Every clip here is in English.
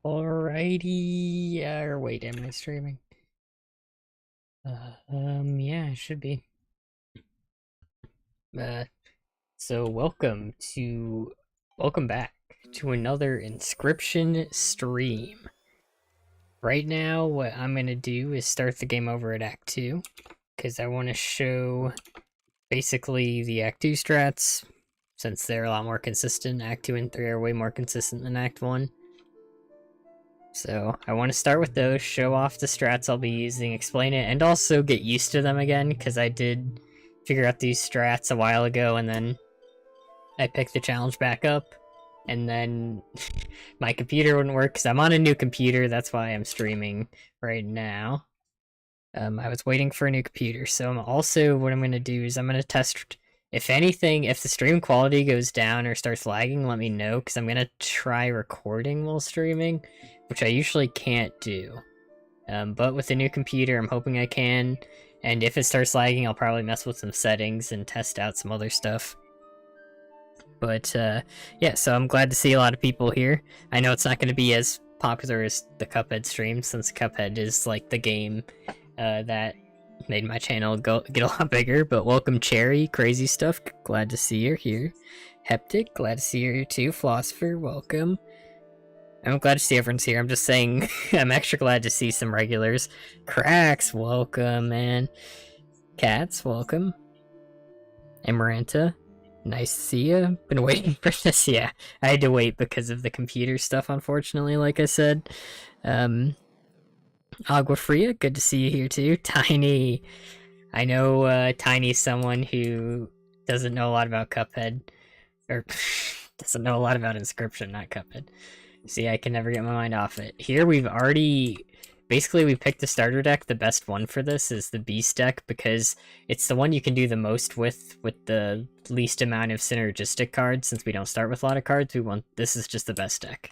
Alrighty, or wait, am I streaming? Yeah, it should be. Uh, so welcome back to another Inscryption stream. Right now, what I'm gonna do is start the game over at Act 2, because I want to show basically the Act 2 strats, since they're a lot more consistent. Act 2 and 3 are way more consistent than Act 1. So I want to start with those, show off the strats I'll be using, explain it, and also get used to them again, because I did figure out these strats a while ago, and then I picked the challenge back up, and then my computer wouldn't work, because I'm on a new computer, that's why I'm streaming right now. I was waiting for a new computer, so what I'm going to do is I'm going to test, if anything, if the stream quality goes down or starts lagging, let me know, because I'm going to try recording while streaming, which I usually can't do. But with the new computer, I'm hoping I can, and if it starts lagging, I'll probably mess with some settings and test out some other stuff. But, yeah, so I'm glad to see a lot of people here. I know it's not going to be as popular as the Cuphead stream, since Cuphead is, like, the game that made my channel get a lot bigger, but welcome Cherry, Crazy Stuff, glad to see you here. Heptic, glad to see you here too. Philosopher, welcome. I'm glad to see everyone's here. I'm just saying, I'm extra glad to see some regulars. Cracks, welcome, man. Cats, welcome. Amaranta, nice to see you. Been waiting for this. Yeah, I had to wait because of the computer stuff, unfortunately, like I said. Aguafria, good to see you here too. Tiny, I know Tiny's someone who doesn't know a lot about Cuphead, or doesn't know a lot about Inscryption, not Cuphead. See, I can never get my mind off it. Here we picked the starter deck. The best one for this is the Beast deck, because it's the one you can do the most with the least amount of synergistic cards. Since we don't start with a lot of cards, this is just the best deck.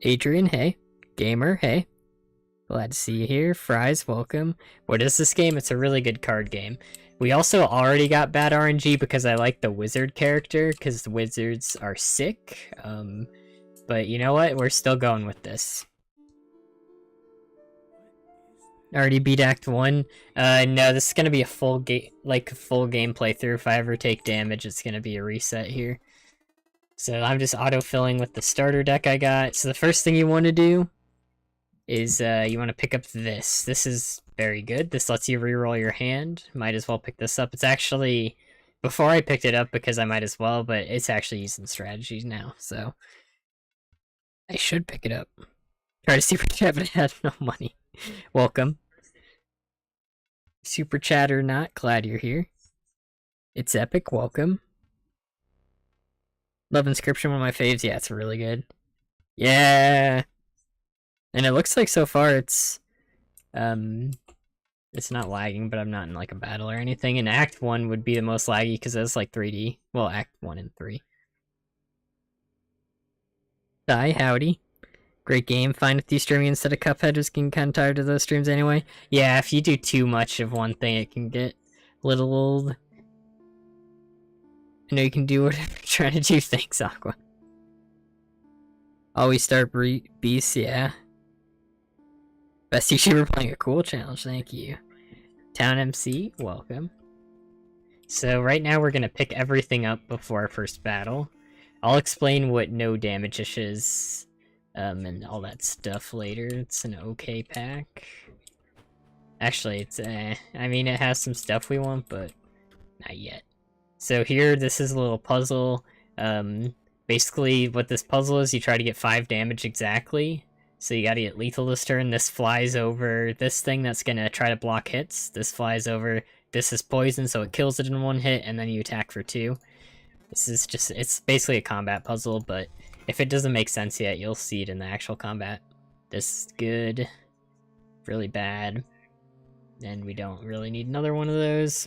Adrian, hey. Gamer, hey. Glad to see you here. Fries, welcome. What is this game? It's a really good card game. We also already got bad RNG because I like the wizard character, because the wizards are sick. But you know what? We're still going with this. Already beat Act 1. No, this is gonna be a full game playthrough. If I ever take damage, it's gonna be a reset here. So I'm just auto-filling with the starter deck I got. So the first thing you want to do is you want to pick up this. This is very good. This lets you reroll your hand. Might as well pick this up. It's actually, before I picked it up because I might as well, but it's actually using strategies now, so I should pick it up. Try to super chat, but I had no money. Welcome. Super chat or not, glad you're here. It's epic, welcome. Love Inscryption, one of my faves. Yeah, it's really good. Yeah! And it looks like so far it's not lagging, but I'm not in like a battle or anything. And Act 1 would be the most laggy because it's like 3D. Well, Act 1 and 3. Hi, howdy. Great game. Fine with you streaming instead of Cuphead. Just getting kind of tired of those streams anyway. Yeah, if you do too much of one thing, it can get a little old. I know you can do whatever you're trying to do. Thanks, Aqua. Always start beasts, yeah. Best YouTuber playing a cool challenge, thank you. Town MC, welcome. So right now we're gonna pick everything up before our first battle. I'll explain what no Damageish is, and all that stuff later. It's an okay pack. Actually, it's I mean, it has some stuff we want, but not yet. So here, this is a little puzzle. Basically, what this puzzle is, you try to get 5 damage exactly. So you gotta get lethal this turn. This flies over this thing that's gonna try to block hits. This flies over. This is poison, so it kills it in 1 hit, and then you attack for 2. This is just, it's basically a combat puzzle, but if it doesn't make sense yet, you'll see it in the actual combat. This is good. Really bad. And we don't really need another one of those.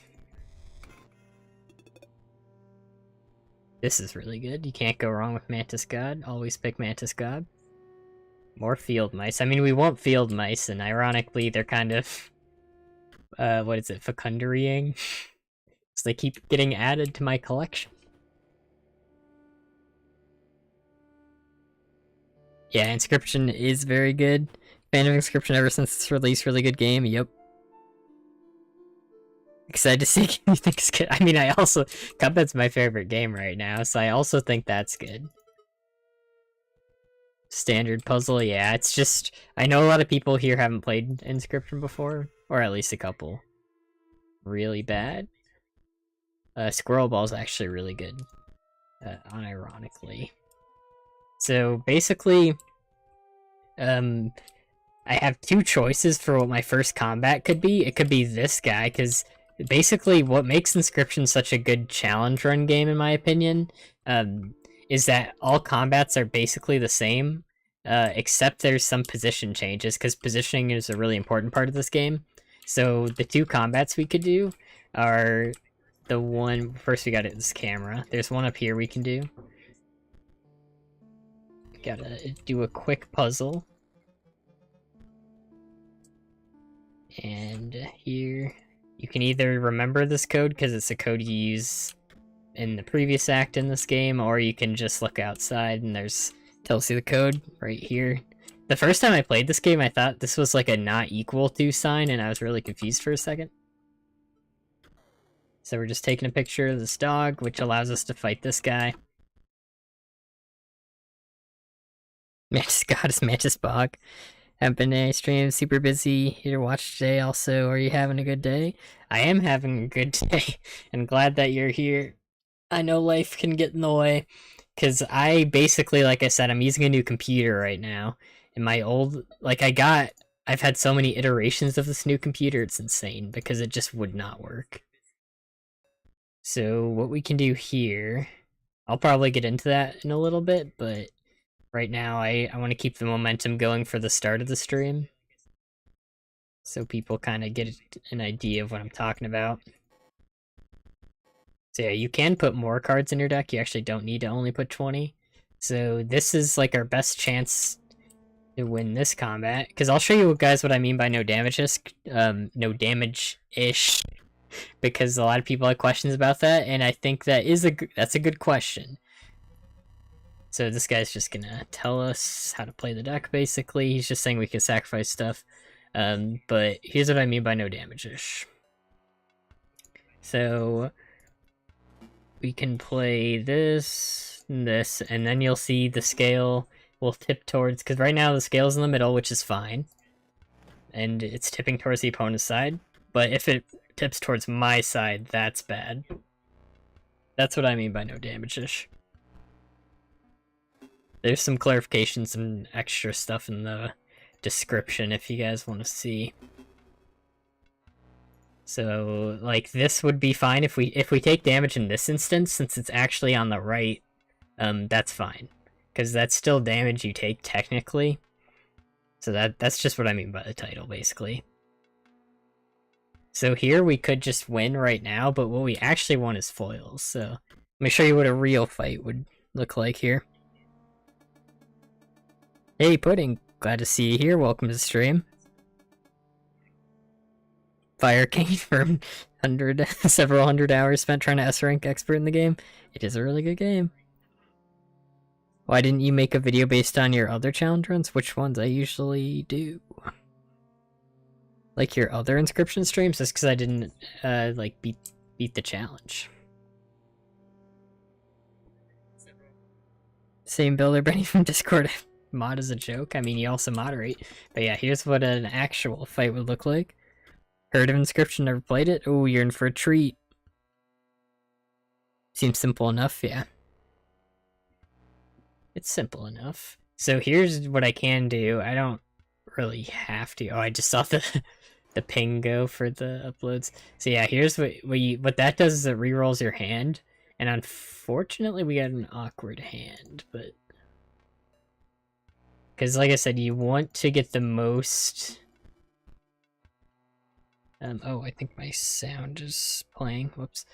This is really good. You can't go wrong with Mantis God. Always pick Mantis God. More field mice. I mean, we want field mice, and ironically, they're kind of, what is it, fecundarying? So they keep getting added to my collection. Yeah, Inscryption is very good. Fan of Inscryption ever since its release. Really good game. Yep. Excited to see what you think is good. I mean, I also... Cuphead's my favorite game right now, so I also think that's good. Standard puzzle, yeah, it's just... I know a lot of people here haven't played Inscryption before, or at least a couple. Really bad. Squirrel Ball's actually really good, unironically. So, basically, I have two choices for what my first combat could be. It could be this guy, because basically what makes Inscryption such a good challenge run game, in my opinion, is that all combats are basically the same, except there's some position changes, because positioning is a really important part of this game. So the two combats we could do are the one... First we got this camera. There's one up here we can do. Gotta do a quick puzzle. And here, you can either remember this code, because it's a code you use in the previous act in this game, or you can just look outside and tells you the code right here. The first time I played this game, I thought this was like a not equal to sign, and I was really confused for a second. So we're just taking a picture of this dog, which allows us to fight this guy. Mantis Goddess Mantis Bog. Haven't been to any streams, super busy here to watch today. Also, are you having a good day? I am having a good day, and glad that you're here. I know life can get in the way, because I basically, like I said, I'm using a new computer right now. And my old, I've had so many iterations of this new computer, it's insane, because it just would not work. So what we can do here, I'll probably get into that in a little bit, but right now I want to keep the momentum going for the start of the stream, so people kind of get an idea of what I'm talking about. So yeah, you can put more cards in your deck. You actually don't need to only put 20. So this is like our best chance to win this combat, because I'll show you guys what I mean by no damage-ish, because a lot of people have questions about that, and I think that's a good question. So this guy's just gonna tell us how to play the deck, basically. He's just saying we can sacrifice stuff. But here's what I mean by no damage-ish. So we can play this, and this, and then you'll see the scale will tip towards... Because right now the scale's in the middle, which is fine. And it's tipping towards the opponent's side. But if it tips towards my side, that's bad. That's what I mean by no damage-ish. There's some clarifications and extra stuff in the description if you guys want to see. So, like, this would be fine if we take damage in this instance, since it's actually on the right. That's fine, because that's still damage you take technically. So that's just what I mean by the title, basically. So here we could just win right now, but what we actually want is foils. So let me show you what a real fight would look like here. Hey Pudding, glad to see you here. Welcome to the stream. Fire King for several hundred hours spent trying to S-rank expert in the game. It is a really good game. Why didn't you make a video based on your other challenge runs? Which ones? I usually do. Like your other Inscryption streams? That's because I didn't like beat the challenge. Same builder Benny from Discord. Mod is a joke. I mean, you also moderate. But yeah, here's what an actual fight would look like. Heard of Inscryption, never played it? Oh, you're in for a treat. Seems simple enough, yeah. It's simple enough. So here's what I can do. I don't really have to. Oh, I just saw the ping go for the uploads. So yeah, here's what that does is it rerolls your hand. And unfortunately, we got an awkward hand, but... Because, like I said, you want to get the most... oh, I think my sound is playing. Whoops.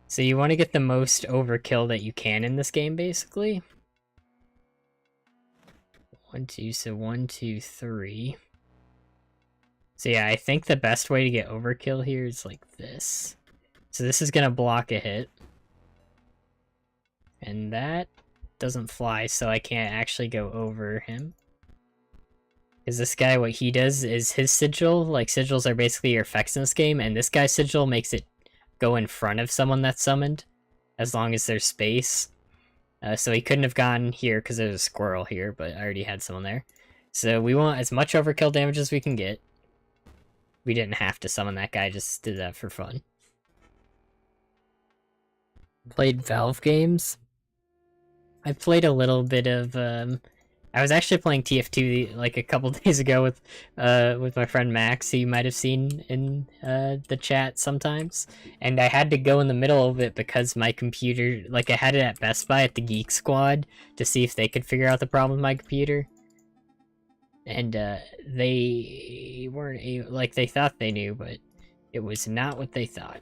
So you want to get the most overkill that you can in this game, basically. 1, 2, so 1, 2, 3. So yeah, I think the best way to get overkill here is like this. So this is going to block a hit. And that doesn't fly, so I can't actually go over him. Because this guy, what he does is his sigil, like sigils are basically your effects in this game, and this guy's sigil makes it go in front of someone that's summoned, as long as there's space. So he couldn't have gone here because there's a squirrel here, but I already had someone there. So we want as much overkill damage as we can get. We didn't have to summon that guy, just did that for fun. Played Valve games. I played a little bit of I was actually playing TF2 like a couple days ago with my friend Max, who you might have seen in the chat sometimes. And I had to go in the middle of it because my computer, like I had it at Best Buy at the Geek Squad to see if they could figure out the problem with my computer. And they weren't able, like they thought they knew, but it was not what they thought.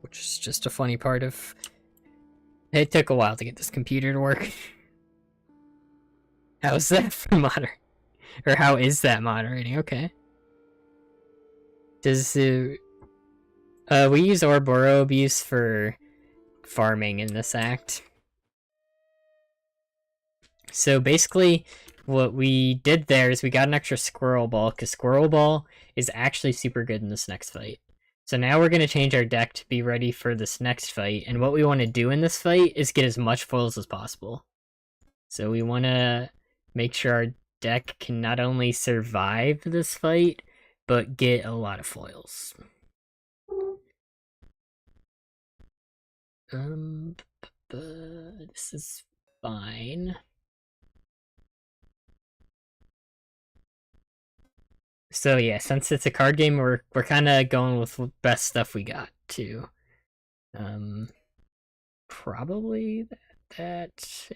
Which is just a funny part of... It took a while to get this computer to work. How's that for moderating? Or how is that moderating? Okay. Does we use Ouroboros abuse for farming in this act. So basically, what we did there is we got an extra Squirrel Ball, because Squirrel Ball is actually super good in this next fight. So now we're going to change our deck to be ready for this next fight, and what we want to do in this fight is get as much foils as possible. So we want to make sure our deck can not only survive this fight, but get a lot of foils. This is fine. So yeah, since it's a card game, we're kind of going with the best stuff we got too. Probably that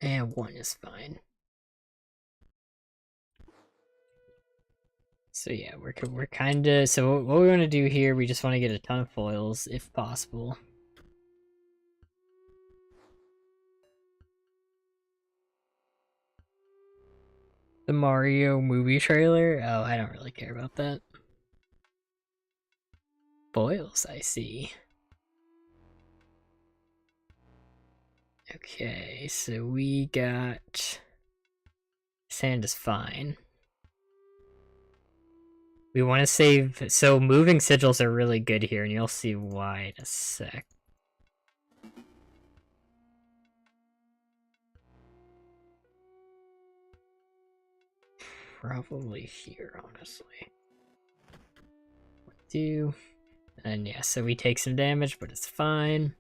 and one is fine. So yeah, we're kind of, so what we want to do here, we just want to get a ton of foils if possible. The Mario movie trailer? Oh, I don't really care about that. Foils, I see. Okay, so we got... Sand is fine. We want to save... So moving sigils are really good here, and you'll see why in a sec. Probably here, honestly. Do... And yeah, so we take some damage, but it's fine.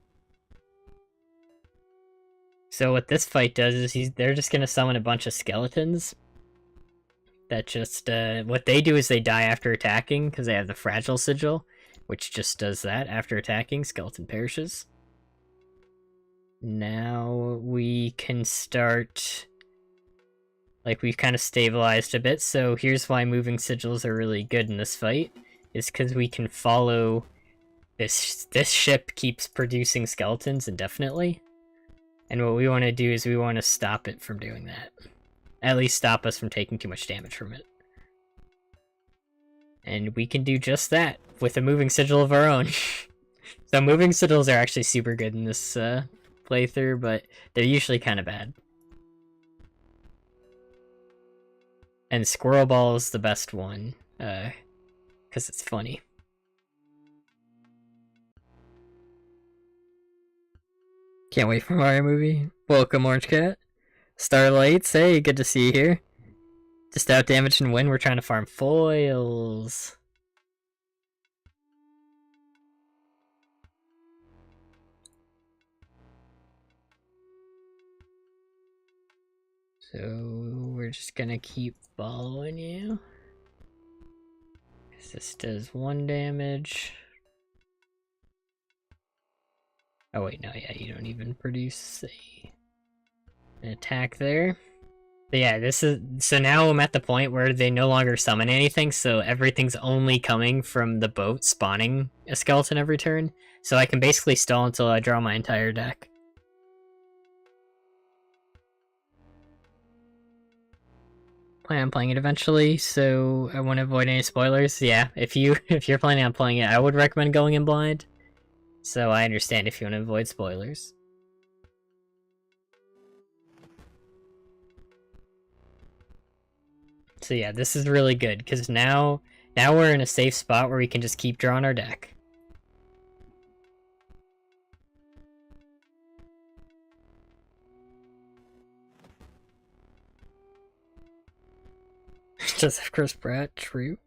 So what this fight does is they're just gonna summon a bunch of skeletons. That just, what they do is they die after attacking, because they have the fragile sigil, which just does that. After attacking, skeleton perishes. Now we can start... Like, we've kind of stabilized a bit, so here's why moving sigils are really good in this fight, is because we can follow... This ship keeps producing skeletons indefinitely. And what we want to do is we want to stop it from doing that. At least stop us from taking too much damage from it. And we can do just that with a moving sigil of our own. So moving sigils are actually super good in this playthrough, but they're usually kind of bad. And Squirrel Ball is the best one, because it's funny. Can't wait for Mario movie. Welcome, Orange Cat. Starlights, hey, good to see you here. Just out damage and win, we're trying to farm foils. So, we're just gonna keep following you. This does 1 damage. Oh wait, no, yeah, you don't even produce an attack there. But yeah, this is... So now I'm at the point where they no longer summon anything, so everything's only coming from the boat spawning a skeleton every turn. So I can basically stall until I draw my entire deck. Plan on playing it eventually, so I want to avoid any spoilers. Yeah, if you're planning on playing it, I would recommend going in blind. So I understand if you want to avoid spoilers. So yeah, this is really good, because now we're in a safe spot where we can just keep drawing our deck. Does have Chris Pratt, true.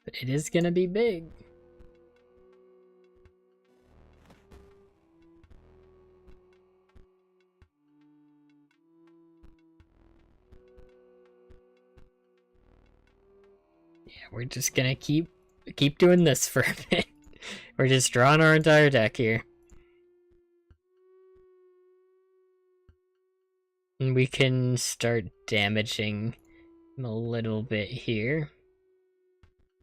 But it is gonna be big. Yeah, we're just gonna keep doing this for a bit. We're just drawing our entire deck here. And we can start damaging him a little bit here.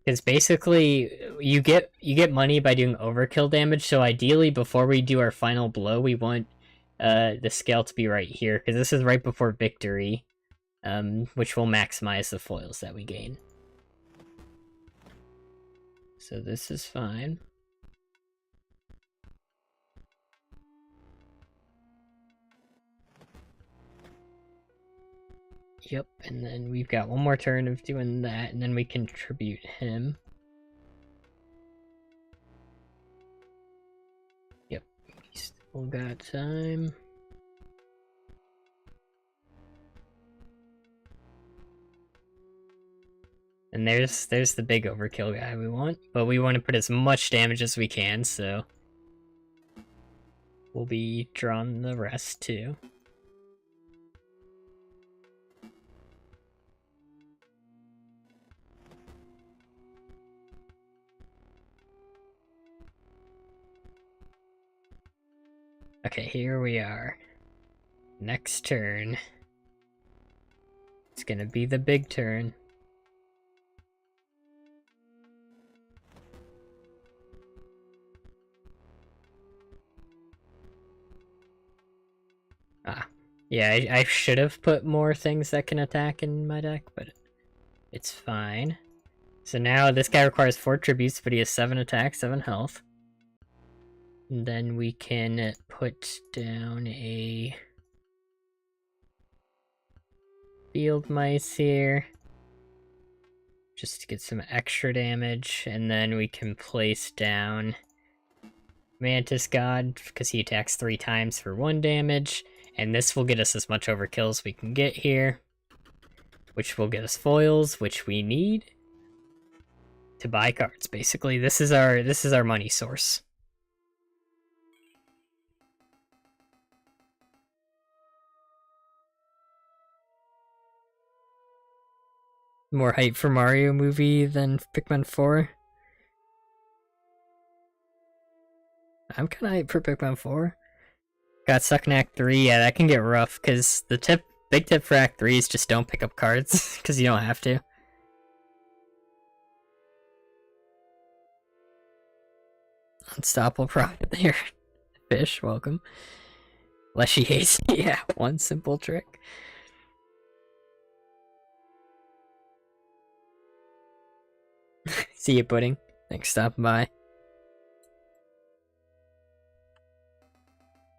Because basically, you get money by doing overkill damage, so ideally before we do our final blow, we want the scale to be right here, because this is right before victory, which will maximize the foils that we gain. So this is fine. Yep, and then we've got one more turn of doing that, and then we can tribute him. Yep, we still got time. And there's the big overkill guy we want, but we want to put as much damage as we can, so we'll be drawing the rest too. Okay, here we are. Next turn. It's gonna be the big turn. Yeah, I should have put more things that can attack in my deck, but it's fine. So now this guy requires 4 tributes, but he has 7 attack, 7 health. And then we can put down a field mice here, just to get some extra damage, and then we can place down Mantis God, because he attacks 3 times for 1 damage. And this will get us as much overkill as we can get here, which will get us foils, which we need to buy cards. Basically, this is our money source. More hype for Mario movie than Pikmin 4. I'm kind of hyped for Pikmin 4. Got stuck in Act 3, yeah, that can get rough, because the big tip for Act 3 is just don't pick up cards, because you don't have to. Unstoppable profit there. Fish, welcome. Leshy hates, yeah, one simple trick. See you, Pudding. Thanks for stopping by.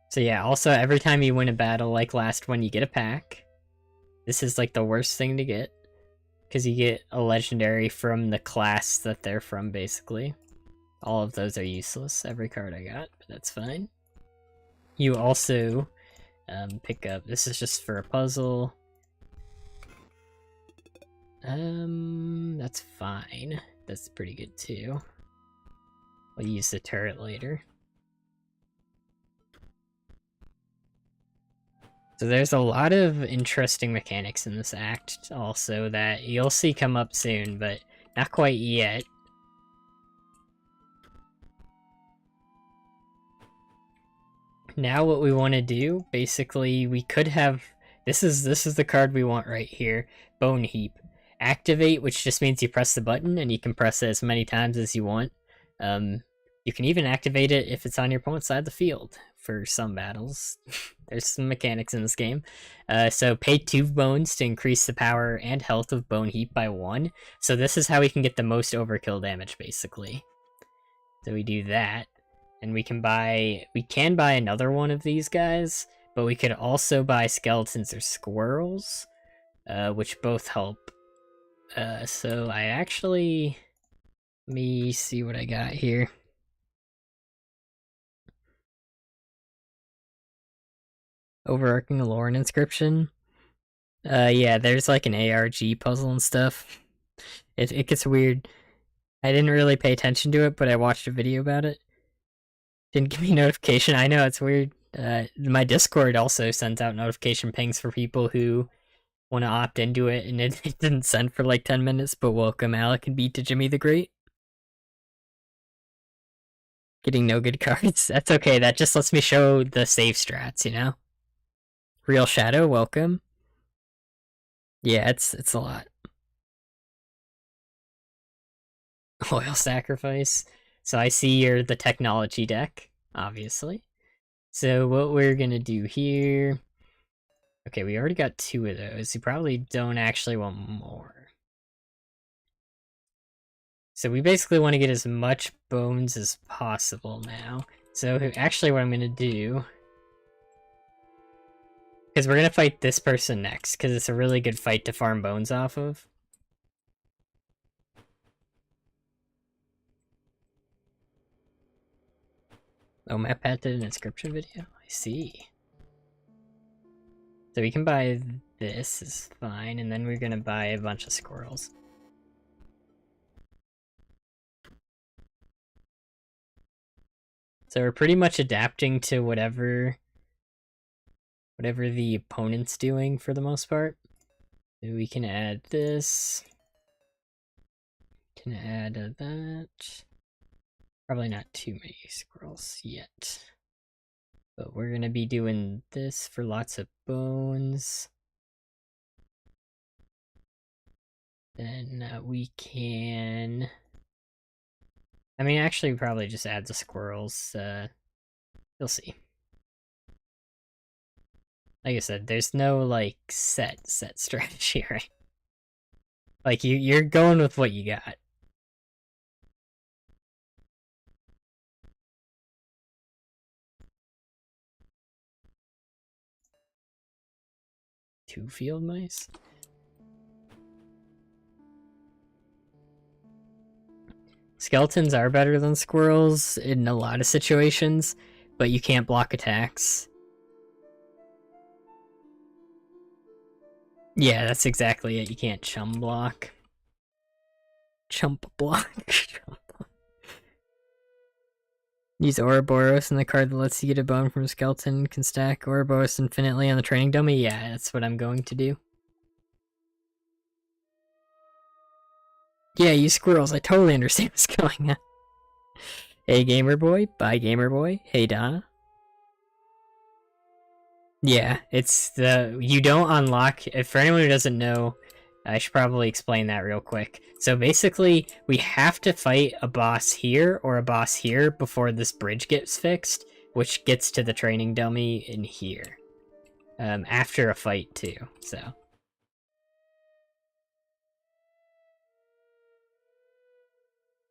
So yeah, also every time you win a battle like last one, you get a pack. This is like the worst thing to get, because you get a legendary from the class that they're from, basically. All of those are useless, every card I got, but that's fine. You also pick up, this is just for a puzzle. That's fine. That's pretty good too. We'll use the turret later. So there's a lot of interesting mechanics in this act also that you'll see come up soon, but not quite yet. Now what we want to do, basically, we could have... This is the card we want right here. Bone Heap. Activate, which just means you press the button, and you can press it as many times as you want. You can even activate it if it's on your opponent's side of the field for some battles. There's some mechanics in this game. So pay 2 bones to increase the power and health of Bone Heap by 1. So this is how we can get the most overkill damage, basically. So we do that. And we can buy another one of these guys, but we could also buy skeletons or squirrels, which both help So I actually... Let me see what I got here. Overarching lore and inscription. Yeah, there's like an ARG puzzle and stuff. It gets weird. I didn't really pay attention to it, but I watched a video about it. Didn't give me notification. I know, it's weird. My Discord also sends out notification pings for people who want to opt into it, and it didn't send for like 10 minutes, but welcome Alec and beat to Jimmy the Great. Getting no good cards. That's okay, that just lets me show the save strats, you know? Real Shadow, welcome. Yeah, it's a lot. Oil Sacrifice. So I see you're the technology deck, obviously. So what we're gonna do here... Okay, we already got 2 of those. You probably don't actually want more. So we basically want to get as much bones as possible now. So actually what I'm gonna do... Because we're gonna fight this person next, because it's a really good fight to farm bones off of. Oh, Matt Pat did an inscription video? I see. So we can buy this, is fine, and then we're gonna buy a bunch of squirrels. So we're pretty much adapting to whatever the opponent's doing for the most part. So we can add this. Can add that. Probably not too many squirrels yet. But we're gonna be doing this for lots of bones. Then we can... I mean, actually, probably just add the squirrels. You'll see. Like I said, there's no, like, set strategy, right? Like, you're going with what you got. Two field mice? Skeletons are better than squirrels in a lot of situations, but you can't block attacks. Yeah, that's exactly it. You can't chum block. Chump block. Use Ouroboros in the card that lets you get a bone from a skeleton. Can stack Ouroboros infinitely on the training dummy. Yeah, that's what I'm going to do. Yeah, use squirrels. I totally understand what's going on. Hey, Gamer Boy. Bye, Gamer Boy. Hey, Donna. Yeah, it's the... You don't unlock... For anyone who doesn't know, I should probably explain that real quick. So basically, we have to fight a boss here or a boss here before this bridge gets fixed, which gets to the training dummy in here. After a fight, too, so...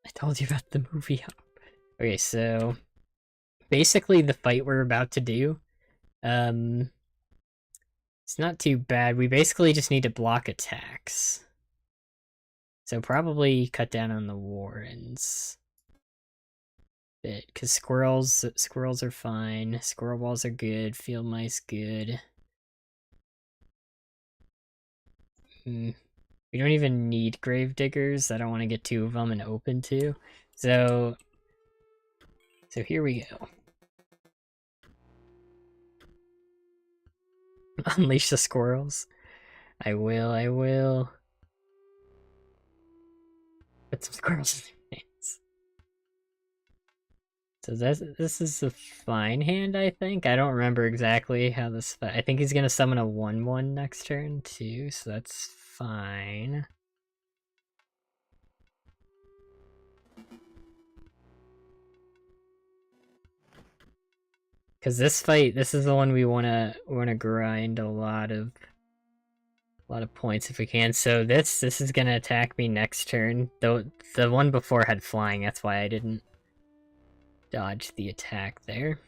I told you about the movie. Okay, so... Basically, the fight we're about to do... It's not too bad. We basically just need to block attacks. So probably cut down on the Warrens. Because squirrels are fine. Squirrel balls are good. Field mice good. We don't even need grave diggers. I don't want to get 2 of them and open 2. So here we go. Unleash the squirrels. I will. Put some squirrels in their hands. So this is a fine hand, I think. I don't remember exactly how this... I think he's gonna summon a 1/1 next turn, too, so that's fine. Because this fight, this is the one we wanna grind a lot of points if we can. So this is gonna attack me next turn. Though the one before had flying, that's why I didn't dodge the attack there.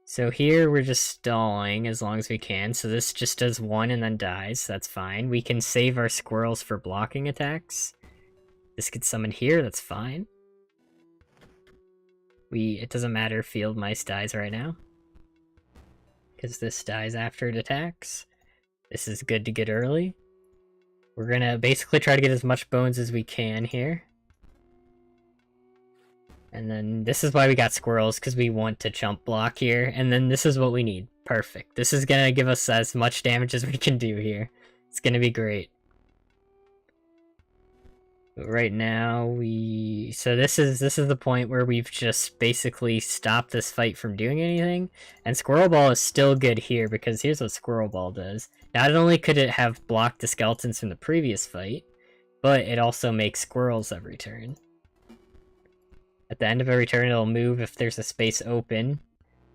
So here we're just stalling as long as we can. So this just does 1 and then dies. That's fine. We can save our squirrels for blocking attacks. This gets summoned here. That's fine. It doesn't matter if field mice dies right now, because this dies after it attacks. This is good to get early. We're gonna basically try to get as much bones as we can here. And then this is why we got squirrels, because we want to chump block here. And then this is what we need. Perfect. This is gonna give us as much damage as we can do here. It's gonna be great. But right now, so this is the point where we've just basically stopped this fight from doing anything. And Squirrel Ball is still good here, because here's what Squirrel Ball does. Not only could it have blocked the skeletons from the previous fight, but it also makes squirrels every turn. At the end of every turn, it'll move if there's a space open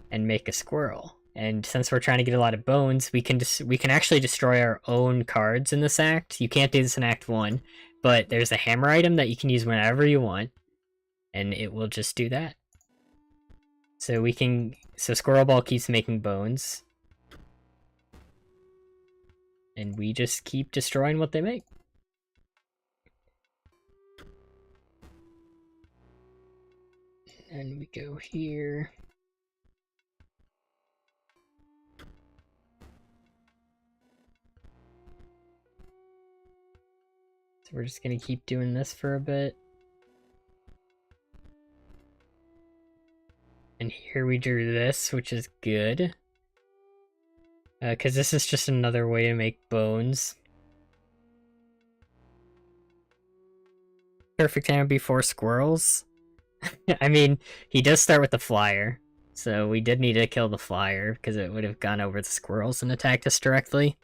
and make a squirrel. And since we're trying to get a lot of bones, we can actually destroy our own cards in this act. You can't do this in Act 1, but there's a hammer item that you can use whenever you want, and it will just do that. So Squirrel Ball keeps making bones, and we just keep destroying what they make. And we go here. So we're just gonna keep doing this for a bit. And here we drew this, which is good. Because this is just another way to make bones. Perfect time before squirrels. I mean, he does start with the flyer, so we did need to kill the flyer, because it would have gone over the squirrels and attacked us directly.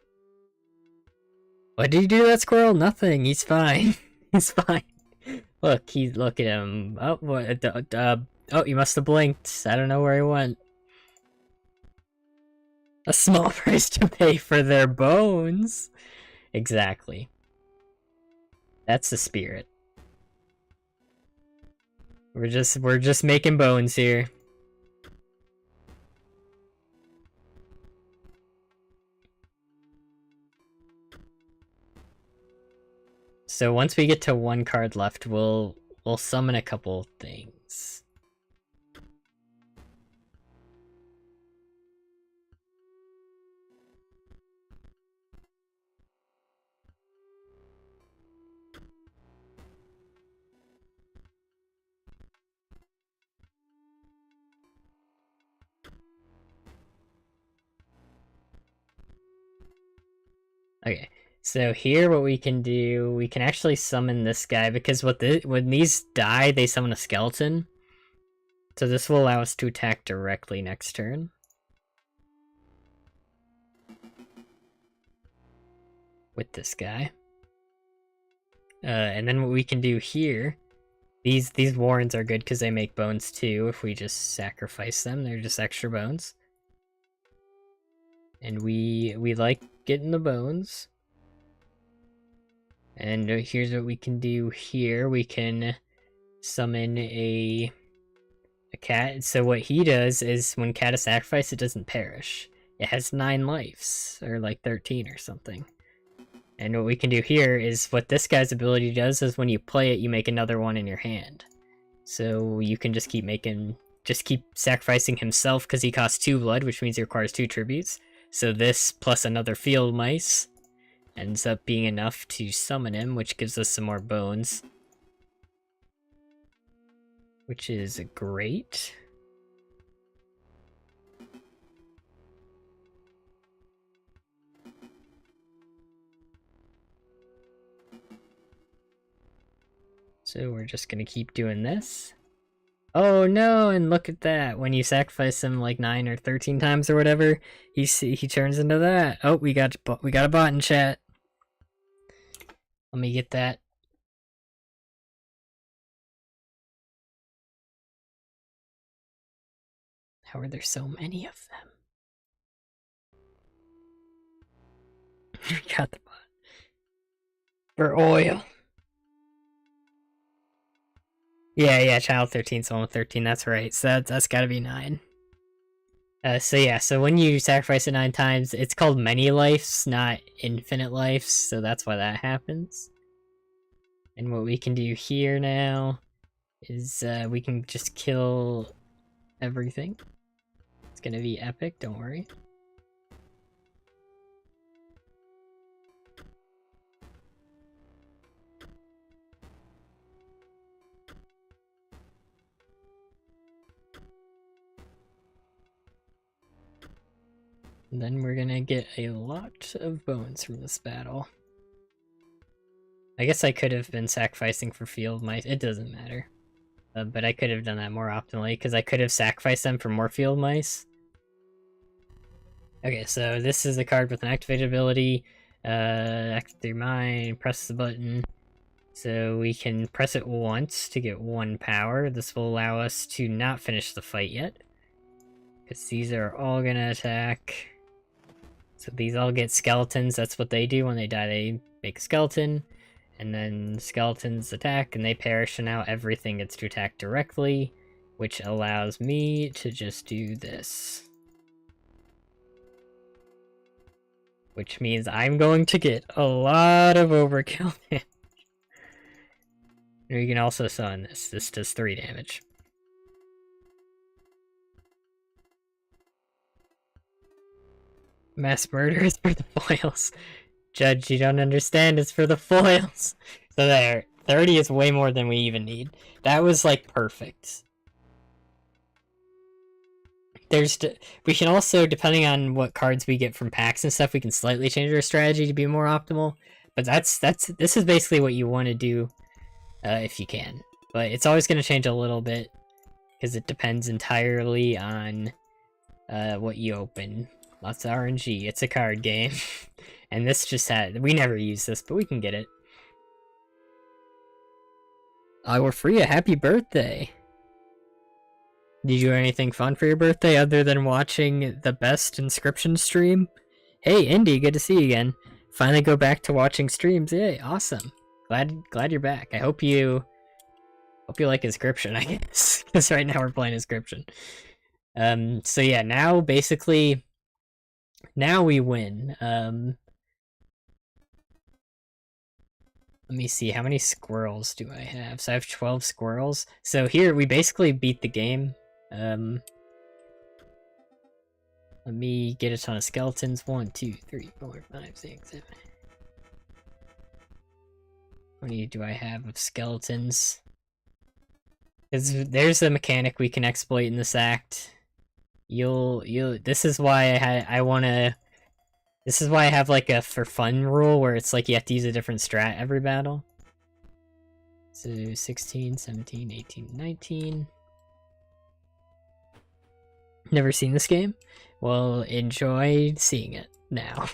What did you do to that squirrel? Nothing, he's fine. He's fine. Look at him. Oh, what? Oh, he must have blinked. I don't know where he went. A small price to pay for their bones. Exactly. That's the spirit. We're just making bones here. So once we get to 1 card left, we'll summon a couple things. Okay, so here what we can do, we can actually summon this guy, because when these die, they summon a skeleton. So this will allow us to attack directly next turn. With this guy. And then what we can do here, these warrens are good because they make bones too. If we just sacrifice them, they're just extra bones. And we like getting the bones. And here's what we can do here. We can summon a cat. So what he does is when cat is sacrificed, it doesn't perish. It has 9 lives, or like 13 or something. And what we can do here is what this guy's ability does is when you play it, you make another one in your hand. So you can just keep sacrificing himself because he costs 2 blood, which means he requires 2 tributes. So this plus another field mice ends up being enough to summon him, which gives us some more bones. Which is great. So we're just gonna keep doing this. Oh no, and look at that. When you sacrifice him like 9 or 13 times or whatever, he turns into that. Oh, we got a bot in chat. Let me get that. How are there so many of them? Got the bot. For oil. Yeah, child 13, someone 13, that's right. So that's gotta be 9. So yeah, so when you sacrifice it 9 times, it's called many lives, not infinite lives, so that's why that happens. And what we can do here now is we can just kill everything. It's gonna be epic, don't worry. And then we're gonna get a lot of bones from this battle. I guess I could have been sacrificing for field mice. It doesn't matter. But I could have done that more optimally, because I could have sacrificed them for more field mice. Okay, so this is the card with an activated ability. Activate your mind, press the button. So we can press it once to get 1 power. This will allow us to not finish the fight yet, because these are all gonna attack. So these all get skeletons. That's what they do when they die. They make a skeleton, and then skeletons attack, and they perish, and now everything gets to attack directly, which allows me to just do this. Which means I'm going to get a lot of overkill damage. And we can also summon this. This does 3 damage. Mass murder is for the foils. Judge, you don't understand, it's for the foils. So there, 30 is way more than we even need. That was like perfect. We can also, depending on what cards we get from packs and stuff, we can slightly change our strategy to be more optimal. But this is basically what you want to do, if you can. But it's always going to change a little bit, because it depends entirely on what you open. Lots of RNG. It's a card game. And this just we never use this, but we can get it. We're free. A happy birthday. Did you do anything fun for your birthday other than watching the best Inscryption stream? Hey, Indy, good to see you again. Finally go back to watching streams. Yay, awesome. Glad you're back. I hope you like Inscryption, I guess. Because right now we're playing Inscryption. So yeah, now basically now we win. Let me see, how many squirrels do I have? So I have 12 squirrels. So here we basically beat the game. Let me get a ton of skeletons. 1, 2, 3, 4, 5, 6, 7. How many do I have of skeletons? There's a mechanic we can exploit in this act. This is why this is why I have like a for fun rule where it's like you have to use a different strat every battle. So 16, 17, 18, 19. Never seen this game? Well, enjoy seeing it now.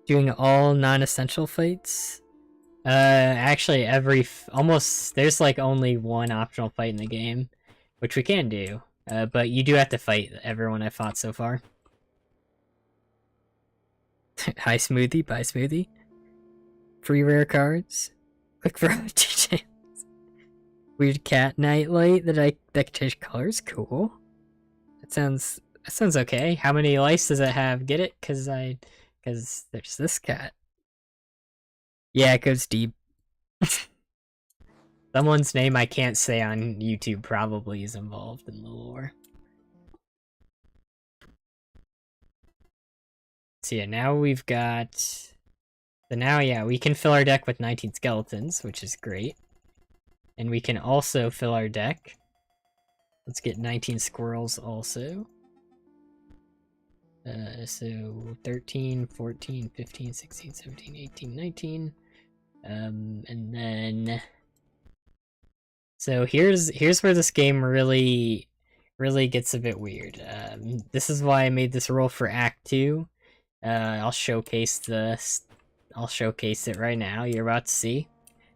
Doing all non-essential fights? Actually there's like only 1 optional fight in the game, which we can do. But you do have to fight everyone I fought so far. Hi Smoothie, bye Smoothie. Free rare cards. Click for OTJ. Weird cat nightlight that can change colors. Cool. That sounds okay. How many lives does it have? Get it? Cause there's this cat. Yeah, it goes deep. Someone's name I can't say on YouTube probably is involved in the lore. So yeah, now we've got... So now, yeah, we can fill our deck with 19 skeletons, which is great. And we can also fill our deck. Let's get 19 squirrels also. So 13, 14, 15, 16, 17, 18, 19. And then... So here's where this game really gets a bit weird. This is why I made this rule for Act 2. I'll showcase it right now. You're about to see.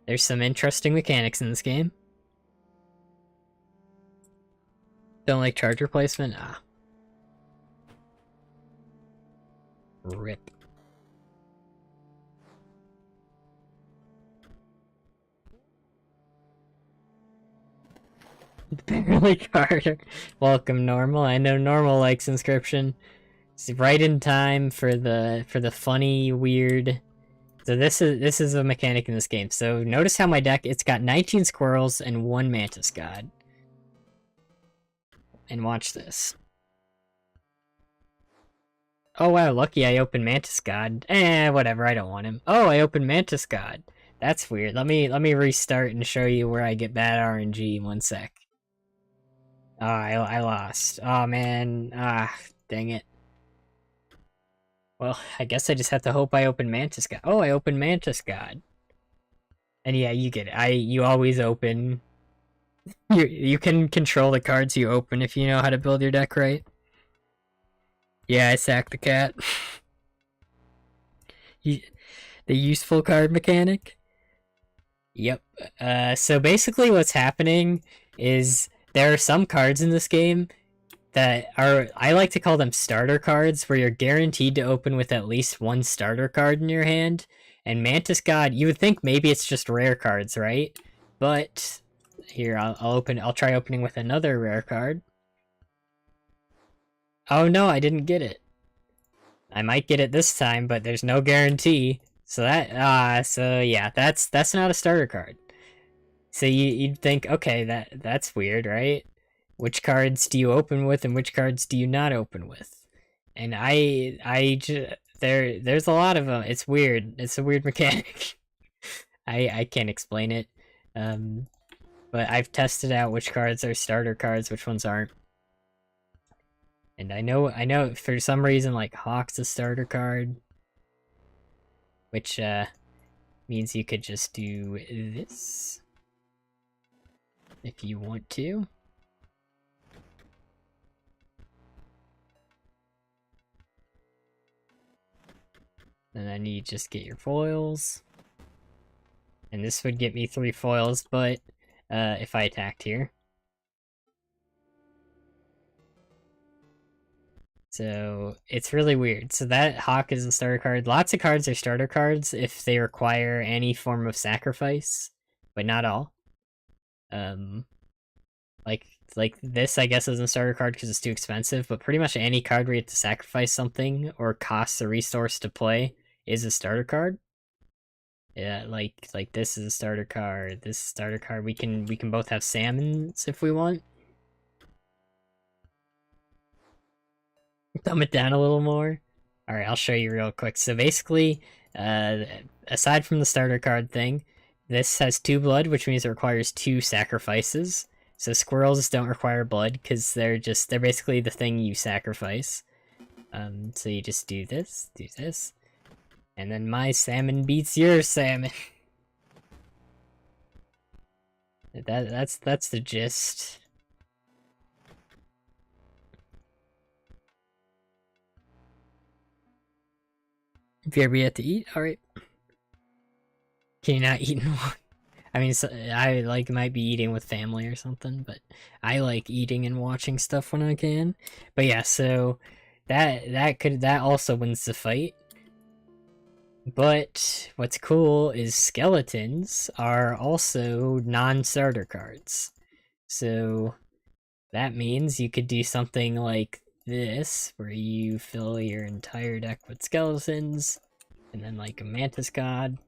There's some interesting mechanics in this game. Don't like charger placement? Ah. Rip. Barely Carter. Welcome, Normal. I know Normal likes Inscryption. It's right in time for the funny, weird. So this is a mechanic in this game. So notice how my deck, it's got 19 squirrels and 1 mantis god. And watch this. Oh wow, lucky I opened Mantis God. Whatever, I don't want him. Oh, I opened Mantis God. That's weird. Let me restart and show you where I get bad RNG in 1 sec. Oh, I lost. Oh man. Dang it. Well, I guess I just have to hope I open Mantis God. Oh, I opened Mantis God. And yeah, you get it. You always open. You can control the cards you open if you know how to build your deck right. Yeah, I sacked the cat. The useful card mechanic? Yep. So basically what's happening is there are some cards in this game that are, I like to call them starter cards, where you're guaranteed to open with at least 1 starter card in your hand. And Mantis God, you would think maybe it's just rare cards, right? But here, I'll try opening with another rare card. Oh no, I didn't get it. I might get it this time, but there's no guarantee. So yeah, that's not a starter card. So you'd think, okay, that's weird, right? Which cards do you open with and which cards do you not open with? And there's a lot of them. It's weird. It's a weird mechanic. I can't explain it. But I've tested out which cards are starter cards, which ones aren't. And I know for some reason, like, Hawk's a starter card. Which, means you could just do this. If you want to. And then you just get your foils. And this would get me 3 foils, but, if I attacked here. So it's really weird. So that Hawk is a starter card. Lots of cards are starter cards if they require any form of sacrifice, but not all. Like this, I guess, isn't a starter card because it's too expensive, but pretty much any card where you have to sacrifice something or costs a resource to play is a starter card. Yeah, like this is a starter card. This is a starter card. We can both have salmons if we want. Dumb it down a little more. Alright, I'll show you real quick. So basically, aside from the starter card thing, this has 2 blood, which means it requires 2 sacrifices. So squirrels don't require blood, because they're basically the thing you sacrifice. So you just do this, and then my salmon beats your salmon. That's the gist. If you ever get to eat, alright. Can you not eat in one? I mean, so, I might be eating with family or something, but I like eating and watching stuff when I can. But yeah, so that also wins the fight. But what's cool is skeletons are also non-starter cards. So that means you could do something like this, where you fill your entire deck with skeletons, and then like a Mantis God.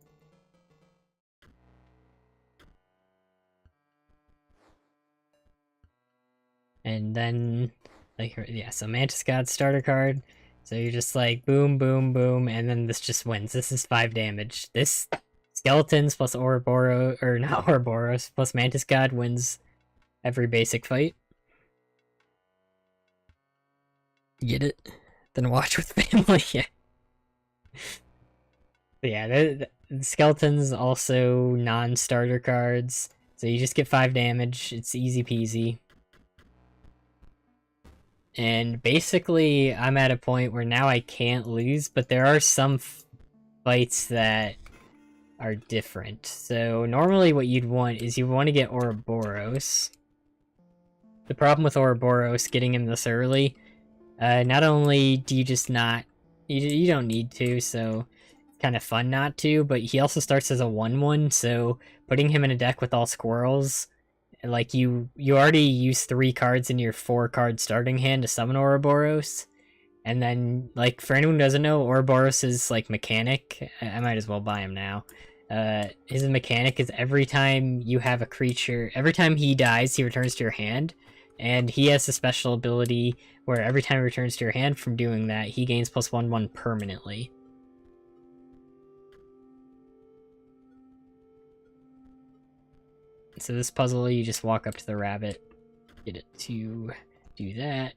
And then, like, yeah, so Mantis God starter card. So you're just like, boom, boom, boom, and then this just wins. This is 5 damage. This skeletons plus Ouroboros, or not Ouroboros, plus Mantis God wins every basic fight. Get it? Then watch with family. Yeah. But yeah, the skeletons also non-starter cards. So you just get 5 damage. It's easy peasy. And basically, I'm at a point where now I can't lose, but there are some fights that are different. So normally what you'd want is you want to get Ouroboros. The problem with Ouroboros, getting him this early, not only do you just not... You don't need to, so kind of fun not to, but he also starts as a 1/1, so putting him in a deck with all squirrels like you already used 3 cards in your 4-card starting hand to summon Ouroboros. And then, like, for anyone who doesn't know, Ouroboros' like mechanic, I might as well buy him now. His mechanic is every time you have a creature, every time he dies, he returns to your hand. And he has a special ability where every time he returns to your hand from doing that, he gains +1/1 permanently. So this puzzle, you just walk up to the rabbit, get it to do that,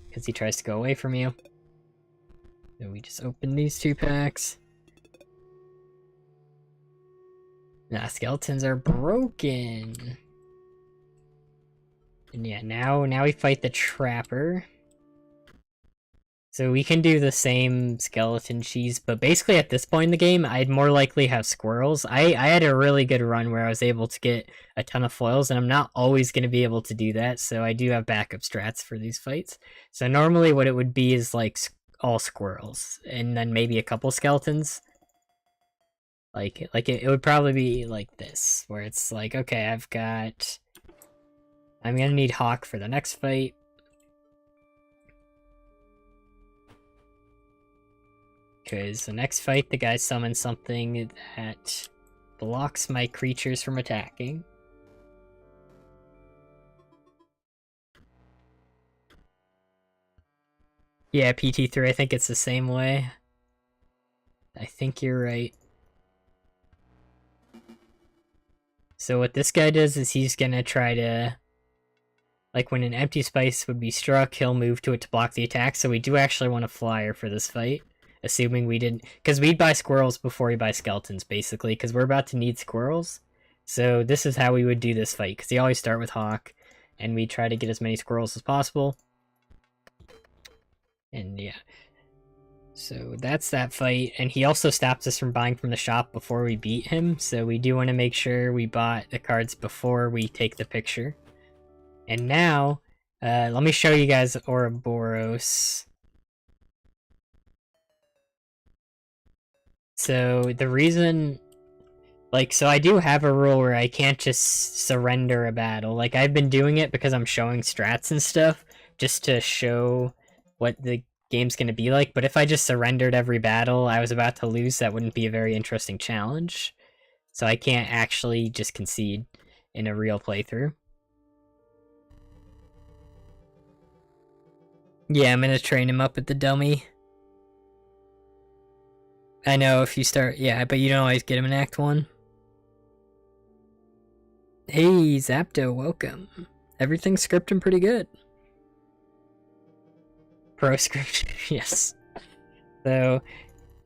because he tries to go away from you. So we just open these 2 packs. Nah, skeletons are broken. And yeah, now we fight the trapper. So we can do the same skeleton cheese, but basically at this point in the game, I'd more likely have squirrels. I had a really good run where I was able to get a ton of foils, and I'm not always going to be able to do that, so I do have backup strats for these fights. So normally what it would be is like all squirrels, and then maybe a couple skeletons. Like it would probably be like this, where it's like, okay, I'm gonna need Hawk for the next fight. Because the next fight, the guy summons something that blocks my creatures from attacking. Yeah, PT3, I think it's the same way. I think you're right. So what this guy does is he's gonna try to... Like, when an empty space would be struck, he'll move to it to block the attack, so we do actually want a flyer for this fight. Assuming we didn't... Because we'd buy squirrels before we buy skeletons, basically, because we're about to need squirrels. So this is how we would do this fight, because you always start with Hawk, and we try to get as many squirrels as possible. And yeah. So that's that fight, and he also stops us from buying from the shop before we beat him, so we do want to make sure we bought the cards before we take the picture. And now, let me show you guys Ouroboros. So the reason, like, so I do have a rule where I can't just surrender a battle. Like, I've been doing it because I'm showing strats and stuff, just to show what the game's going to be like. But if I just surrendered every battle I was about to lose, that wouldn't be a very interesting challenge. So I can't actually just concede in a real playthrough. Yeah, I'm gonna train him up at the dummy. I know if you start, yeah, but you don't always get him in Act 1. Hey, Zapdo, welcome. Everything's scripting pretty good. Pro script, yes. So,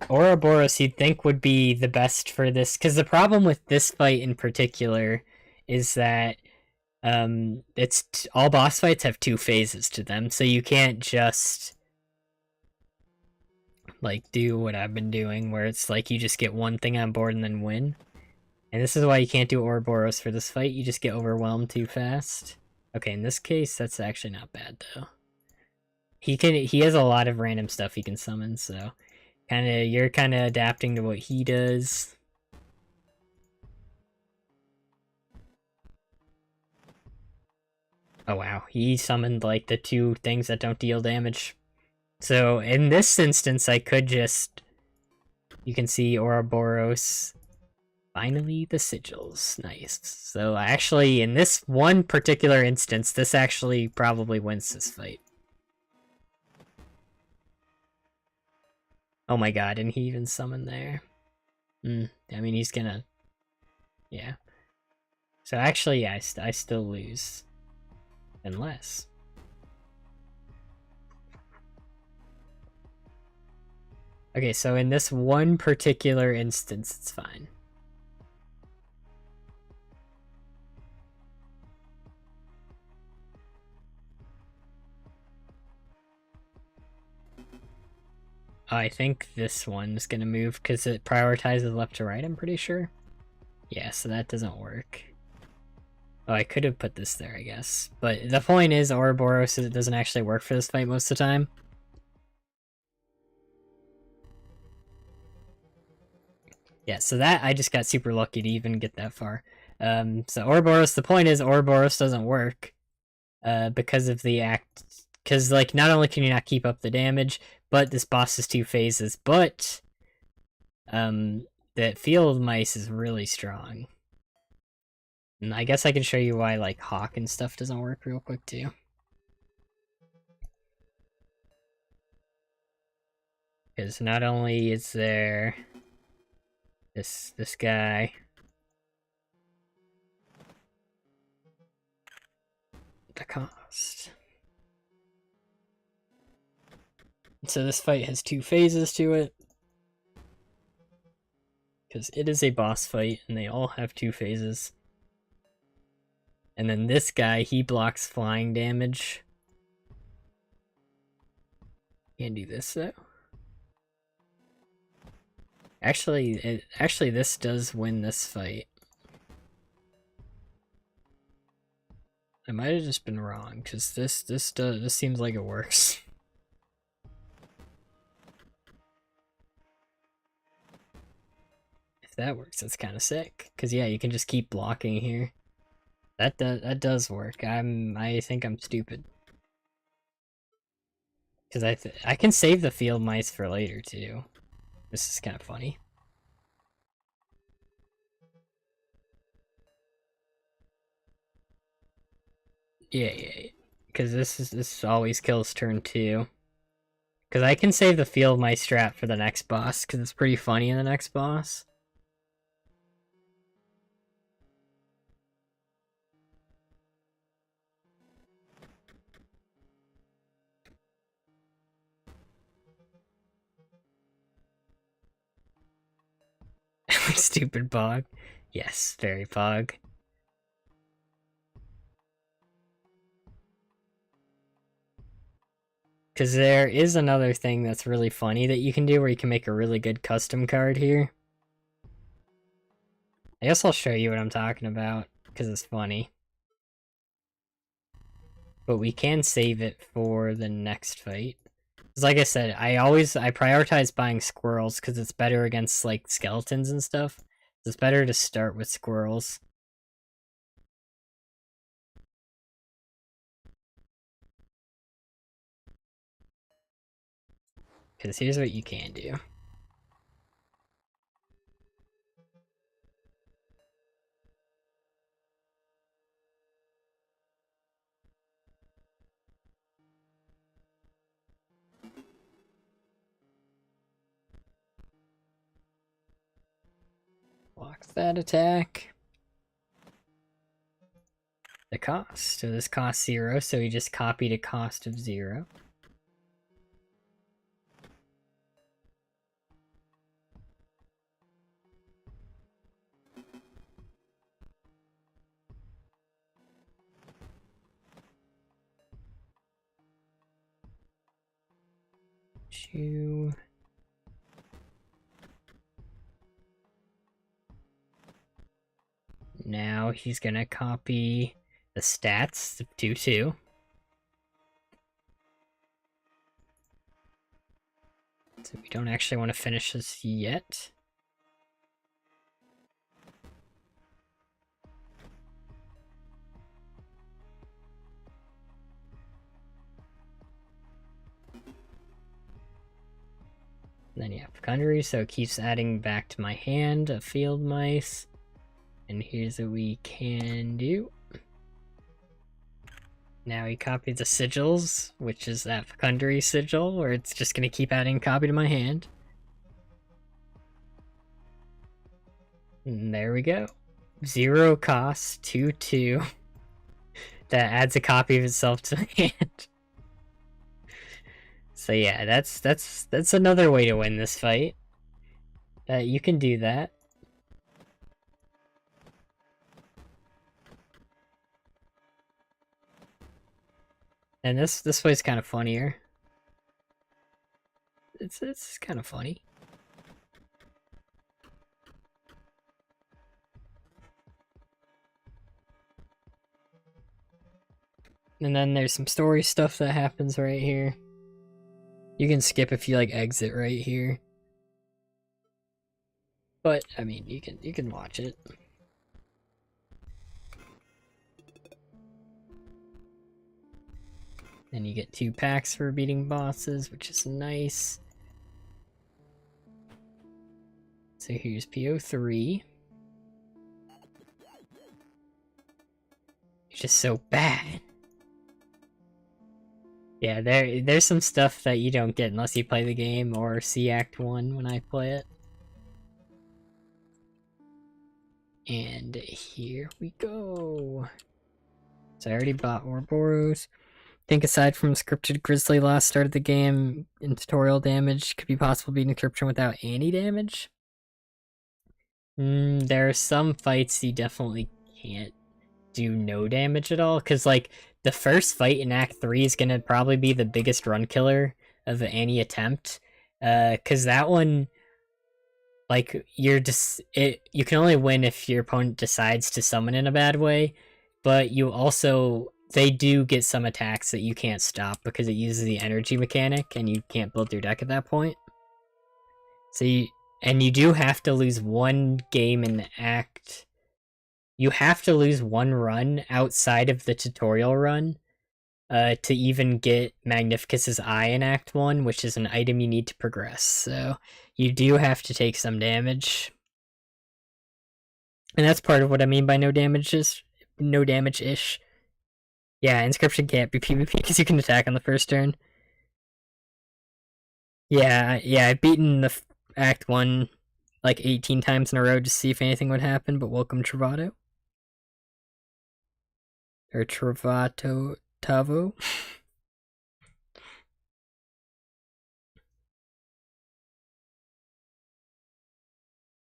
Ouroboros you'd think would be the best for this, because the problem with this fight in particular is that it's all boss fights have 2 phases to them, so you can't just like do what I've been doing where it's like you just get one thing on board and then win. And this is why you can't do Ouroboros for this fight, you just get overwhelmed too fast. Okay, in this case that's actually not bad though. He has a lot of random stuff he can summon, so you're kinda adapting to what he does. Oh wow, he summoned like the 2 things that don't deal damage. So in this instance, I could just... You can see Ouroboros. Finally, the sigils. Nice. So actually, in this one particular instance, this actually probably wins this fight. Oh my god, and he even summoned there. I mean, he's gonna... Yeah. So actually, yeah, I still lose. Unless... Okay, so in this one particular instance, it's fine. I think this one's gonna move because it prioritizes left to right, I'm pretty sure. Yeah, so that doesn't work. Oh, I could have put this there, I guess. But the point is, Ouroboros, it doesn't actually work for this fight most of the time. Yeah, so that, I just got super lucky to even get that far. So Ouroboros, the point is Ouroboros doesn't work because of the act. Because, like, not only can you not keep up the damage, but this boss is 2 phases, but the field mice is really strong. And I guess I can show you why, like, Hawk and stuff doesn't work real quick, too. Because not only is there this guy, the cost. So this fight has 2 phases to it. Because it is a boss fight, and they all have 2 phases. And then this guy, he blocks flying damage. Can't do this, though. Actually, this does win this fight. I might have just been wrong, because this seems like it works. If that works, that's kind of sick. Because yeah, you can just keep blocking here. That does work. I think I'm stupid. Because I can save the field mice for later too. This is kind of funny. Yeah. Because this always kills turn 2. Because I can save the field mice strat for the next boss, because it's pretty funny in the next boss. Stupid Pog. Yes, very Pog. Because there is another thing that's really funny that you can do where you can make a really good custom card here. I guess I'll show you what I'm talking about, because it's funny. But we can save it for the next fight. Because like I said, I prioritize buying squirrels because it's better against, like, skeletons and stuff. So it's better to start with squirrels. Because here's what you can do. Blocks that attack. The cost. So this costs 0, so we just copied a cost of 0. Two. Now he's gonna copy the stats of 2-2. So we don't actually want to finish this yet. And then you have Fecundity, so it keeps adding back to my hand of field mice. And here's what we can do. Now we copy the sigils, which is that Fecundity sigil, where it's just going to keep adding copy to my hand. And there we go. 0 cost, 2-2. That adds a copy of itself to the hand. So yeah, that's another way to win this fight. You can do that. And this way's kind of funnier. It's kind of funny. And then there's some story stuff that happens right here. You can skip if you like exit right here. But I mean, you can watch it. Then you get 2 packs for beating bosses, which is nice. So here's PO3. It's just so bad. Yeah, there's some stuff that you don't get unless you play the game or see Act 1 when I play it. And here we go. So I already bought Ouroboros. I think aside from scripted Grizzly last start of the game and tutorial damage, could be possible beating Inscryption without any damage. There are some fights you definitely can't do no damage at all, because like the first fight in Act 3 is gonna probably be the biggest run killer of any attempt, because that one, like, you can only win if your opponent decides to summon in a bad way, but they do get some attacks that you can't stop because it uses the energy mechanic and you can't build your deck at that point. So you do have to lose one game in the act. You have to lose one run outside of the tutorial run to even get Magnificus's Eye in Act 1, which is an item you need to progress. So you do have to take some damage. And that's part of what I mean by no damage-ish. Yeah, Inscryption can't be PvP because you can attack on the first turn. Yeah, I've beaten the Act 1 like 18 times in a row to see if anything would happen, but welcome Travato. Or Travato Tavo.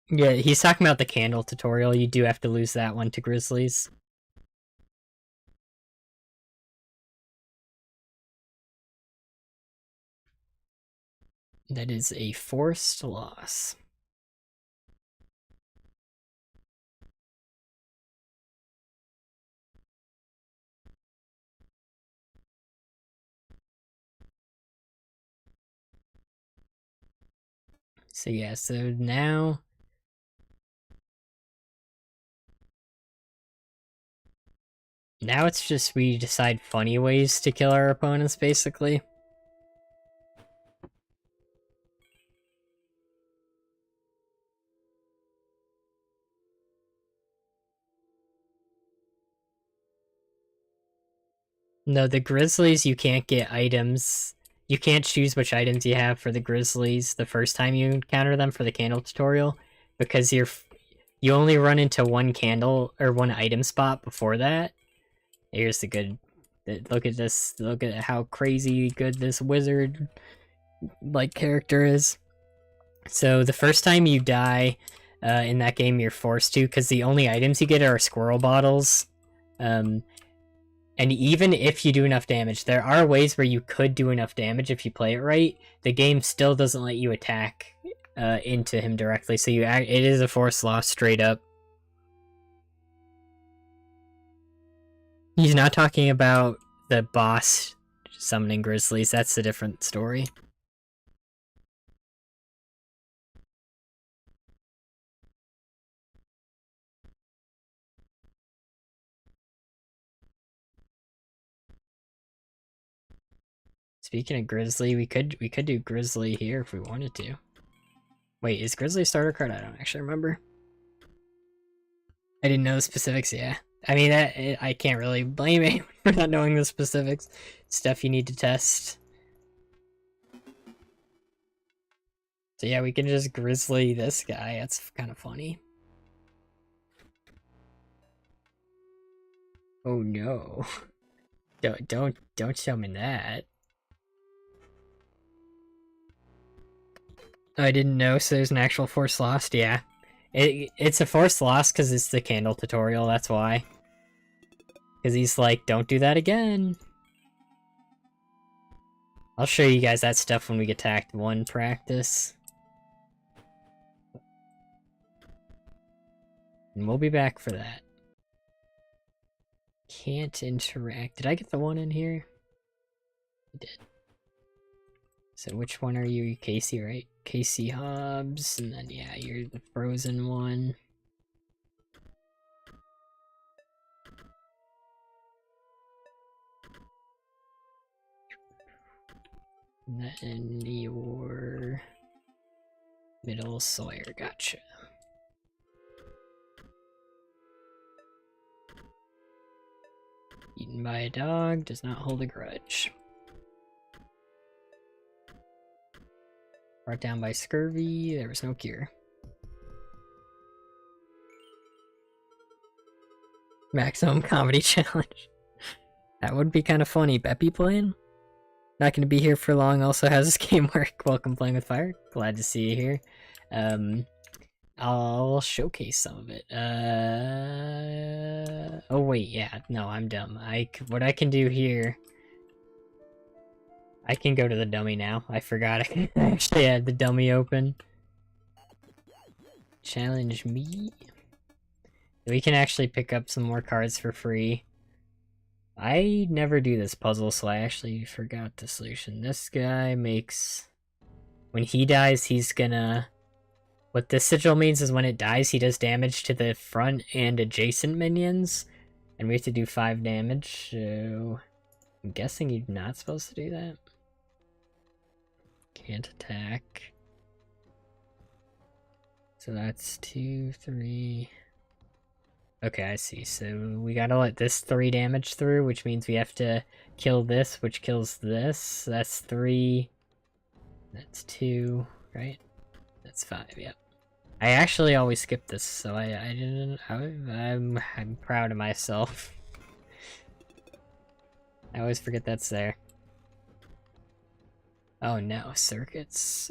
Yeah, he's talking about the candle tutorial. You do have to lose that one to Grizzlies. That is a forced loss. So yeah, so now it's just we decide funny ways to kill our opponents, basically. No, the Grizzlies, you can't get items. You can't choose which items you have for the Grizzlies the first time you encounter them for the candle tutorial, because you only run into one candle or one item spot before that. Here's the good. Look at this. Look at how crazy good this wizard like character is. So the first time you die in that game, you're forced to, because the only items you get are squirrel bottles. And even if you do enough damage, there are ways where you could do enough damage if you play it right. The game still doesn't let you attack into him directly, so it is a forced loss straight up. He's not talking about the boss summoning Grizzlies. That's a different story. Speaking of Grizzly, we could do Grizzly here if we wanted to. Wait, is Grizzly a starter card? I don't actually remember. I didn't know the specifics, yeah. I mean, I can't really blame anyone for not knowing the specifics. Stuff you need to test. So yeah, we can just Grizzly this guy. That's kind of funny. Oh no. Don't summon that. I didn't know, so there's an actual force lost, yeah. It's a forced loss because it's the candle tutorial, that's why. Because he's like, don't do that again. I'll show you guys that stuff when we get to Act 1 practice. And we'll be back for that. Can't interact. Did I get the one in here? I did. So which one are you? Casey, right? Casey Hobbs, and then yeah, you're the frozen one. And then your middle Sawyer, gotcha. Eaten by a dog, does not hold a grudge. Brought down by scurvy, there was no cure. Maximum comedy challenge. That would be kind of funny. Beppy playing? Not going to be here for long. Also, how's this game work? Welcome playing with fire. Glad to see you here. I'll showcase some of it. Oh wait, yeah. No, I'm dumb. What I can do here. I can go to the dummy now. I forgot I actually had the dummy open. Challenge me. We can actually pick up some more cards for free. I never do this puzzle, so I actually forgot the solution. This guy makes... When he dies, he's gonna... What this sigil means is when it dies, he does damage to the front and adjacent minions. And we have to do 5 damage, so... I'm guessing you're not supposed to do that. Can't attack. So that's 2, 3... Okay, I see. So we gotta let this 3 damage through, which means we have to kill this, which kills this. That's 3. That's 2, right? That's 5, yep. I actually always skip this, so I didn't... I'm proud of myself. I always forget that's there. Oh no, circuits.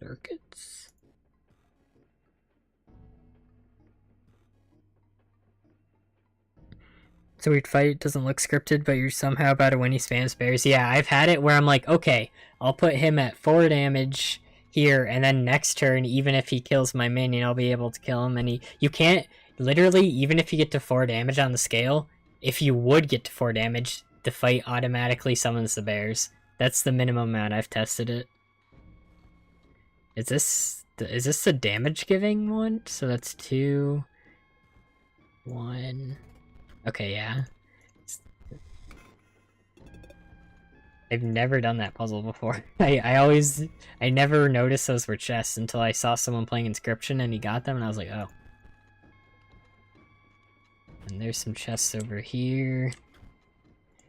Circuits? It's a weird fight, doesn't look scripted, but you're somehow about to win, he spams bears. Yeah, I've had it where I'm like, okay, I'll put him at 4 damage here, and then next turn, even if he kills my minion, I'll be able to kill him, and you can't, literally, even if you get to 4 damage on the scale, if you would get to 4 damage, the fight automatically summons the bears. That's the minimum amount I've tested it. Is this the damage giving one? So that's 2, 1... Okay, yeah. I've never done that puzzle before. I never noticed those were chests until I saw someone playing Inscryption and he got them and I was like, oh. And there's some chests over here.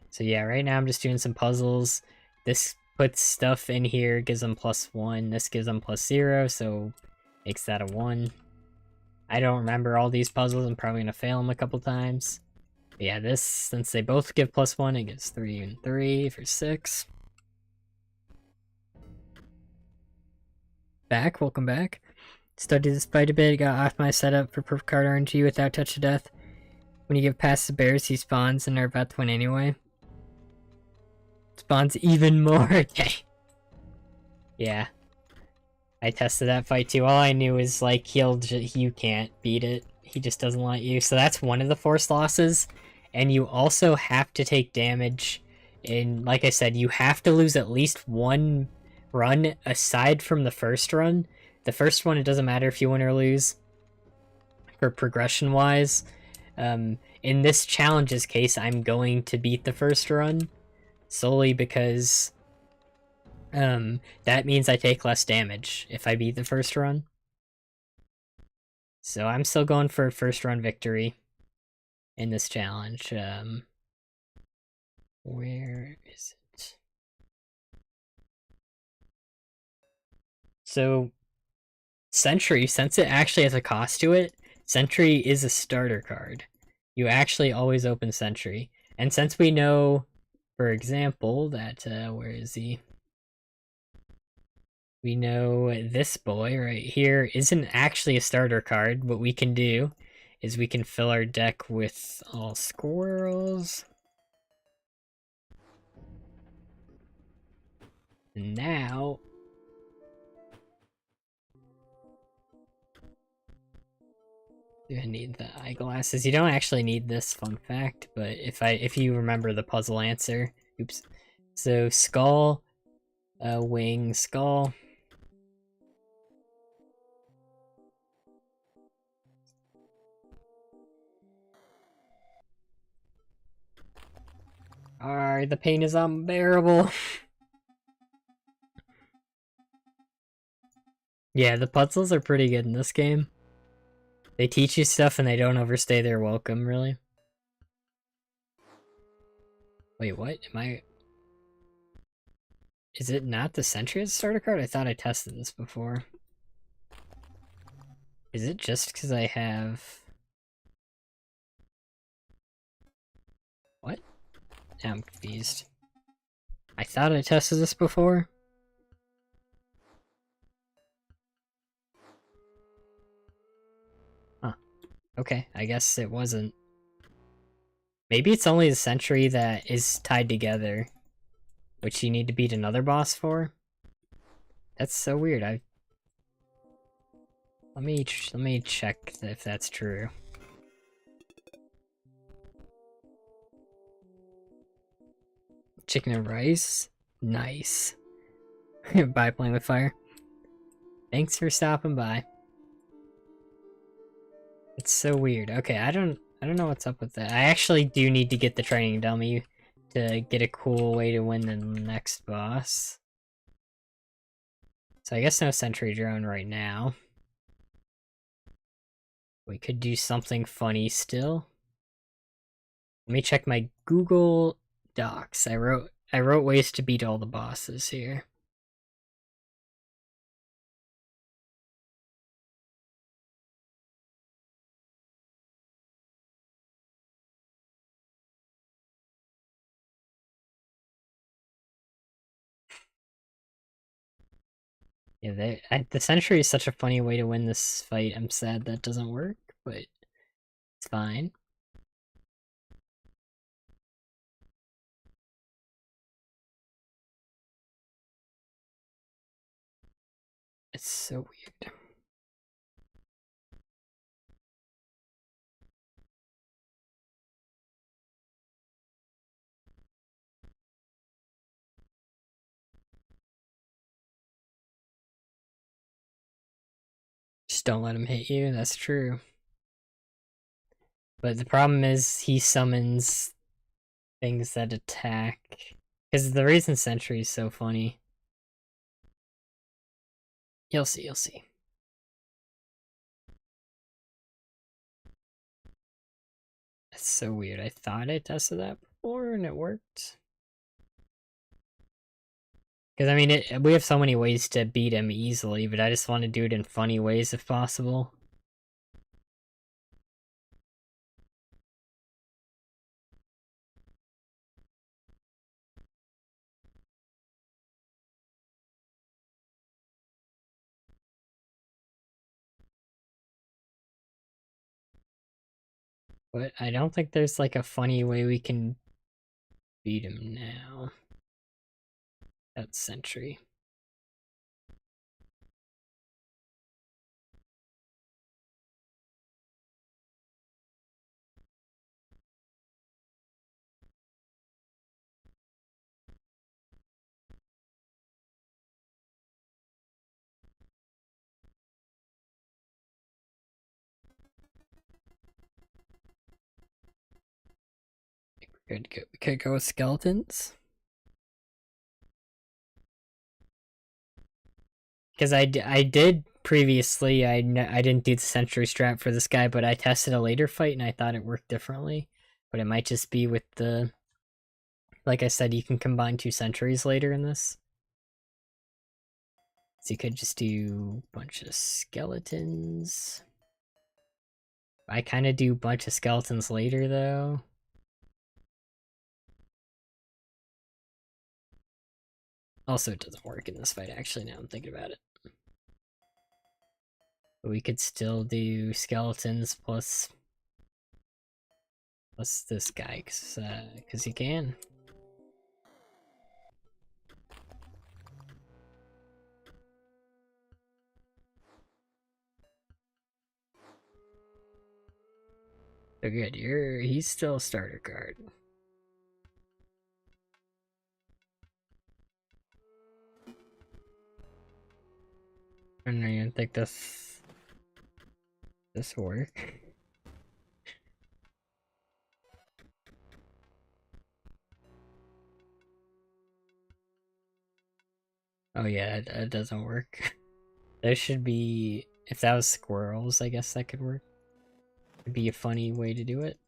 So yeah, right now I'm just doing some puzzles. This puts stuff in here, gives them +1. This gives them +0, so makes that a 1. I don't remember all these puzzles. I'm probably gonna fail them a couple times. But yeah, this, since they both give +1, it gives 3 and 3 for 6. Back, welcome back. Studied this fight a bit, got off my setup for perfect card RNG without touch of death. When you give past the bears, he spawns and are about to win anyway. Spawns even more, okay. Yeah. I tested that fight too. All I knew is, like, you can't beat it. He just doesn't let you. So that's one of the forced losses. And you also have to take damage. And like I said, you have to lose at least 1 run aside from the first run. The first one, it doesn't matter if you win or lose. For progression-wise. In this challenge's case, I'm going to beat the first run. Solely because... that means I take less damage if I beat the first run. So I'm still going for a first run victory in this challenge. Where is it? So Sentry, since it actually has a cost to it, Sentry is a starter card. You actually always open Sentry. And since we know, for example, that, where is he? We know this boy right here isn't actually a starter card. What we can do is we can fill our deck with all squirrels. Now... do I need the eyeglasses? You don't actually need this, fun fact, but if you remember the puzzle answer. Oops. So skull, wing, skull. Alright, the pain is unbearable. Yeah, the puzzles are pretty good in this game. They teach you stuff and they don't overstay their welcome, really. Wait, what? Is it not the Sentry as a starter card? I thought I tested this before. Is it just because I have... What? Now I'm confused. I thought I tested this before. Huh. Okay, I guess it wasn't. Maybe it's only the Sentry that is tied together, which you need to beat another boss for. That's so weird. Let me check if that's true. Chicken and rice? Nice. Bye, playing with fire. Thanks for stopping by. It's so weird. Okay, I don't know what's up with that. I actually do need to get the training dummy to get a cool way to win the next boss. So I guess no sentry drone right now. We could do something funny still. Let me check my Google Docs. I wrote ways to beat all the bosses here. Yeah, the sentry is such a funny way to win this fight. I'm sad that doesn't work, but it's fine. It's so weird. Just don't let him hit you, that's true. But the problem is he summons things that attack. Because the reason Sentry is so funny. You'll see, you'll see. That's so weird. I thought I tested that before and it worked. Because, I mean, we have so many ways to beat him easily, but I just want to do it in funny ways if possible. But I don't think there's like a funny way we can beat him now. That's Sentry. We could go with skeletons. Because I did previously, I didn't do the Sentry strat for this guy, but I tested a later fight and I thought it worked differently. But it might just be with the... Like I said, you can combine 2 sentries later in this. So you could just do a bunch of skeletons. I kind of do a bunch of skeletons later, though. Also, it doesn't work in this fight, actually, now I'm thinking about it. But we could still do skeletons plus this guy, because you can. So good, he's still a starter card. I don't even think this will work. Oh yeah, it doesn't work. There should be... If that was squirrels, I guess that could work. It'd be a funny way to do it.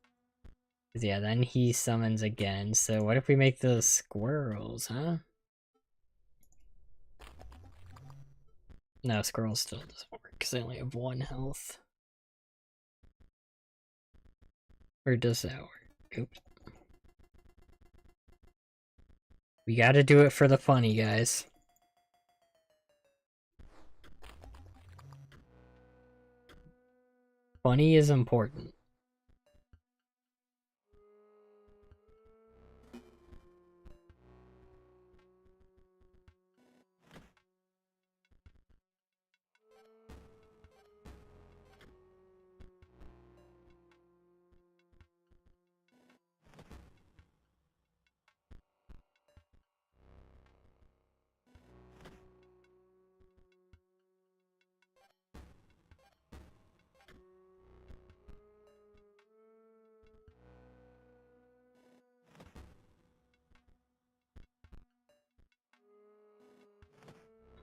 'Cause yeah, then he summons again. So what if we make those squirrels, huh? No, squirrels still doesn't work because they only have 1 health. Or does that work? Oops. We gotta do it for the funny, guys. Funny is important.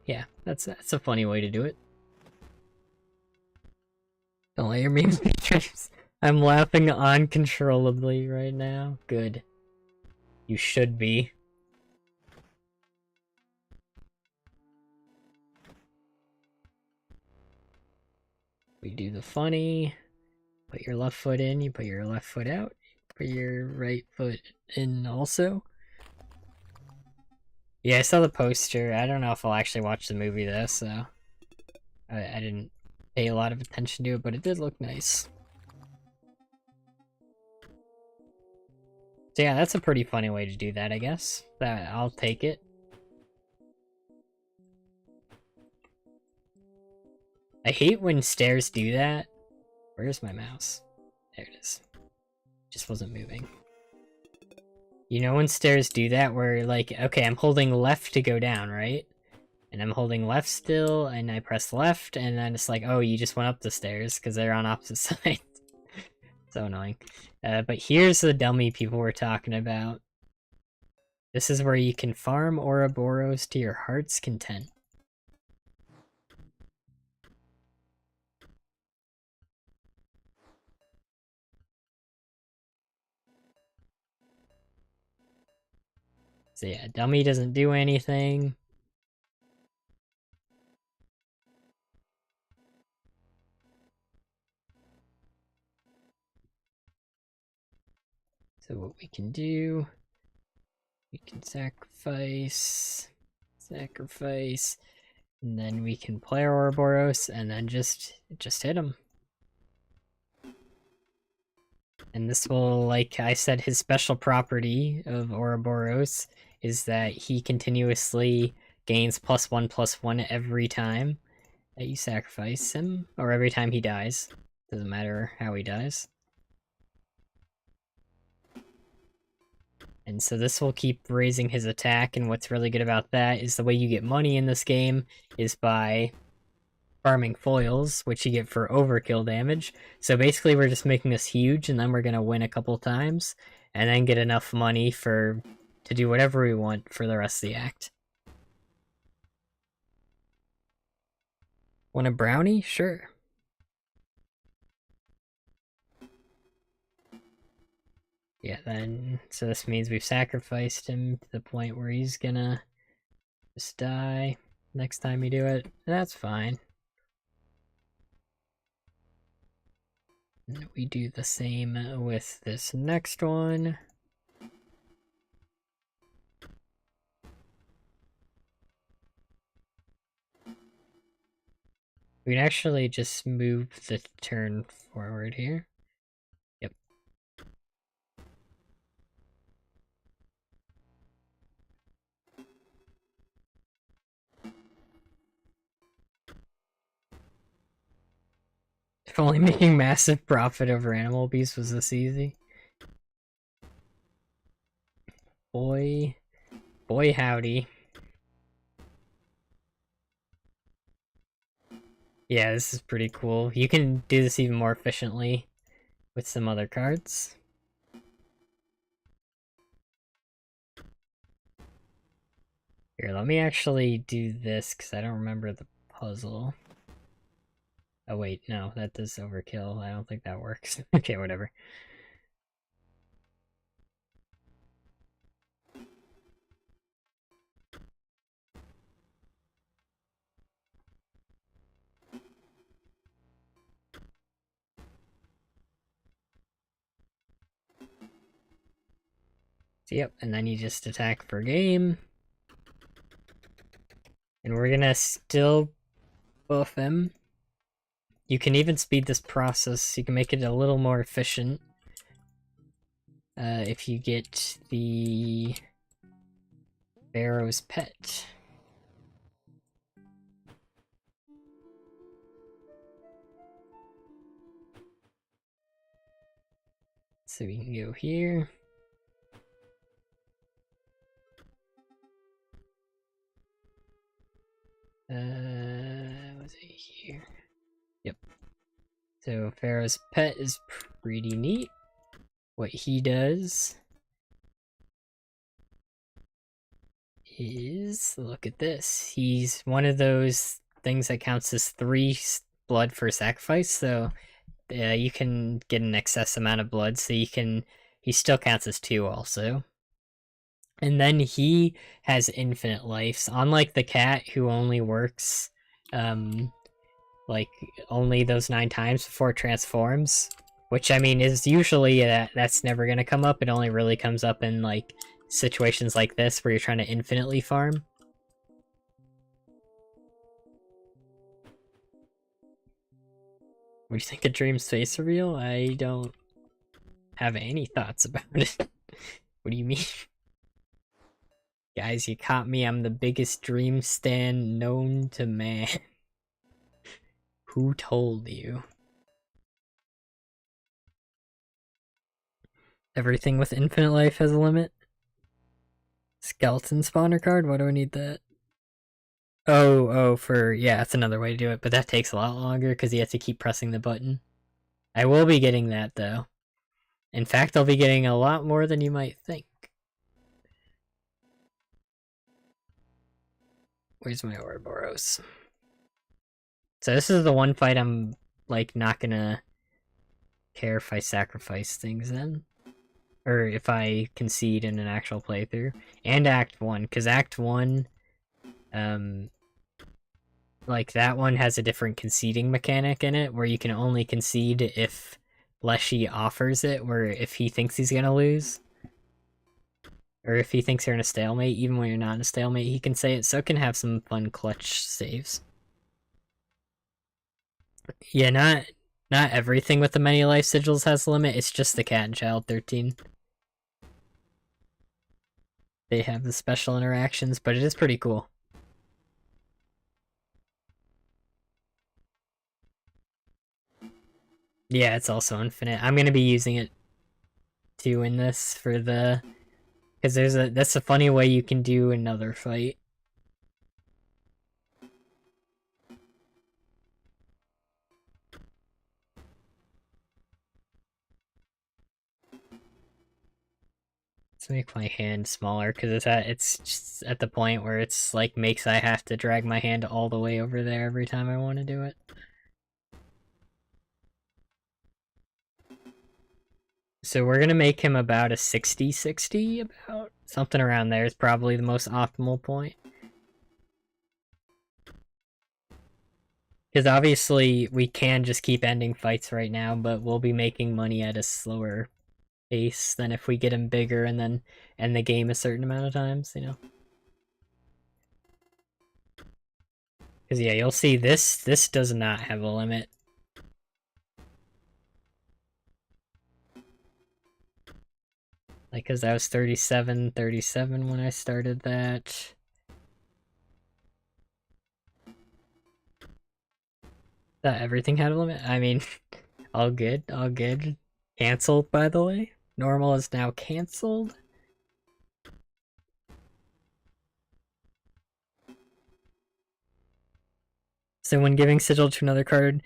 Yeah, that's a funny way to do it. Don't let your memes be dreams. I'm laughing uncontrollably right now. Good. You should be. We do the funny. Put your left foot in, you put your left foot out. Put your right foot in also. Yeah, I saw the poster. I don't know if I'll actually watch the movie though, so... I didn't pay a lot of attention to it, but it did look nice. So yeah, that's a pretty funny way to do that, I guess. I'll take it. I hate when stairs do that. Where's my mouse? There it is. Just wasn't moving. You know when stairs do that where, like, okay, I'm holding left to go down, right? And I'm holding left still, and I press left, and then it's like, oh, you just went up the stairs, because they're on opposite sides. So annoying. But here's the dummy people were talking about. This is where you can farm Ouroboros to your heart's content. So yeah, dummy doesn't do anything. So what we can do, we can sacrifice, and then we can play Ouroboros, and then just hit him. And this will, like I said, his special property of Ouroboros is that he continuously gains +1/+1 every time that you sacrifice him, or every time he dies. Doesn't matter how he dies. And so this will keep raising his attack, and what's really good about that is the way you get money in this game is by farming foils, which you get for overkill damage. So basically we're just making this huge, and then we're gonna win a couple times, and then get enough money to do whatever we want for the rest of the act. Want a brownie? Sure. Yeah, then, so this means we've sacrificed him to the point where he's gonna just die next time we do it. That's fine. And we do the same with this next one. We can actually just move the turn forward here. Yep. If only making massive profit over animal abuse was this easy. Boy howdy. Yeah, this is pretty cool. You can do this even more efficiently with some other cards. Here, let me actually do this, because I don't remember the puzzle. Oh wait, no, that does overkill. I don't think that works. Okay, whatever. So, yep, and then you just attack for game. And we're gonna still buff him. You can even speed this process. You can make it a little more efficient. If you get the Pharaoh's Pet. So we can go here. Was it here? Yep. So Pharaoh's Pet is pretty neat. What he does is, look at this. He's one of those things that counts as 3 blood for sacrifice, so you can get an excess amount of blood, so he still counts as 2 also. And then he has infinite lives, unlike the cat who only works like only those 9 times before it transforms, which I mean is usually that's never gonna come up. It only really comes up in like situations like this where you're trying to infinitely farm. What do you think of Dream's face reveal? I don't have any thoughts about it. What do you mean? Guys, you caught me. I'm the biggest Dream stan known to man. Who told you? Everything with infinite life has a limit. Skeleton spawner card? Why do I need that? Oh, yeah, that's another way to do it, but that takes a lot longer because you have to keep pressing the button. I will be getting that, though. In fact, I'll be getting a lot more than you might think. Where's my Ouroboros? So this is the one fight I'm, like, not gonna care if I sacrifice things in. Or if I concede in an actual playthrough. And Act 1, because Act 1, like, that one has a different conceding mechanic in it, where you can only concede if Leshy offers it, where if he thinks he's gonna lose, or if he thinks you're in a stalemate, even when you're not in a stalemate, he can say it, so it can have some fun clutch saves. Yeah, not everything with the many life sigils has a limit, it's just the Cat and Child 13. They have the special interactions, but it is pretty cool. Yeah, it's also infinite. I'm gonna be using it too in this for the, because that's a funny way you can do another fight. Let's make my hand smaller because it's just at the point where it's like makes I have to drag my hand all the way over there every time I want to do it. So we're gonna make him about a 60-60, about something around there is probably the most optimal point. Because obviously we can just keep ending fights right now, but we'll be making money at a slower pace than if we get him bigger and then end the game a certain amount of times, you know? Because yeah, you'll see this does not have a limit. Like, because I was 37 when I started that. Everything had a limit? I mean, all good, all good. Cancelled, by the way. Normal is now cancelled. So when giving sigil to another card,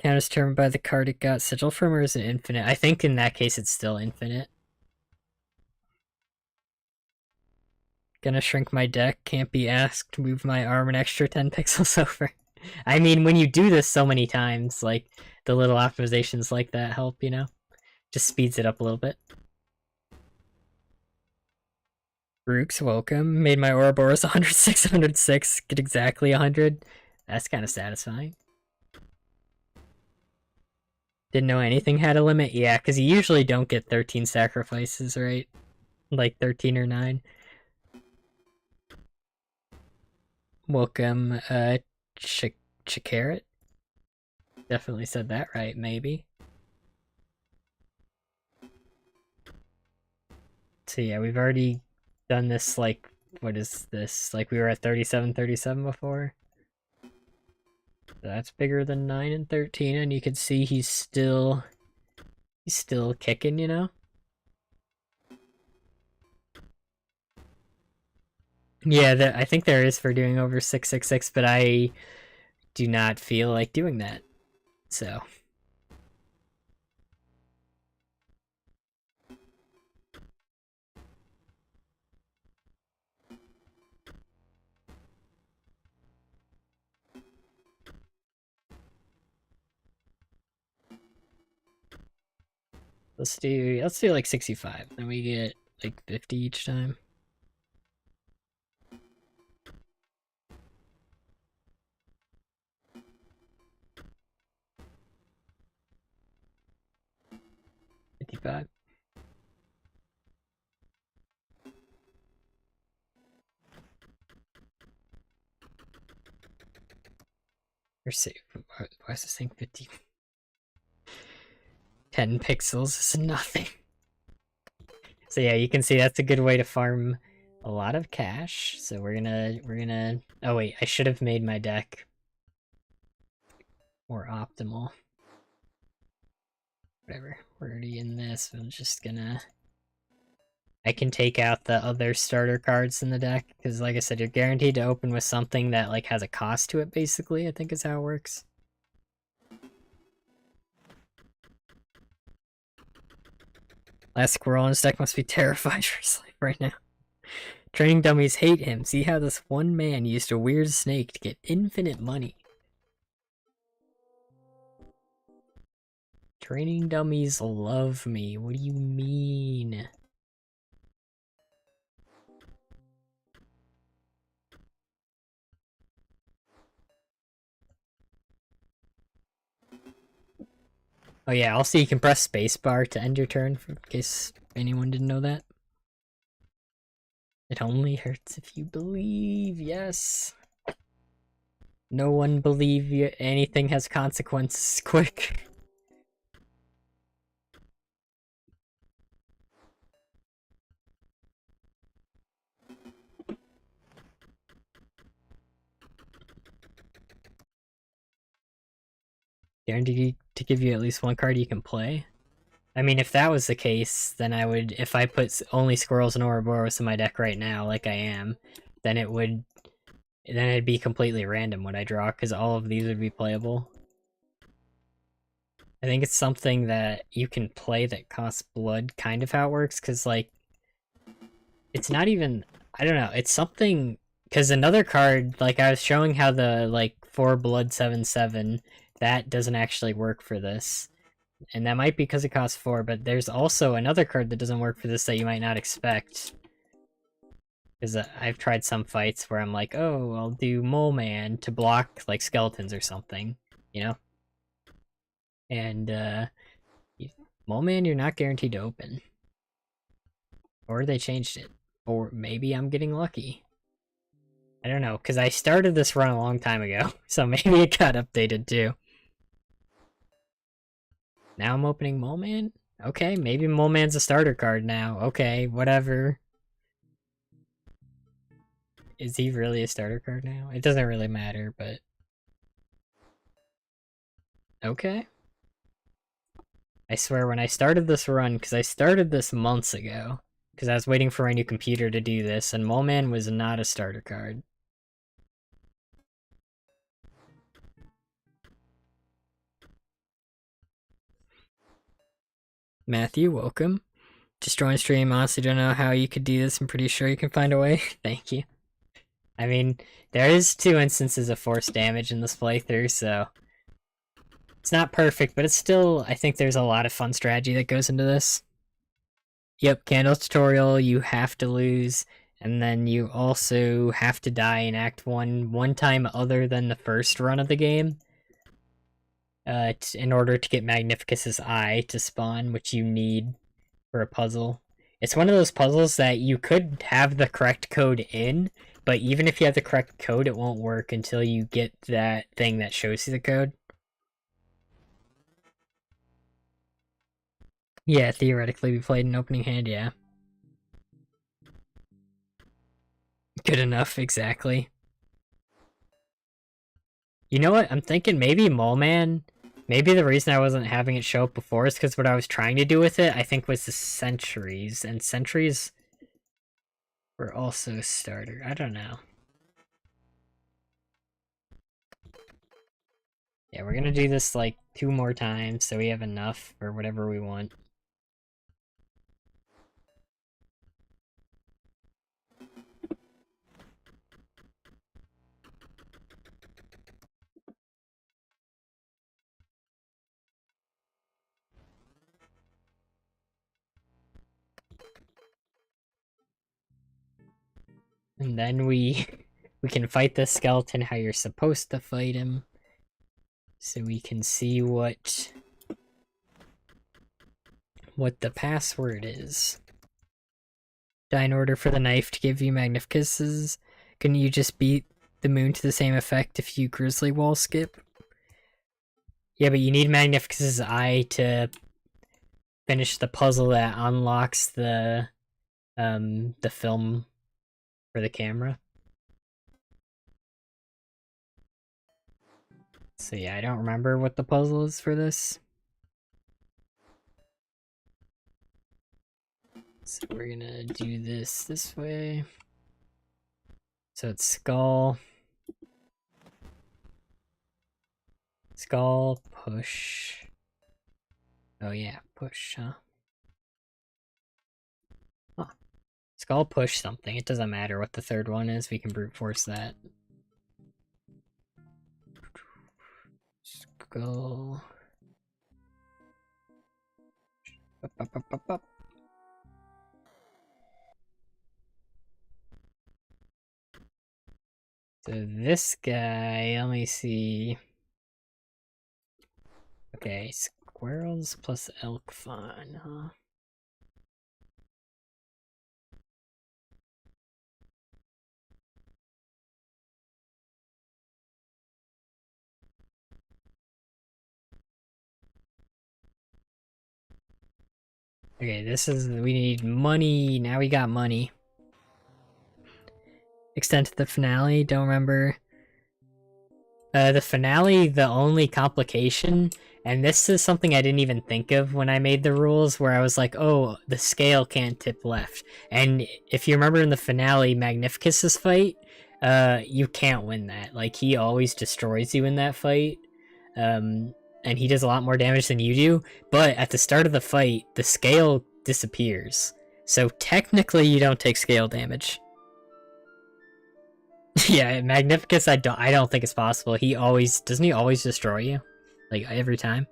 count is determined by the card it got sigil from, or is it infinite? I think in that case it's still infinite. Gonna shrink my deck, can't be asked, move my arm an extra 10 pixels over. I mean, when you do this so many times, like, the little optimizations like that help, you know? Just speeds it up a little bit. Rooks, welcome. Made my Ouroboros 106, 106, get exactly 100. That's kind of satisfying. Didn't know anything had a limit? Yeah, because you usually don't get 13 sacrifices, right? Like 13 or 9. Welcome, Chikaret. Definitely said that right, maybe. So yeah, we've already done this, like, what is this? Like, we were at 37, 37 before. So that's bigger than 9 and 13, and you can see he's still kicking, you know? Yeah, I think there is for doing over 666, but I do not feel like doing that. So let's do like 65. Then we get like 50 each time. $55. Or say, why is this thing 50? 10 pixels is nothing. So yeah, you can see that's a good way to farm a lot of cash. So we're gonna. Oh wait, I should have made my deck more optimal. Whatever. We're already in this. I'm just gonna. I can take out the other starter cards in the deck because, like I said, you're guaranteed to open with something that like has a cost to it. Basically, I think is how it works. Last squirrel in his deck must be terrified for his life right now. Training dummies hate him. See how this one man used a weird snake to get infinite money. Training dummies love me. What do you mean? Oh yeah, also you can press spacebar to end your turn, in case anyone didn't know that. It only hurts if you believe, yes. No one believe anything has consequences, quick. Guaranteed to give you at least one card you can play. I mean, if that was the case, then I would, if I put only Squirrels and Ouroboros in my deck right now, like I am, then then it'd be completely random what I draw, because all of these would be playable. I think it's something that you can play that costs blood, kind of how it works, because, like, it's not even, I don't know, it's something, because another card, like, I was showing how the, like, 4 blood 7/7, that doesn't actually work for this. And that might be because it costs 4, but there's also another card that doesn't work for this that you might not expect. Because I've tried some fights where I'm like, oh, I'll do Mole Man to block, like, skeletons or something, you know? And, Mole Man, you're not guaranteed to open. Or they changed it. Or maybe I'm getting lucky. I don't know, because I started this run a long time ago, so maybe it got updated too. Now I'm opening Mole Man? Okay, maybe Mole Man's a starter card now. Okay, whatever. Is he really a starter card now? It doesn't really matter, but... Okay. I swear, when I started this run, because I started this months ago, because I was waiting for my new computer to do this, and Mole Man was not a starter card. Matthew, welcome. Destroying stream, honestly don't know how you could do this. I'm pretty sure you can find a way. Thank you. I mean, there is 2 instances of force damage in this playthrough, so it's not perfect, but it's still, I think there's a lot of fun strategy that goes into this. Yep, candle tutorial, you have to lose, and then you also have to die in Act 1 one time other than the first run of the game. In order to get Magnificus's eye to spawn, which you need for a puzzle. It's one of those puzzles that you could have the correct code in, but even if you have the correct code, it won't work until you get that thing that shows you the code. Yeah, theoretically, we played an opening hand, yeah. Good enough, exactly. You know what? I'm thinking maybe Mole Man. Maybe the reason I wasn't having it show up before is because what I was trying to do with it, I think, was the sentries. And sentries were also starter. I don't know. Yeah, we're gonna do this like 2 more times so we have enough for whatever we want. And then we can fight the skeleton how you're supposed to fight him. So we can see what the password is. Die in order for the knife to give you Magnificus's. Can you just beat the moon to the same effect if you grizzly wall skip? Yeah, but you need Magnificus's eye to finish the puzzle that unlocks the film for the camera. So yeah, I don't remember what the puzzle is for this. So we're gonna do this way. So it's skull. Skull, push. Oh yeah, push, huh? Huh. Skull, push something. It doesn't matter what the third one is, we can brute force that. Skull. Up, up, up, up, up. So this guy, let me see. Okay, squirrels plus elk fawn, huh? Okay, this is, we need money, now we got money. Extend to the finale, don't remember. The finale, the only complication, and this is something I didn't even think of when I made the rules, where I was like, oh, the scale can't tip left. And if you remember in the finale, Magnificus's fight, you can't win that. Like, he always destroys you in that fight. And he does a lot more damage than you do, but at the start of the fight, the scale disappears. So technically you don't take scale damage. Yeah, Magnificus, I don't think it's possible. He always doesn't he always destroy you? Like every time?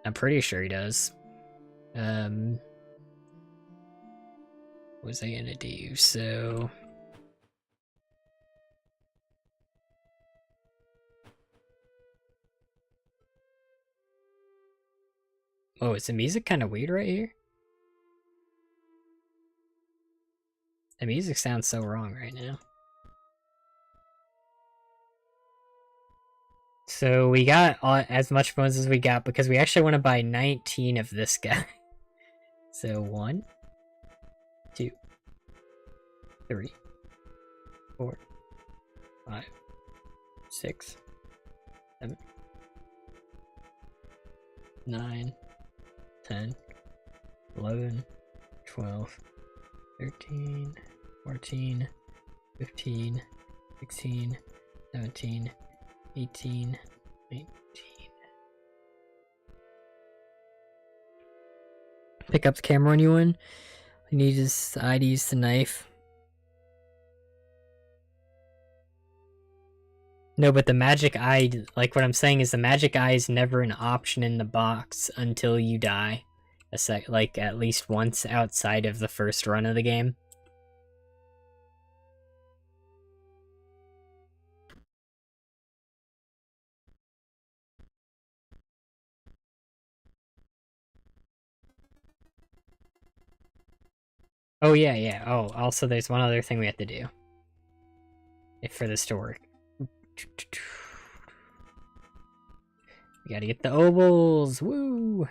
I'm pretty sure he does. What was I gonna do? So oh, is the music kind of weird right here? The music sounds so wrong right now. So we got as much bones as we got because we actually want to buy 19 of this guy. So 1, 2, 3, 4, 5, 6, 7, 9, 10, 11, 12, 13, 14, 15, 16, 17, 18, 19. pick up the camera when you win. I need his eye to use the knife. No, but the magic eye, like what I'm saying is the magic eye is never an option in the box until you die. Like at least once outside of the first run of the game. Oh yeah, yeah. Oh, also there's one other thing we have to do. If for this to work. We gotta get the ovals! Woo!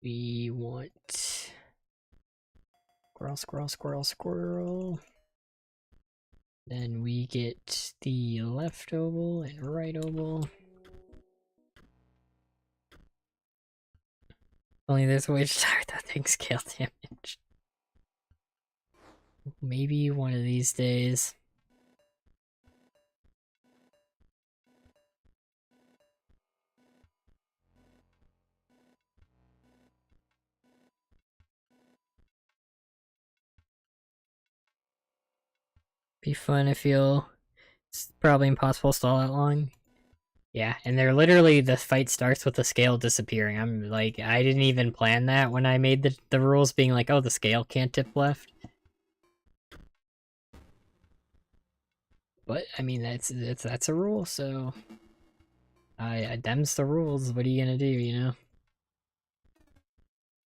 We want... Squirrel, squirrel, squirrel, squirrel. Then we get the left oval and right oval. Only there's a way to start that thing scale damage. Maybe one of these days. Be fun, I feel. It's probably impossible to stall that long. Yeah, and they're literally, the fight starts with the scale disappearing. I'm like, I didn't even plan that when I made the rules being like, oh, the scale can't tip left. But, I mean, that's a rule, so... I them's the rules, what are you gonna do, you know?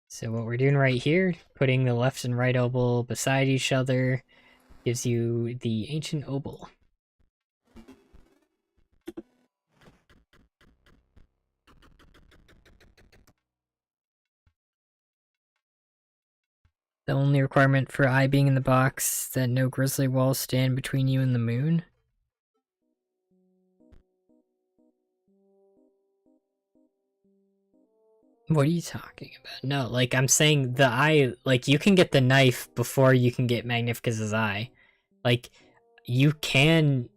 So what we're doing right here, putting the left and right oval beside each other, gives you the ancient oval. The only requirement for eye being in the box, that no grizzly walls stand between you and the moon. What are you talking about? No, like, I'm saying the eye, like, you can get the knife before you can get Magnificus's eye. Like, you can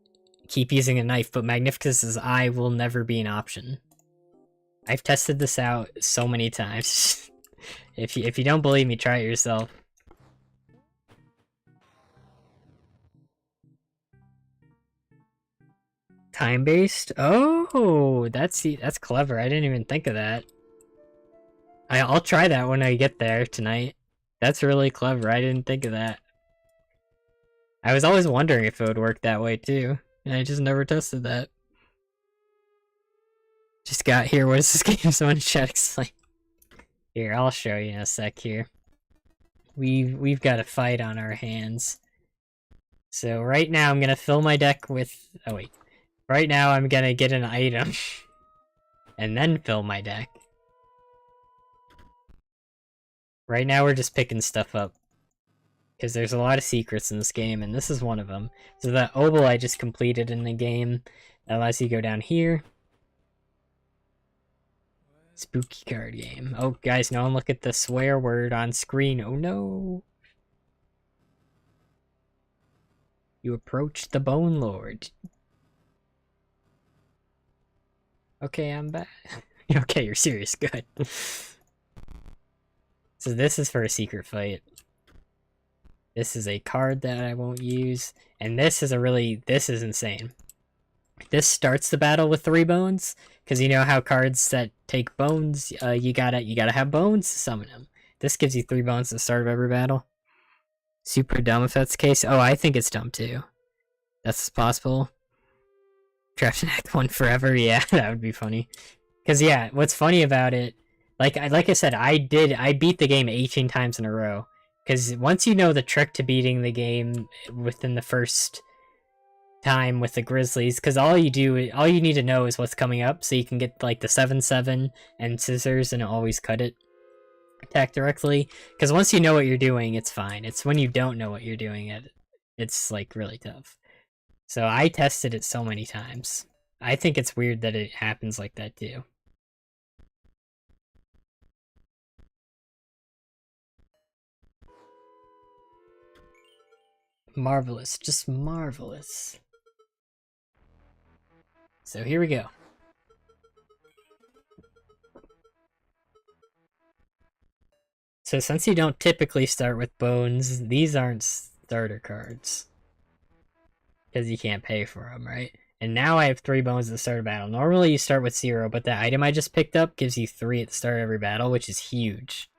keep using a knife, but Magnificus's eye will never be an option. I've tested this out so many times. If you don't believe me, try it yourself. Time-based? Oh, that's clever. I didn't even think of that. I'll try that when I get there tonight. That's really clever. I didn't think of that. I was always wondering if it would work that way too, and I just never tested that. Just got here. What is this game? Someone chat explain. Here, I'll show you in a sec. Here, we've got a fight on our hands. So right now I'm gonna fill my deck with. Oh wait. Right now I'm gonna get an item, and then fill my deck. Right now we're just picking stuff up. Because there's a lot of secrets in this game, and this is one of them. So that oval I just completed in the game, that allows you to go down here. Spooky card game. Oh, guys, no one look at the swear word on screen. Oh no! You approach the Bone Lord. Okay, I'm back. Okay, you're serious. Good. So this is for a secret fight. This is a card that I won't use. And this is this is insane. This starts the battle with 3 bones. Because you know how cards that take bones, you gotta have bones to summon them. This gives you 3 bones at the start of every battle. Super dumb if that's the case. Oh, I think it's dumb too. That's possible. Trapped in Act 1 forever? Yeah, that would be funny. Because yeah, what's funny about it, like I said, I beat the game 18 times in a row. Because once you know the trick to beating the game within the first time with the Grizzlies, because all you need to know is what's coming up, so you can get like the 7/7 and scissors and always cut it. Attack directly. Because once you know what you're doing, it's fine. It's when you don't know what you're doing, it's like really tough. So I tested it so many times. I think it's weird that it happens like that too. Marvelous, just marvelous. So here we go. So since you don't typically start with bones, these aren't starter cards. Because you can't pay for them, right? And now I have 3 bones at the start of battle. Normally you start with 0, but the item I just picked up gives you 3 at the start of every battle, which is huge.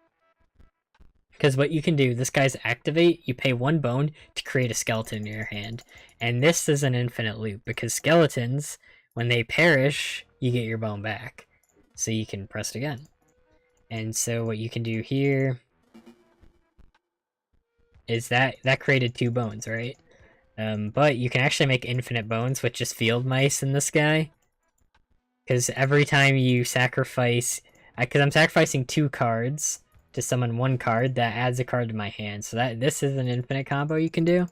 Because what you can do, this guy's activate, you pay 1 bone to create a skeleton in your hand. And this is an infinite loop, because skeletons, when they perish, you get your bone back. So you can press it again. And so what you can do here is that created 2 bones, right? But you can actually make infinite bones with just field mice in this guy. Because every time you sacrifice... Because I'm sacrificing 2 cards to summon 1 card, that adds a card to my hand. So this is an infinite combo you can do.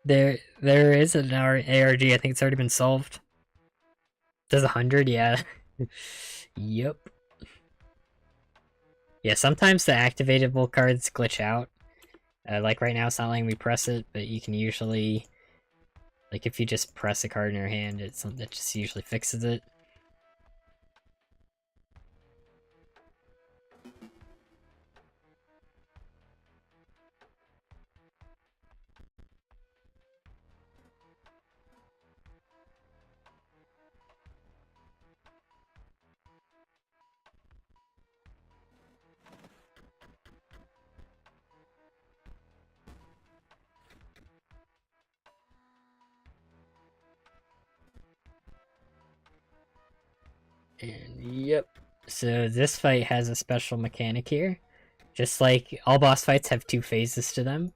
There is an ARG, I think it's already been solved. Does 100? Yeah. Yep. Yeah, sometimes the activatable cards glitch out. Like right now, it's not letting me press it, but you can usually... Like if you just press a card in your hand, that just usually fixes it. And yep. So this fight has a special mechanic here. Just like all boss fights have 2 phases to them.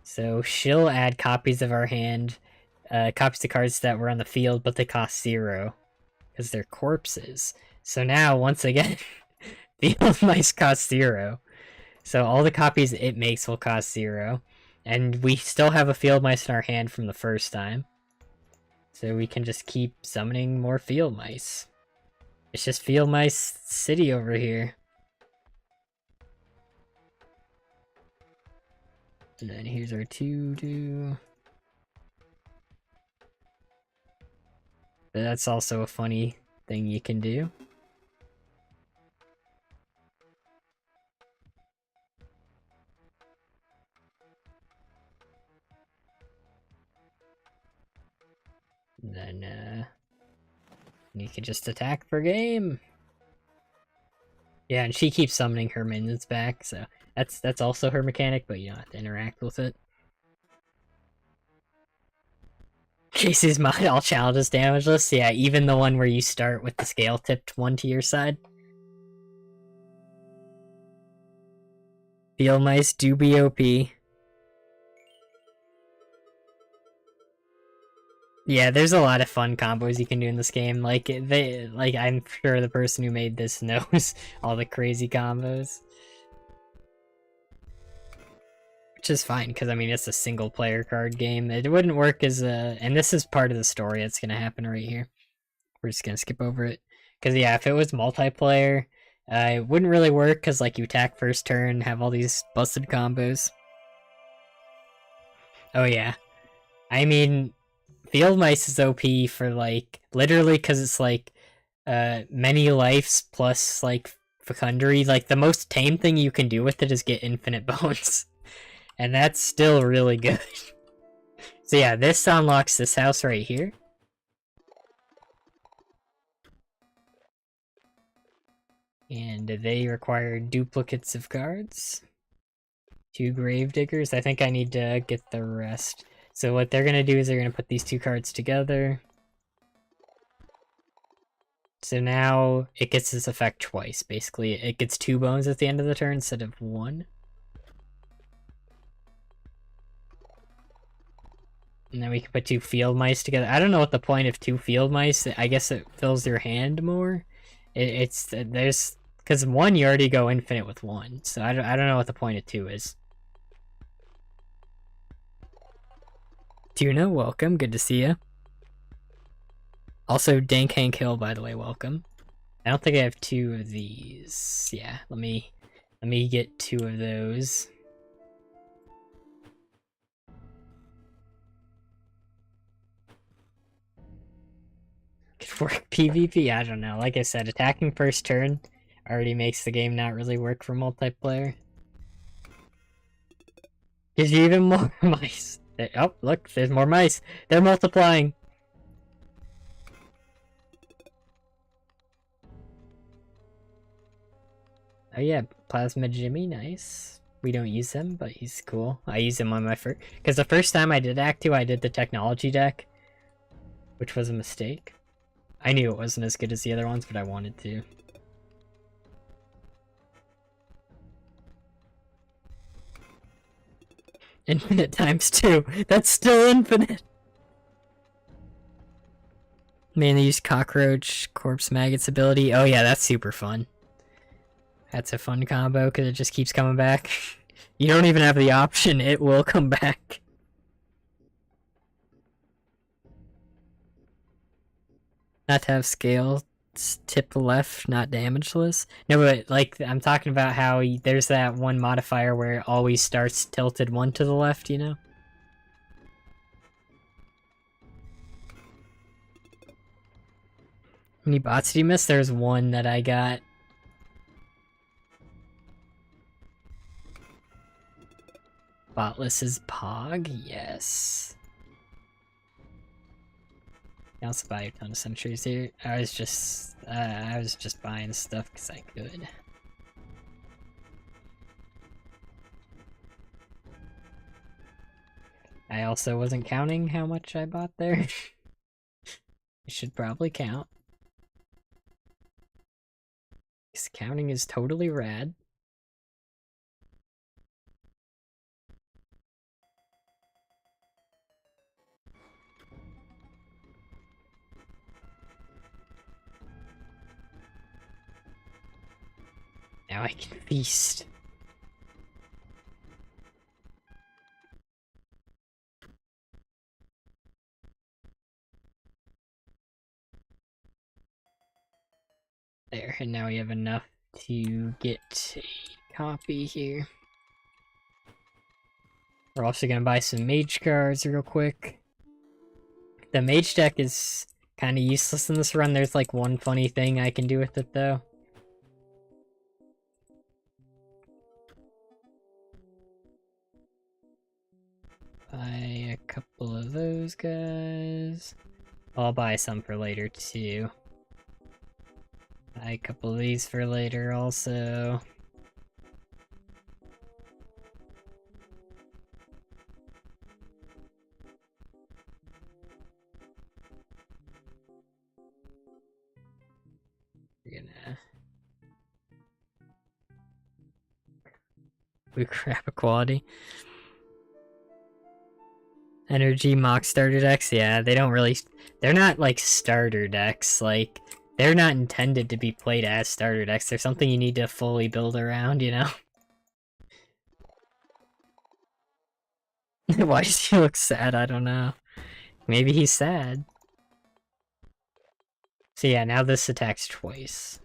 So she'll add copies of our hand, copies of cards that were on the field, but they cost 0. Because they're corpses. So now, once again, field mice cost 0. So all the copies it makes will cost 0. And we still have a field mice in our hand from the first time. So we can just keep summoning more field mice. It's just field mice city over here. And then here's our 2-2. But that's also a funny thing you can do. And then, you can just attack per game. Yeah, and she keeps summoning her minions back, so that's also her mechanic, but you don't have to interact with it. Casey's mod, all challenges damageless. Yeah, even the one where you start with the scale tipped 1 to your side. Field mice do be OP. Yeah, there's a lot of fun combos you can do in this game. Like I'm sure the person who made this knows all the crazy combos. Which is fine, because I mean it's a single player card game. It wouldn't work as a... And this is part of the story that's gonna happen right here. We're just gonna skip over it. Because yeah, if it was multiplayer, it wouldn't really work, because like you attack first turn, have all these busted combos. Oh yeah. I mean... Field Mice is OP for, like, literally because it's, like, many lives plus, like, fecundity. Like, the most tame thing you can do with it is get infinite bones. And that's still really good. So yeah, this unlocks this house right here. And they require duplicates of cards. 2 Gravediggers. I think I need to get the rest. So what they're going to do is they're going to put these 2 cards together. So now it gets this effect twice, basically. It gets 2 bones at the end of the turn instead of 1. And then we can put 2 field mice together. I don't know what the point of 2 field mice. I guess it fills your hand more. There's... Because 1, you already go infinite with 1. So I don't know what the point of 2 is. Tuna, welcome. Good to see you. Also, Dank Hank Hill, by the way, welcome. I don't think I have 2 of these. Yeah, let me get 2 of those. Could work PvP? I don't know. Like I said, attacking first turn already makes the game not really work for multiplayer. Gives you even more mice. Oh, look, there's more mice. They're multiplying. Oh yeah, Plasma Jimmy, nice. We don't use him, but he's cool. I use him on my first... Because the first time I did Act 2, I did the technology deck. Which was a mistake. I knew it wasn't as good as the other ones, but I wanted to. Infinite times 2. That's still infinite! Mainly use Cockroach, Corpse Maggot's ability. Oh yeah, that's super fun. That's a fun combo, because it just keeps coming back. You don't even have the option, it will come back. Not to have scale tip left, not damageless. No, but like I'm talking about how there's that one modifier where it always starts tilted 1 to the left, you know? How many bots did you miss? There's one that I got. Botless is Pog? Yes. I also buy a ton of sentries here. I was just buying stuff because I could. I also wasn't counting how much I bought there. I should probably count. Because counting is totally rad. Now I can feast. There, and now we have enough to get a copy here. We're also gonna buy some mage cards real quick. The mage deck is kind of useless in this run. There's like one funny thing I can do with it though. Buy a couple of those guys. I'll buy some for later too. Buy a couple of these for later also. We're gonna... We crap equality. Energy mock starter decks, yeah, they don't really... They're not like starter decks, like... They're not intended to be played as starter decks. They're something you need to fully build around, you know? Why does he look sad? I don't know. Maybe he's sad. So yeah, now this attacks twice.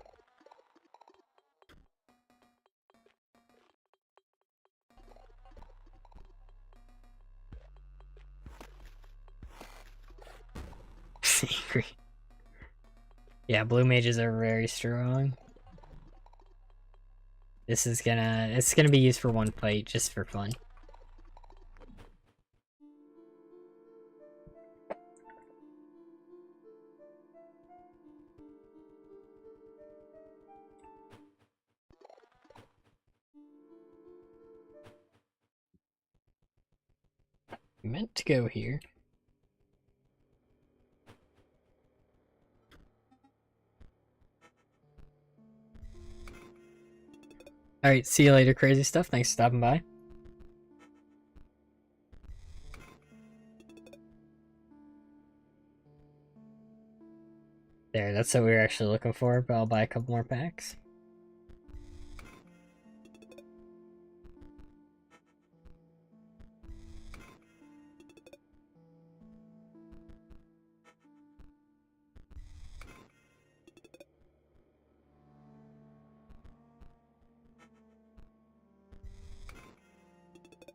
Angry. Yeah, blue mages are very strong. This is it's gonna be used for one fight, just for fun. I meant to go here. Alright, see you later, crazy stuff. Thanks for stopping by. There, that's what we were actually looking for, but I'll buy a couple more packs.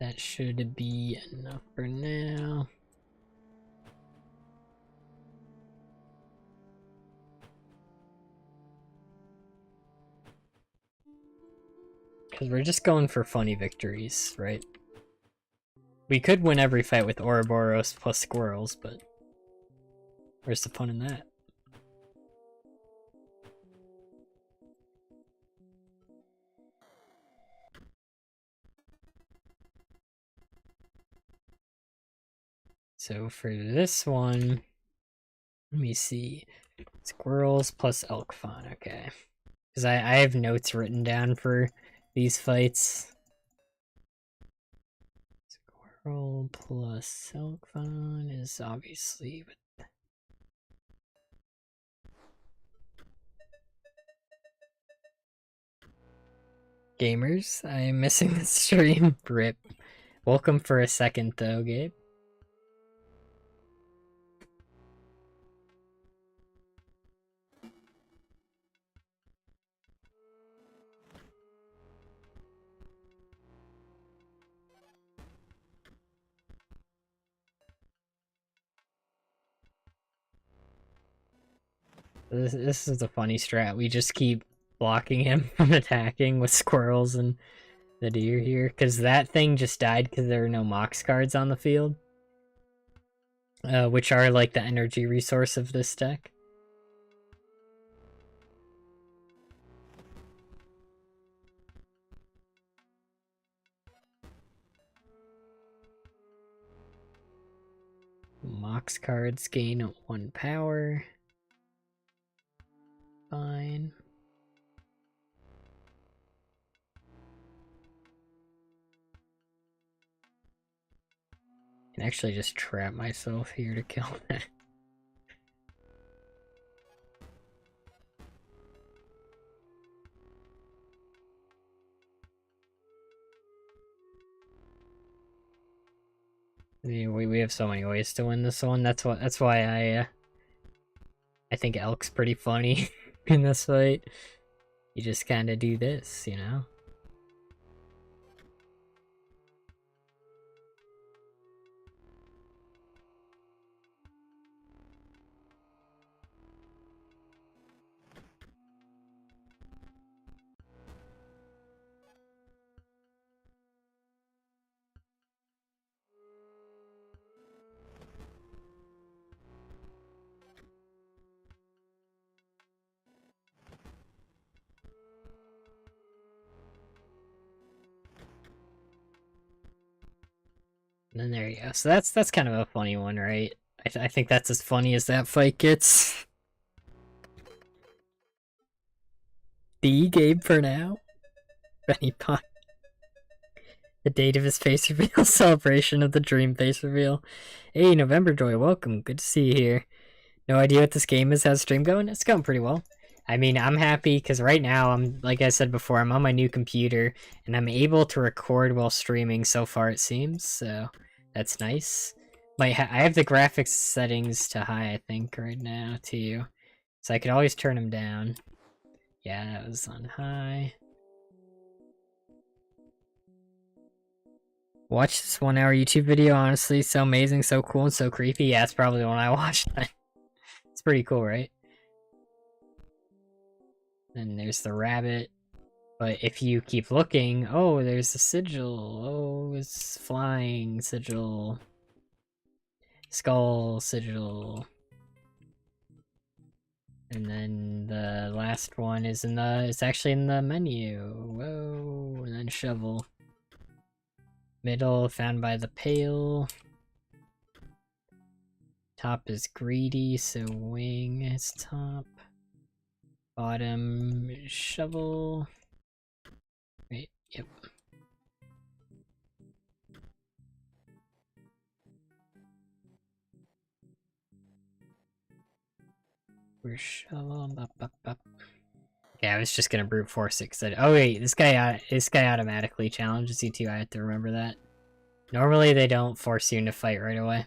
That should be enough for now. Because we're just going for funny victories, right? We could win every fight with Ouroboros plus squirrels, but where's the fun in that? So for this one, let me see. Squirrels plus elk fawn, okay. Because I have notes written down for these fights. Squirrel plus elk fawn is obviously... Gamers, I am missing the stream. Rip. Welcome for a second though, Gabe. This is a funny strat. We just keep blocking him from attacking with squirrels and the deer here. Because that thing just died because there are no Mox cards on the field. Which are like the energy resource of this deck. Mox cards gain 1 power. Fine. I can actually just trap myself here to kill that. I mean, we have so many ways to win this one. That's why I think Elk's pretty funny in this fight. You just kind of do this, you know? And then there you go. So that's kind of a funny one, right? I think that's as funny as that fight gets. The Gabe for now. Benny Pie. The date of his face reveal. Celebration of the dream face reveal. Hey, November Joy, welcome. Good to see you here. No idea what this game is. How's the stream going? It's going pretty well. I mean, I'm happy because right now, like I said before, I'm on my new computer and I'm able to record while streaming so far, it seems. So that's nice. I have the graphics settings to high, I think, right now, too. So I could always turn them down. Yeah, that was on high. Watch this 1 hour YouTube video, honestly. So amazing, so cool, and so creepy. Yeah, it's probably the one I watched. It's pretty cool, right? And there's the rabbit. But if you keep looking, oh, there's the sigil. Oh, it's flying sigil. Skull sigil. And then the last one is it's actually in the menu. Whoa, and then shovel. Middle, found by the pail. Top is greedy, so wing is top. Bottom, shovel. Wait, yep. Where's shovel? Yeah, I was just gonna brute force it. Oh wait, this guy automatically challenges you too. I have to remember that. Normally they don't force you into fight right away.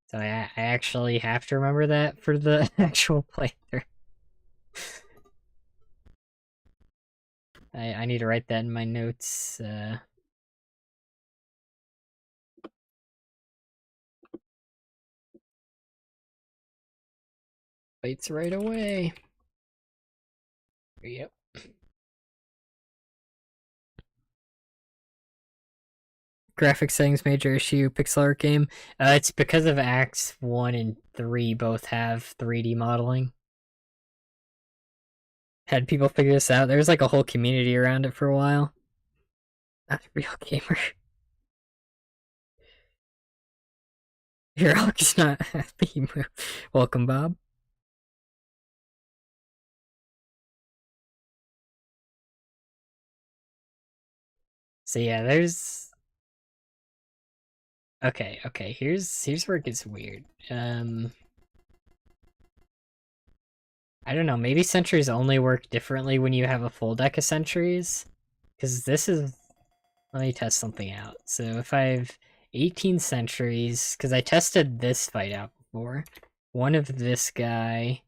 So I actually have to remember that for the actual playthrough. I need to write that in my notes. Fights right away. Yep. Graphic settings major issue, pixel art game. It's because of Acts 1 and 3 both have 3D modeling. Had people figure this out. There was like a whole community around it for a while. Not a real gamer. Your Alec's not happy. Welcome, Bob. So yeah, there's... Okay, here's where it gets weird. I don't know, maybe sentries only work differently when you have a full deck of sentries? Because this is... Let me test something out. So if I have 18 sentries, because I tested this fight out before. One of this guy,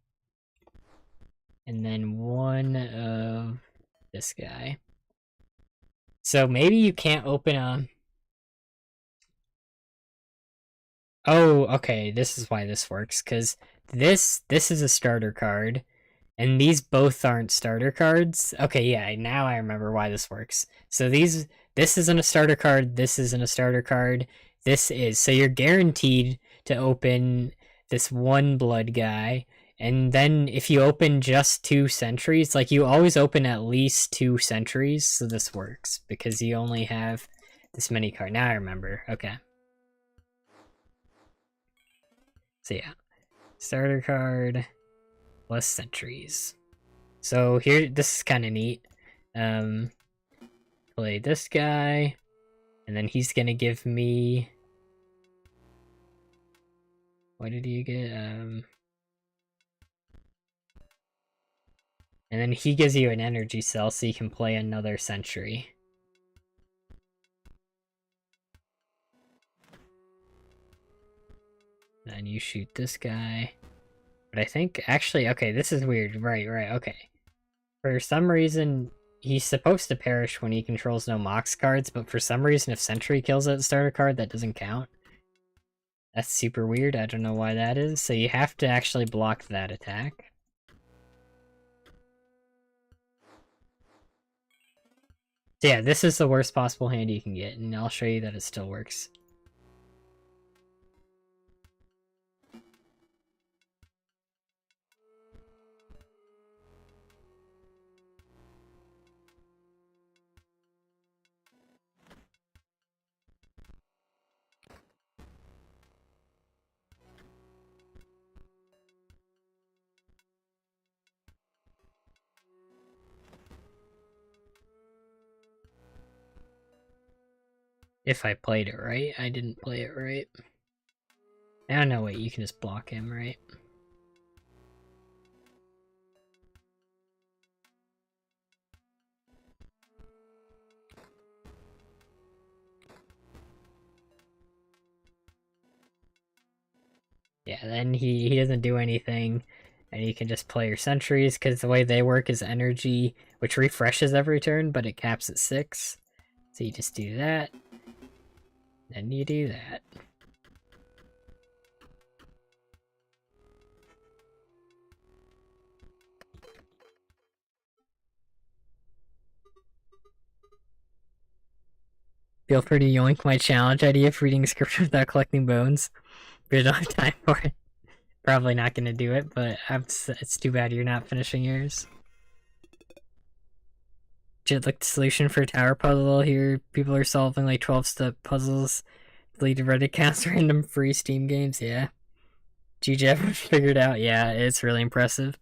and then one of this guy. So maybe you can't open a... Oh, okay, this is why this works, because this is a starter card, and these both aren't starter cards. Okay, yeah, now I remember why this works. So this isn't a starter card, this isn't a starter card, this is. So you're guaranteed to open this one blood guy, and then if you open just 2 sentries, like you always open at least 2 sentries, so this works, because you only have this many cards. Now I remember, okay. So yeah, starter card plus sentries. So here, this is kind of neat. Play this guy, and then he's gonna give me... What did he get? And then he gives you an energy cell so you can play another sentry. Then you shoot this guy. But I think, actually, okay, this is weird. Right, okay. For some reason, he's supposed to perish when he controls no Mox cards, but for some reason, if Sentry kills that starter card, that doesn't count. That's super weird. I don't know why that is. So you have to actually block that attack. So yeah, this is the worst possible hand you can get, and I'll show you that it still works. If I played it right. I didn't play it right. Oh no, wait, you can just block him, right? Yeah, then he doesn't do anything, and you can just play your sentries, because the way they work is energy, which refreshes every turn, but it caps at 6. So you just do that, then you do that. Feel free to yoink my challenge idea for reading scripture without collecting bones. We don't have time for it. Probably not gonna do it, but it's too bad you're not finishing yours. Just like the solution for a tower puzzle here. People are solving like 12-step puzzles. Deleted Reddit accounts, random free Steam games, yeah. GJ figured out, yeah, it's really impressive.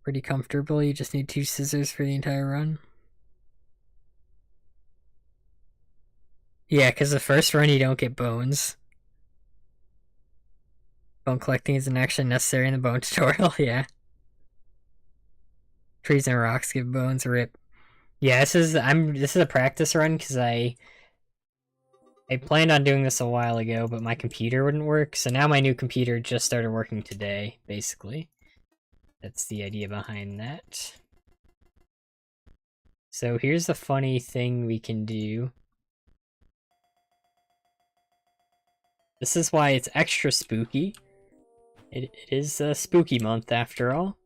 Pretty comfortable, you just need 2 scissors for the entire run. Yeah, because the first run you don't get bones. Bone collecting isn't actually necessary in the bone tutorial, yeah. Trees and rocks give bones, rip. Yeah, this is a practice run because I planned on doing this a while ago, but my computer wouldn't work, so now my new computer just started working today, basically. That's the idea behind that. So here's the funny thing we can do. This is why it's extra spooky. It is a spooky month after all.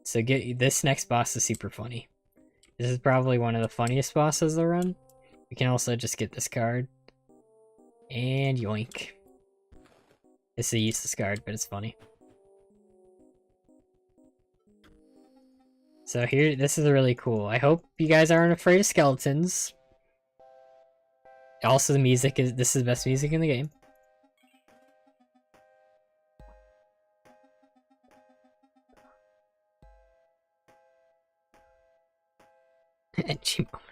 So this next boss is super funny. This is probably one of the funniest bosses to run. We can also just get this card. And yoink. This is a useless card, but it's funny. So here, this is really cool. I hope you guys aren't afraid of skeletons. Also, the music this is the best music in the game. Edgy moment.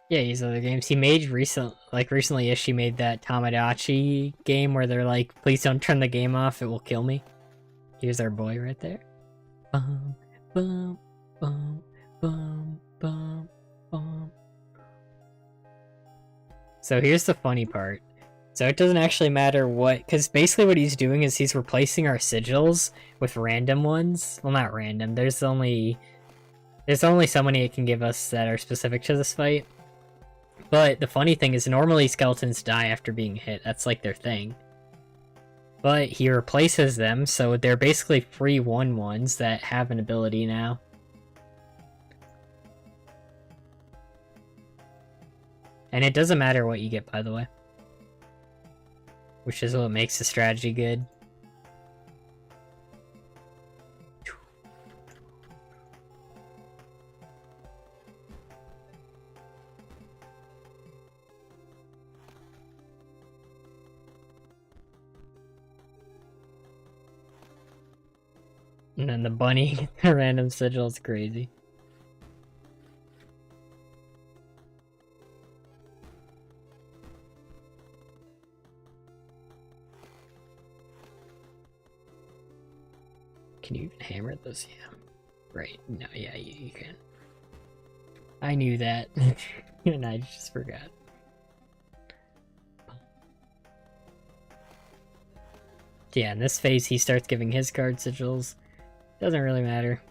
Yeah, these other games. He made recently-ish, he made that Tamagotchi game where they're like, please don't turn the game off, it will kill me. Here's our boy right there. Bum, bum, bum, bum, bum, bum. So here's the funny part. So it doesn't actually matter what, because basically what he's doing is he's replacing our sigils with random ones. Well, not random. There's only so many it can give us that are specific to this fight. But the funny thing is normally skeletons die after being hit. That's like their thing. But he replaces them, so they're basically free 1/1s that have an ability now. And it doesn't matter what you get, by the way. Which is what makes the strategy good. And then the bunny, the random sigil is crazy. Can you even hammer those? Yeah. Right. No, yeah, you can. I knew that. And I just forgot. Yeah, in this phase he starts giving his card sigils. Doesn't really matter.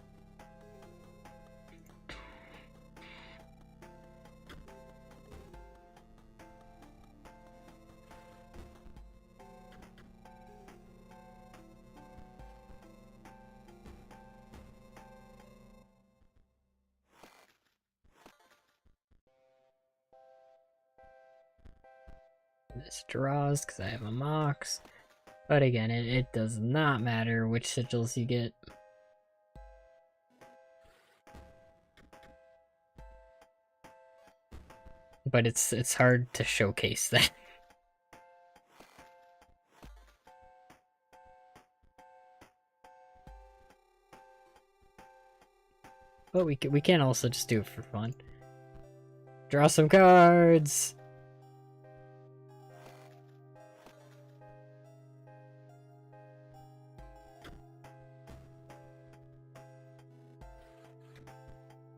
This draws because I have a Mox. But again, it does not matter which sigils you get. But it's hard to showcase that. But we can also just do it for fun. Draw some cards!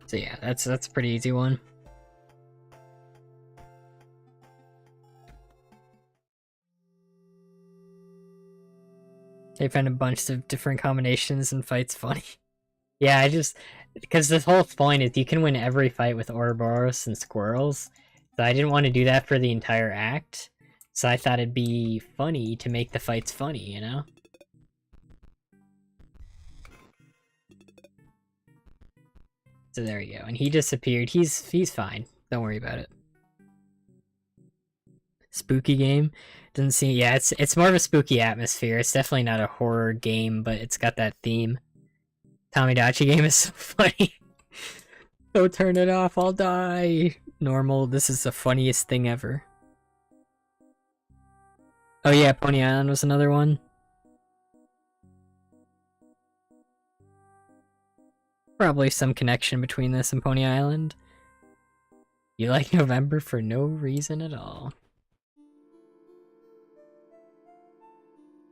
So yeah, that's a pretty easy one. They find a bunch of different combinations and fights funny. Yeah, because this whole point is you can win every fight with Ouroboros and squirrels. So I didn't want to do that for the entire act. So I thought it'd be funny to make the fights funny, you know? So there you go. And he disappeared. He's fine. Don't worry about it. Spooky game. Doesn't seem, yeah, it's more of a spooky atmosphere. It's definitely not a horror game, but it's got that theme. Tamagotchi game is so funny. Don't turn it off, I'll die. Normal, this is the funniest thing ever. Oh yeah, Pony Island was another one. Probably some connection between this and Pony Island. You like November for no reason at all.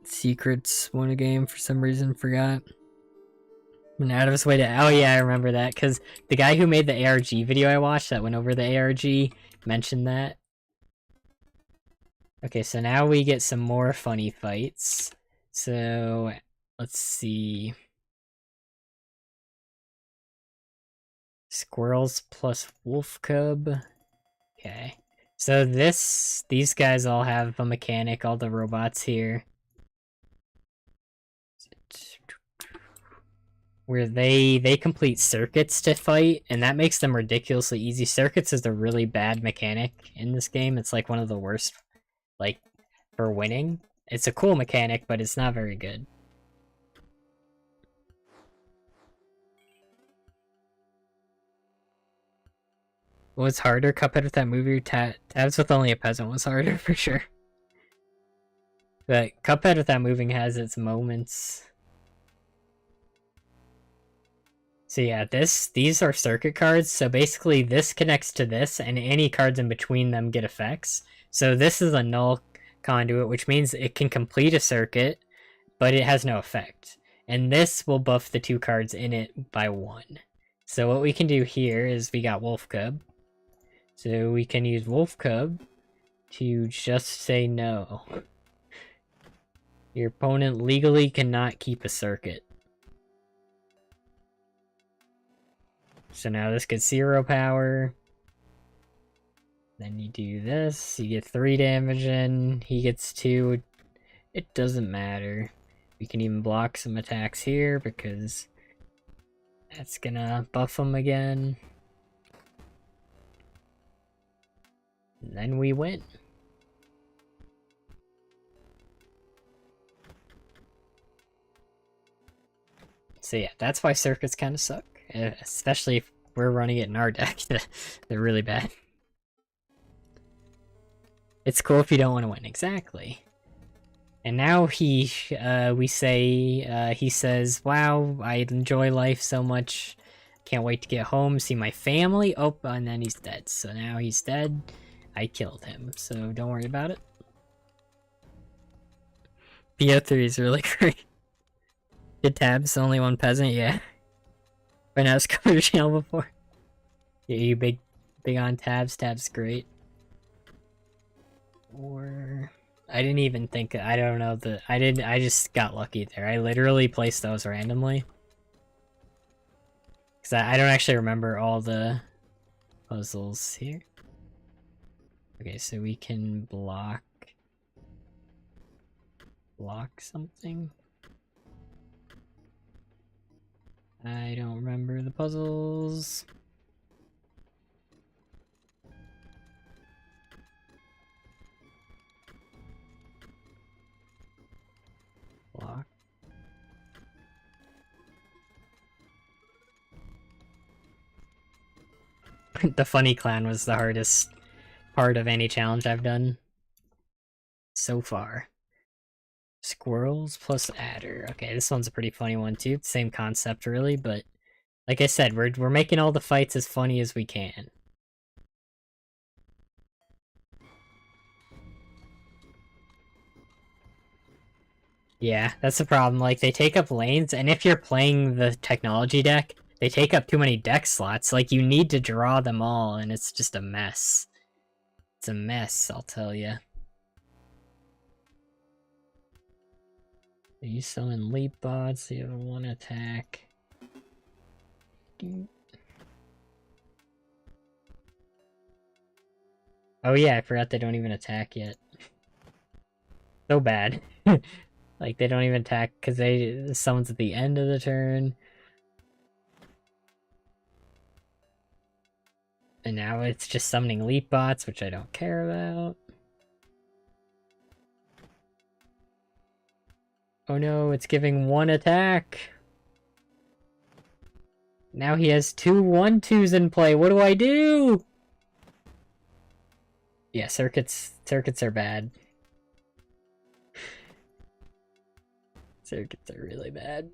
Secrets won a game for some reason, forgot. Went out of his way to, oh yeah, I remember that, because the guy who made the ARG video I watched that went over the ARG mentioned that. Okay, so now we get some more funny fights. So, let's see. Squirrels plus wolf cub. Okay. So these guys all have a mechanic, all the robots here. Where they complete circuits to fight, and that makes them ridiculously easy. Circuits is a really bad mechanic in this game. It's like one of the worst, like, for winning. It's a cool mechanic, but it's not very good. What's harder? Cuphead with that movie, Tabs with only a peasant was harder for sure. But Cuphead with that moving has its moments. So yeah, these are circuit cards, so basically this connects to this, and any cards in between them get effects. So this is a null conduit, which means it can complete a circuit, but it has no effect. And this will buff the two cards in it by 1. So what we can do here is we got Wolf Cub. So we can use Wolf Cub to just say no. Your opponent legally cannot keep a circuit. So now this gets 0 power. Then you do this, you get 3 damage in, he gets 2. It doesn't matter. We can even block some attacks here because that's gonna buff him again. And then we win. So yeah, that's why circuits kind of suck. Especially if we're running it in our deck. They're really bad. It's cool if you don't want to win. Exactly. And now he says, wow, I enjoy life so much. Can't wait to get home, see my family. Oh, and then he's dead. So now he's dead. I killed him, so don't worry about it. BO3 is really great. Did Tabs only one peasant? Yeah. Right now it's covered channel before. Yeah, you big on Tabs. Tabs great. Or I didn't even think. I don't know I just got lucky there. I literally placed those randomly because I don't actually remember all the puzzles here. Okay, so we can block something. I don't remember the puzzles. Block. The funny clown was the hardest part of any challenge I've done so far. Squirrels plus adder. Okay, this one's a pretty funny one too. Same concept really, but like I said, we're making all the fights as funny as we can. Yeah, that's the problem. Like, they take up lanes, and if you're playing the technology deck, they take up too many deck slots. Like, you need to draw them all, and it's just a mess. It's a mess, I'll tell you. You summon leap bots, you have a 1 attack. Oh yeah, I forgot they don't even attack yet. So bad. Like, they don't even attack because they summons at the end of the turn. And now it's just summoning leap bots, which I don't care about. Oh no, it's giving 1 attack. Now he has 2 1-2s in play. What do I do? Yeah, circuits are bad. Circuits are really bad.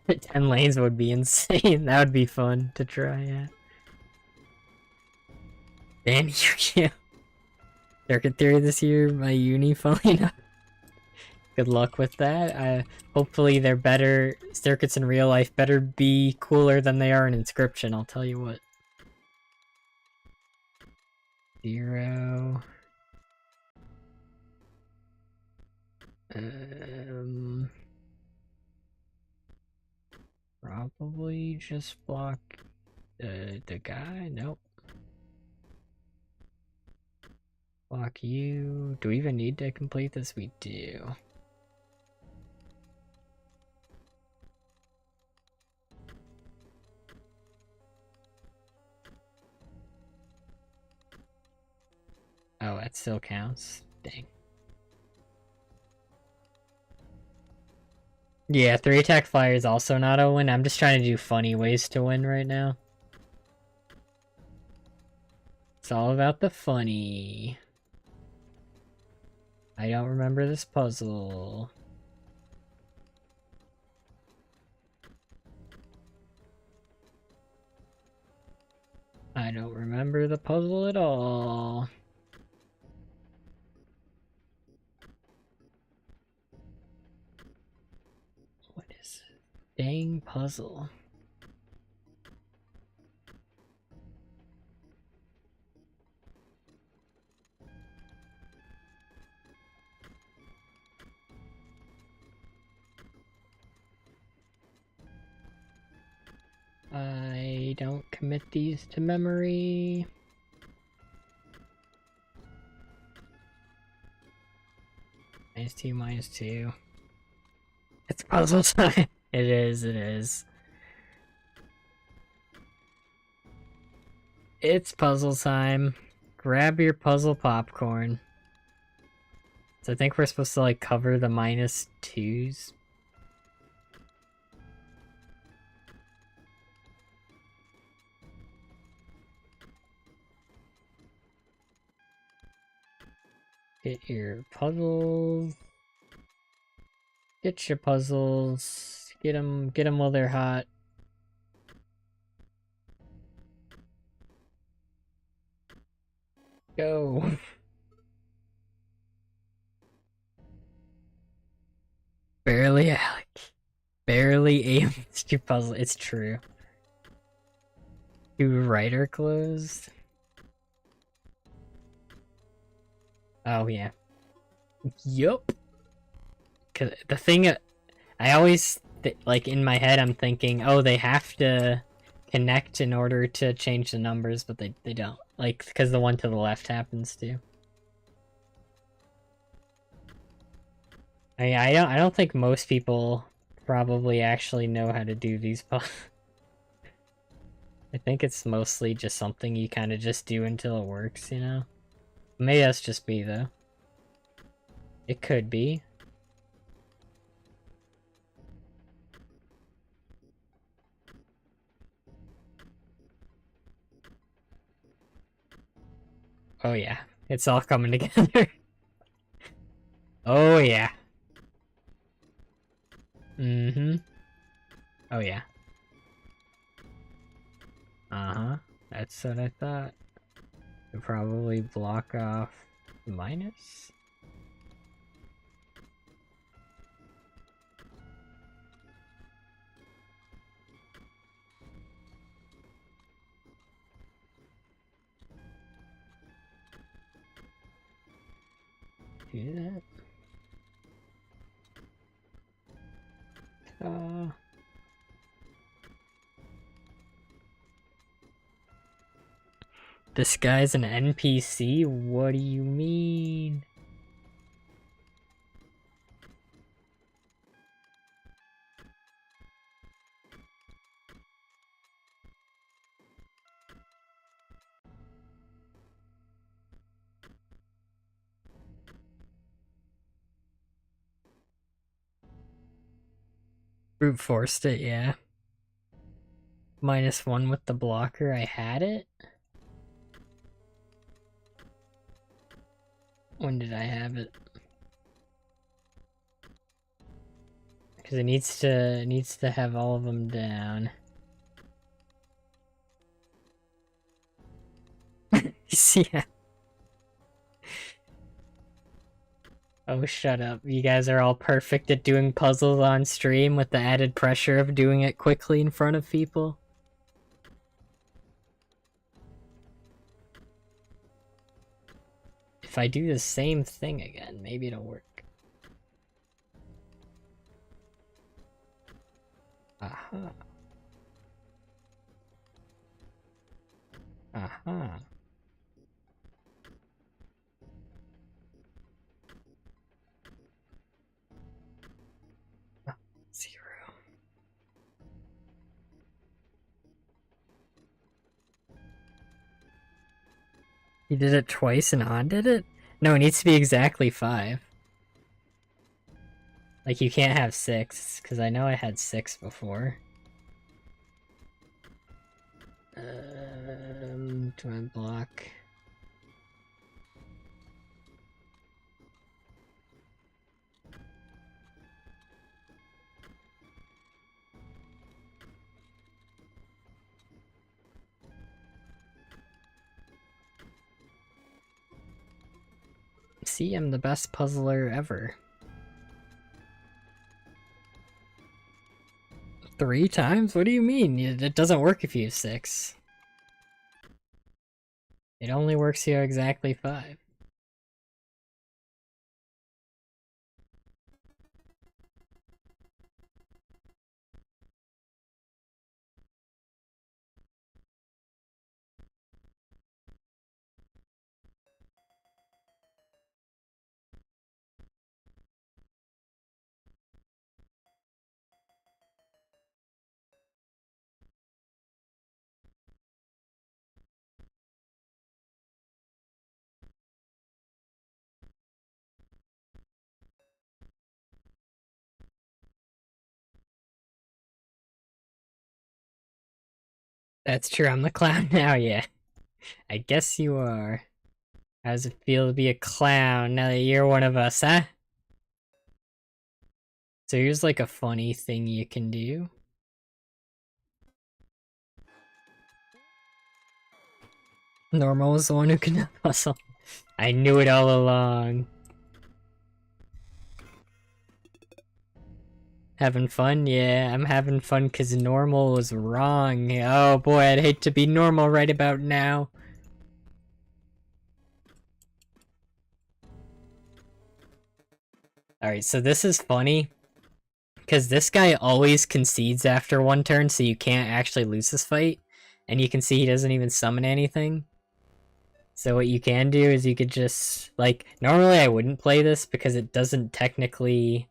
But 10 lanes would be insane. That would be fun to try, yeah. Dan, you can't. Circuit theory this year, my uni, funnily enough. Good luck with that. Hopefully their better circuits in real life better be cooler than they are in Inscryption, I'll tell you what. 0. Probably just block the guy. Nope. Block you. Do we even need to complete this? We do. Oh, that still counts. Dang. Yeah, 3 attack fire is also not a win. I'm just trying to do funny ways to win right now. It's all about the funny. I don't remember this puzzle. I don't remember the puzzle at all. What is it? Dang puzzle. I don't commit these to memory. -2. It's puzzle time. It is, it is. It's puzzle time. Grab your puzzle popcorn. So I think we're supposed to like cover the -2s. Get your puzzles. Get your puzzles. Get them while they're hot. Go. Barely Alec. Barely aims to puzzle. It's true. 2 writer closed. Oh yeah. Yup. Cause the thing, I always like in my head I'm thinking, oh, they have to connect in order to change the numbers, but they don't. Like, because the one to the left happens to. I don't think most people probably actually know how to do these puzzles. I think it's mostly just something you kind of just do until it works, you know? Maybe that's just me, though. It could be. Oh yeah, it's all coming together. Oh yeah. Mm-hmm. Oh yeah. Uh-huh. That's what I thought. You'll probably block off minus? Do that. This guy's an NPC? What do you mean? Brute forced it, yeah. -1 with the blocker, I had it? When did I have it? Because it needs to have all of them down. Yeah. Oh, shut up. You guys are all perfect at doing puzzles on stream with the added pressure of doing it quickly in front of people. If I do the same thing again, maybe it'll work. Aha. Aha. Oh, 0. You did it twice and On did it? No, it needs to be exactly 5. Like, you can't have 6, because I know I had 6 before. Do I block? See, I'm the best puzzler ever. 3 times? What do you mean? It doesn't work if you have 6. It only works here exactly 5. That's true, I'm the clown now, yeah. I guess you are. How does it feel to be a clown now that you're one of us, huh? So here's like a funny thing you can do. Normal is the one who can puzzle. I knew it all along. Having fun? Yeah, I'm having fun because normal was wrong. Oh boy, I'd hate to be normal right about now. Alright, so this is funny. Because this guy always concedes after one turn, so you can't actually lose this fight. And you can see he doesn't even summon anything. So what you can do is you could just, like, normally I wouldn't play this because it doesn't technically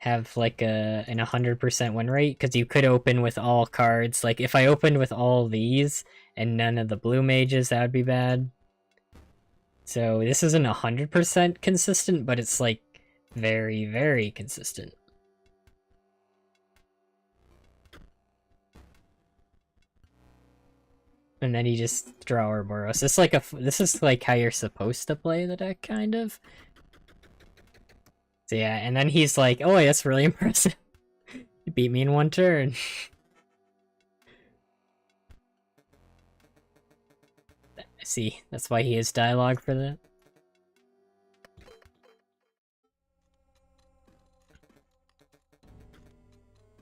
have like an 100% win rate, because you could open with all cards. Like if I opened with all these and none of the blue mages, that would be bad. So this isn't 100% consistent, but it's like very, very consistent. And then you just draw Ouroboros. This is like how you're supposed to play the deck, kind of. So yeah, and then he's like, "Oh, that's really impressive. You beat me in one turn." See, that's why he has dialogue for that.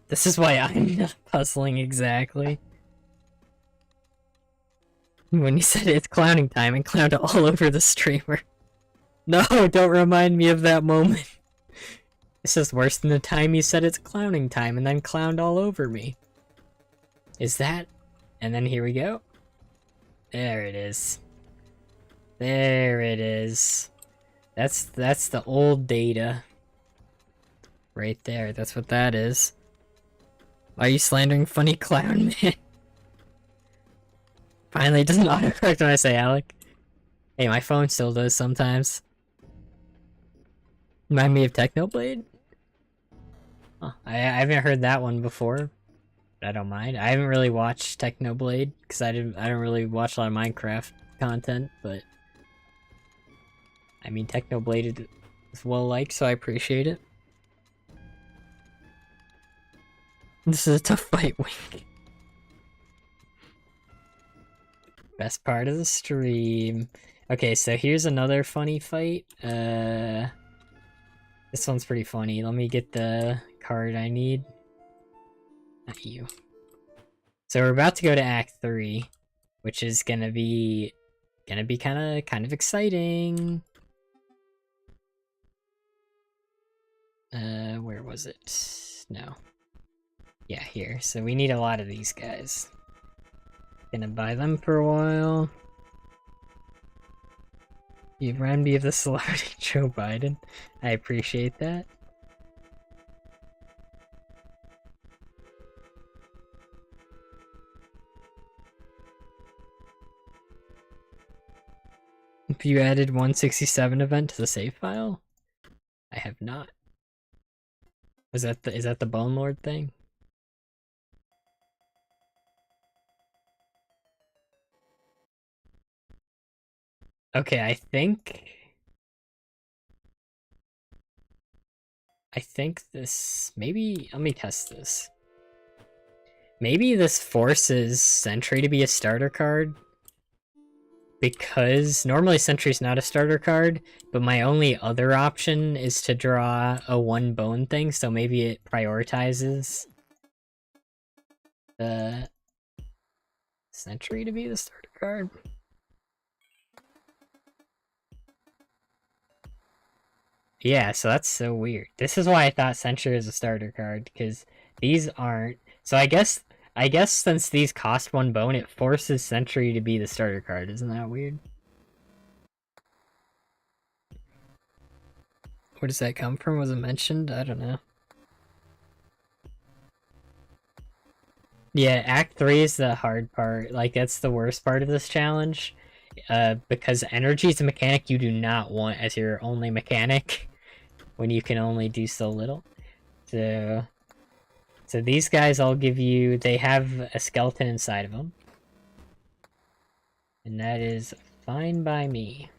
This is why I'm not puzzling exactly. When you said it's clowning time and clowned all over the streamer. No, don't remind me of that moment. This is worse than the time you said it's clowning time and then clowned all over me. Is that? And then here we go. There it is. There it is. That's the old data. Right there, that's what that is. Why are you slandering funny clown, man? Finally, it doesn't autocorrect when I say Alec. Hey, my phone still does sometimes. Remind me of Technoblade? Huh, I haven't heard that one before. But I don't mind. I haven't really watched Technoblade because I don't really watch a lot of Minecraft content, but I mean Technoblade is well liked, so I appreciate it. This is a tough fight, Wink. Best part of the stream. Okay, so here's another funny fight. This one's pretty funny. Let me get the card I need. Not you. So we're about to go to Act 3, which is gonna be kind of exciting. Where was it? No. Yeah, here. So we need a lot of these guys. Gonna buy them for a while. You remind me of the celebrity Joe Biden. I appreciate that. If you added 167 event to the save file? I have not. Is that the Bone Lord thing? Okay, I think this, maybe, let me test this. Maybe this forces Sentry to be a starter card, because normally Sentry's not a starter card, but my only other option is to draw a 1 bone thing, so maybe it prioritizes the Sentry to be the starter card. Yeah, so that's so weird. This is why I thought Sentry is a starter card, because these aren't. So I guess since these cost 1 bone, it forces Sentry to be the starter card. Isn't that weird? Where does that come from? Was it mentioned? I don't know. Yeah, Act 3 is the hard part. Like, that's the worst part of this challenge. Because energy is a mechanic you do not want as your only mechanic when you can only do so little. So these guys I'll give you, they have a skeleton inside of them. And that is fine by me.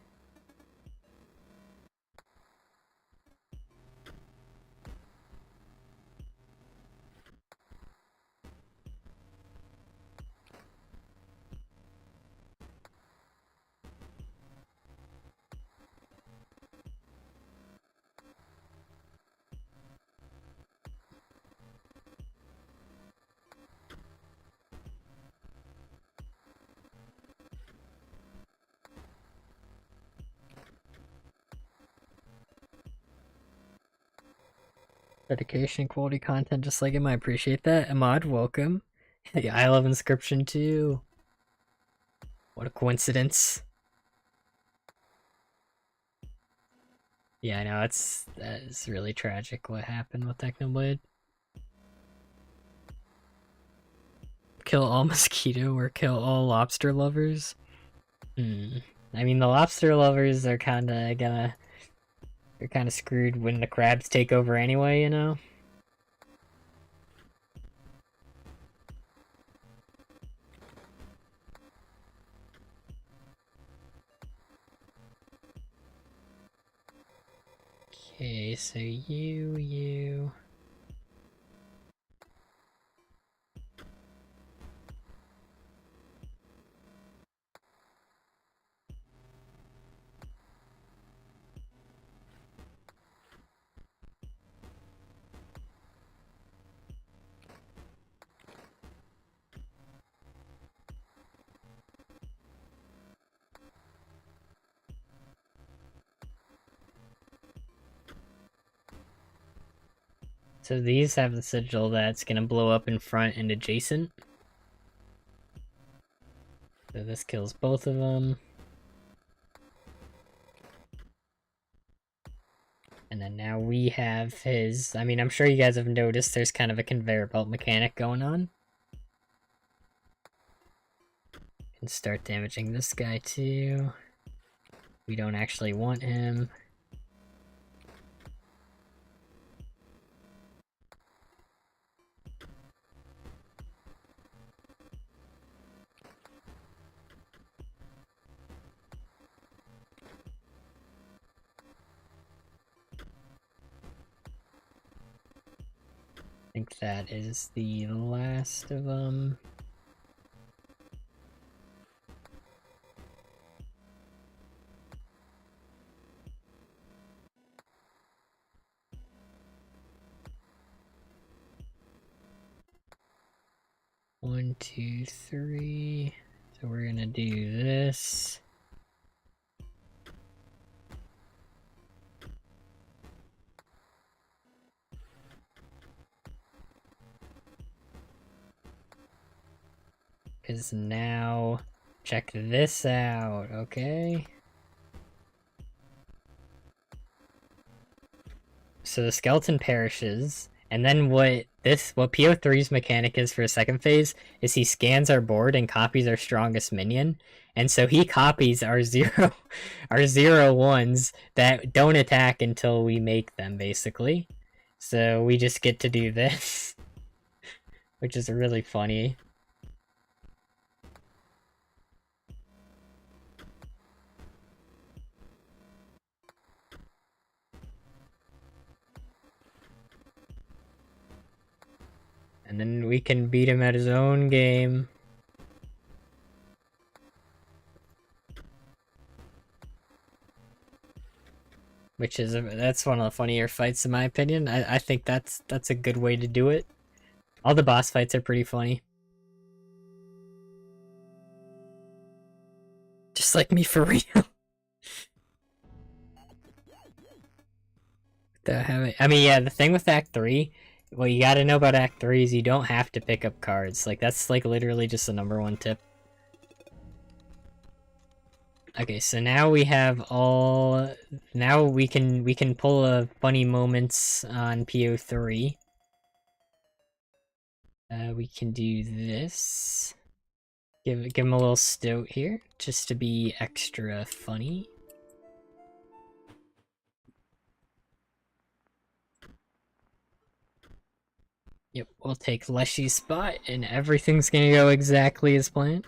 Dedication, quality content, just like him. I appreciate that. Ahmad, welcome. The Isle of Inscryption too. What a coincidence. Yeah, I know, that is really tragic what happened with Technoblade. Kill all mosquito or kill all lobster lovers? I mean, the lobster lovers are they're kinda screwed when the crabs take over anyway, you know? Okay, so you... So these have the sigil that's gonna blow up in front and adjacent. So this kills both of them. And then now we have his... I mean, I'm sure you guys have noticed there's kind of a conveyor belt mechanic going on. Can start damaging this guy too. We don't actually want him. I think that is the last of them. 1, 2, 3. So we're gonna do this. Because now, check this out, okay? So the skeleton perishes, and then what PO3's mechanic is for a second phase is he scans our board and copies our strongest minion, and so he copies our our 0/1s that don't attack until we make them, basically. So we just get to do this, which is really funny. And then we can beat him at his own game. Which is that's one of the funnier fights in my opinion. I think that's a good way to do it. All the boss fights are pretty funny. Just like me for real. I mean, yeah, the thing with Act 3, what you gotta know about Act 3 is you don't have to pick up cards. Like, that's like literally just the #1 tip. Okay, so now we have all... Now we can pull funny moments on PO3. We can do this. Give him a little stoat here, just to be extra funny. Yep, we'll take Leshy's spot, and everything's gonna go exactly as planned.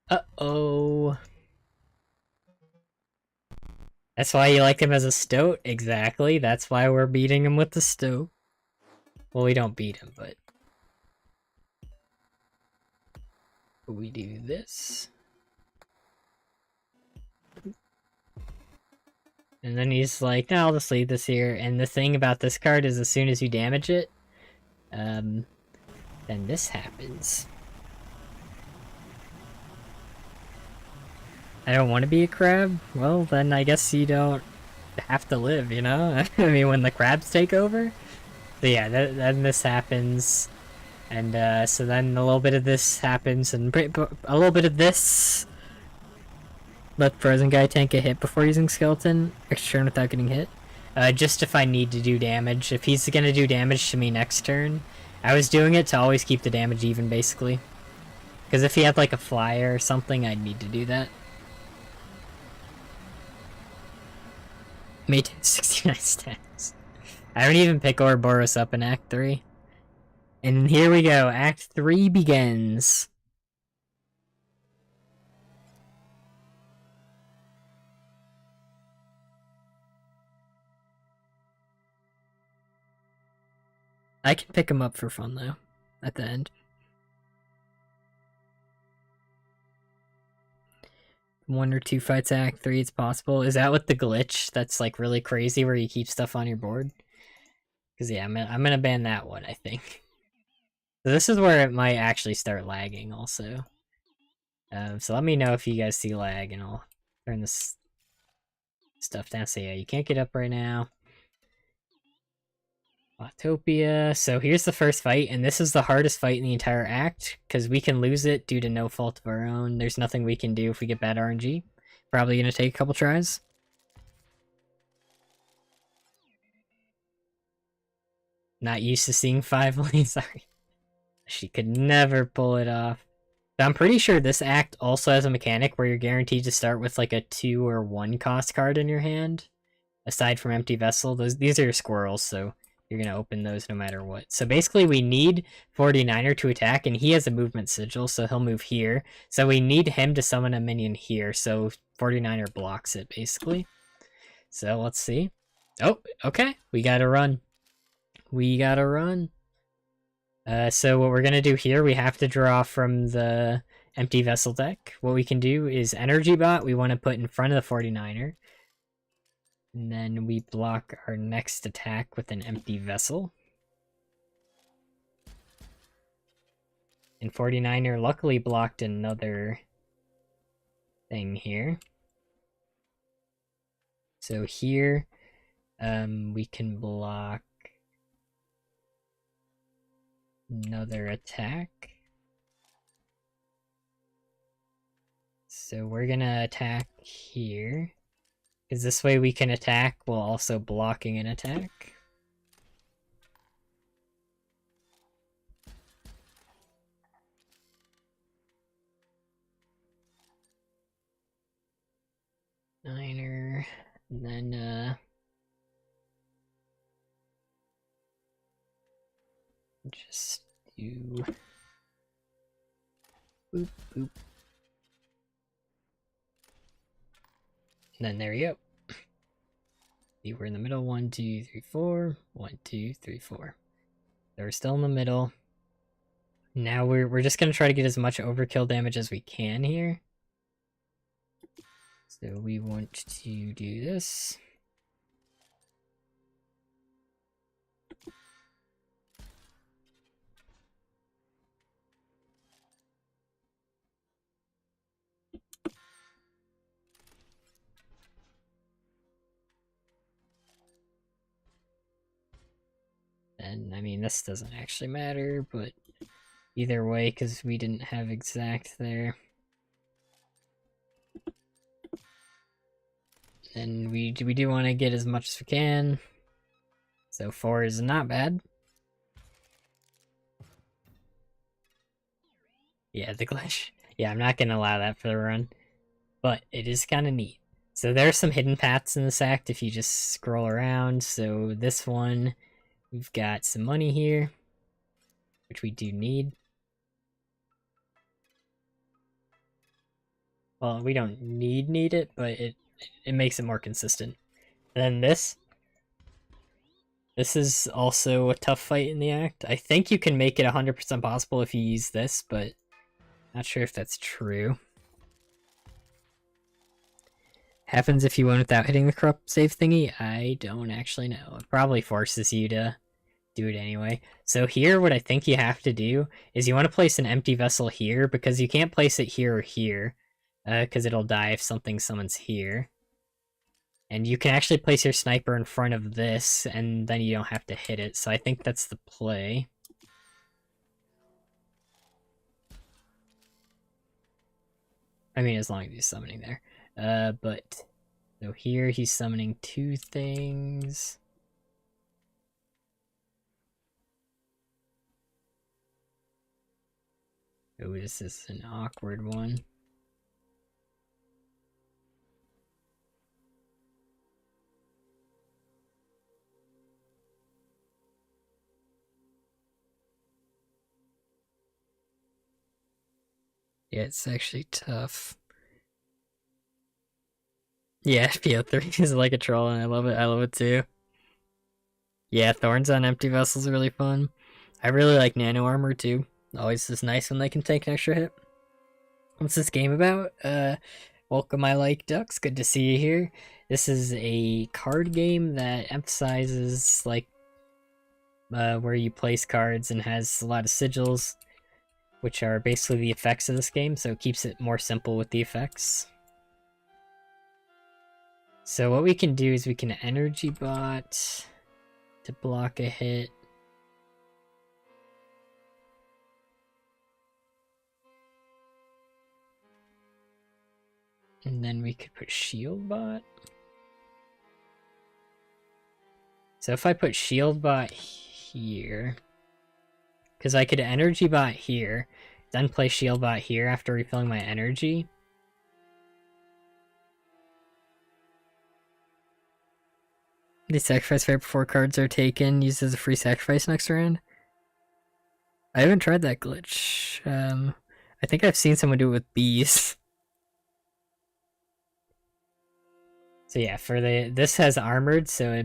Uh-oh. That's why you like him as a stoat? Exactly, that's why we're beating him with the stoat. Well, we don't beat him, but... We do this. And then he's like, no, I'll just leave this here. And the thing about this card is as soon as you damage it, then this happens. I don't want to be a crab? Well, then I guess you don't have to live, you know? I mean, when the crabs take over? So yeah, then this happens. And so then a little bit of this happens, and a little bit of this. Let frozen guy tank a hit before using skeleton. Extra turn without getting hit. Just if I need to do damage. If he's gonna do damage to me next turn. I was doing it to always keep the damage even, basically. Because if he had like a flyer or something, I'd need to do that. Made 69 stats. I haven't even picked Ouroboros up in Act 3. And here we go. Act 3 begins. I can pick him up for fun, though, at the end. One or two fights Act 3, it's possible. Is that with the glitch that's, like, really crazy where you keep stuff on your board? Because, yeah, I'm gonna ban that one, I think. So this is where it might actually start lagging, also. So let me know if you guys see lag, and I'll turn this stuff down. So yeah, you can't get up right now. Autopia. So here's the first fight, and this is the hardest fight in the entire act, because we can lose it due to no fault of our own. There's nothing we can do if we get bad RNG. Probably gonna take a couple tries. Not used to seeing 5 lanes, sorry. She could never pull it off. But I'm pretty sure this act also has a mechanic where you're guaranteed to start with like a 2 or 1 cost card in your hand. Aside from Empty Vessel, these are your squirrels, so you're going to open those no matter what. So basically we need 49er to attack, and he has a movement sigil, so he'll move here. So we need him to summon a minion here, so 49er blocks it, basically. So let's see. Oh, okay. We gotta run. We gotta run. So what we're gonna do here, we have to draw from the Empty Vessel deck. What we can do is Energy Bot, we want to put in front of the 49er. And then we block our next attack with an empty vessel. And 49er luckily blocked another thing here. So here, we can block another attack. So we're gonna attack here. Because this way we can attack while also blocking an attack. Niner, and then just do boop boop. And then there we go. See, we're in the middle. 1, 2, 3, 4. 1, 2, 3, 4. So we're still in the middle. Now we're just gonna try to get as much overkill damage as we can here. So we want to do this. And I mean, this doesn't actually matter, but either way, because we didn't have exact there. And we do want to get as much as we can. So 4 is not bad. Yeah, the glitch. Yeah, I'm not going to allow that for the run. But it is kind of neat. So there are some hidden paths in this act if you just scroll around. So this one, we've got some money here, which we do need. Well, we don't need it, but it makes it more consistent. And then this is also a tough fight in the act. I think you can make it 100% possible if you use this, but not sure if that's true. Happens if you win without hitting the corrupt save thingy? I don't actually know. It probably forces you to do it anyway. So here, what I think you have to do is you want to place an empty vessel here, because you can't place it here or here, because it'll die if something summons here. And you can actually place your sniper in front of this, and then you don't have to hit it. So I think that's the play. I mean, as long as he's summoning there. But so here he's summoning 2 things. Oh, this is an awkward one. Yeah, it's actually tough. Yeah, FPO3 is like a troll, and I love it. I love it too. Yeah, Thorns on empty vessels are really fun. I really like Nano Armor too. Always is nice when they can take an extra hit. What's this game about? Welcome, I Like Ducks. Good to see you here. This is a card game that emphasizes like where you place cards and has a lot of sigils, which are basically the effects of this game, so it keeps it more simple with the effects. So what we can do is we can energy bot to block a hit. And then we could put shield bot. So if I put shield bot here, because I could energy bot here, then play shield bot here after refilling my energy. The sacrifice right before cards are taken, used as a free sacrifice next round. I haven't tried that glitch. I think I've seen someone do it with bees. So yeah, for this has armored, so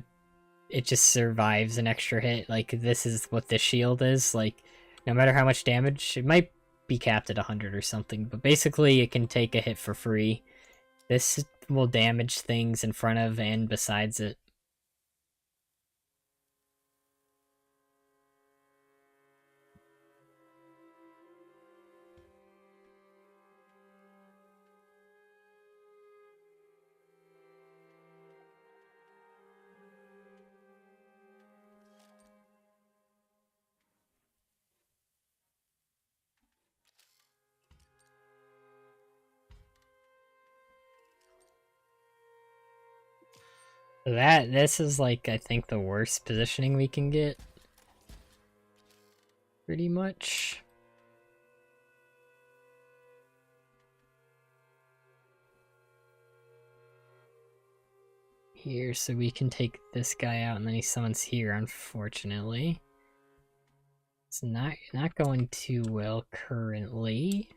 it just survives an extra hit. Like, this is what the shield is. Like, no matter how much damage, it might be capped at 100 or something, but basically it can take a hit for free. This will damage things in front of and besides it. This is like, I think, the worst positioning we can get. Pretty much. Here, so we can take this guy out and then he summons here, unfortunately. It's not going too well currently.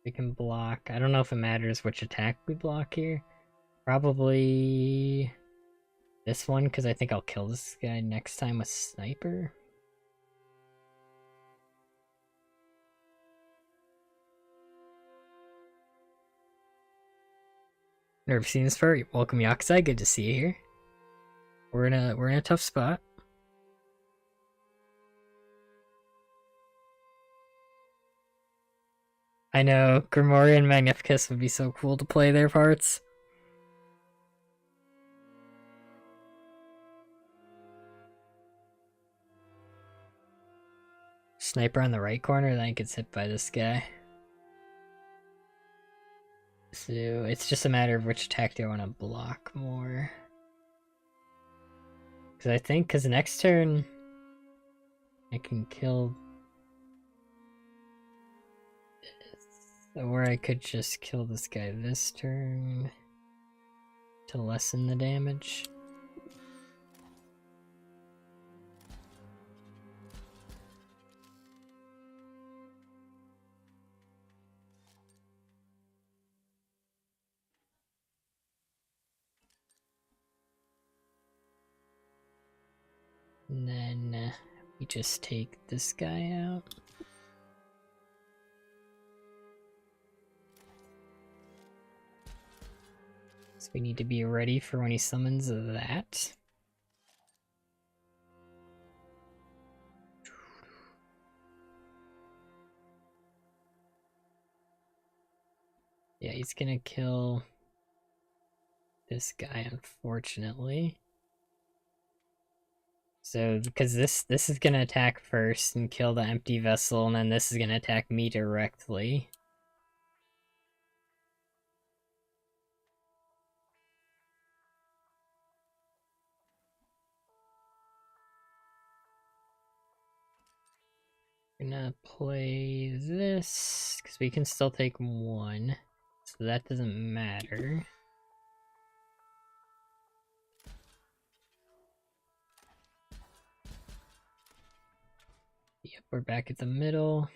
We can block. I don't know if it matters which attack we block here. Probably this one, because I think I'll kill this guy next time with Sniper. Never seen this part. Welcome, Yakusai. Good to see you here. We're in a tough spot. I know, Grimoire and Magnificus would be so cool to play their parts. Sniper on the right corner, then it gets hit by this guy. So it's just a matter of which attack do I want to block more. Because I think, next turn I can kill this. Or I could just kill this guy this turn to lessen the damage. And then we just take this guy out. So we need to be ready for when he summons that. Yeah, he's gonna kill this guy, unfortunately. So, because this is gonna attack first and kill the empty vessel, and then this is gonna attack me directly. I'm gonna play this, because we can still take one, so that doesn't matter. Yep, we're back at the middle.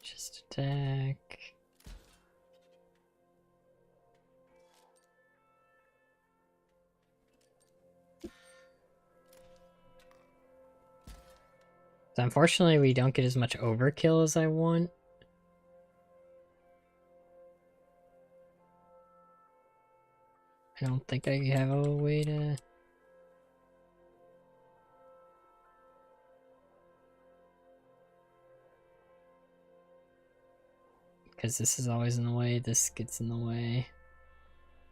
Just attack. So unfortunately we don't get as much overkill as I want. I don't think I have a way to... Because this is always in the way, this gets in the way.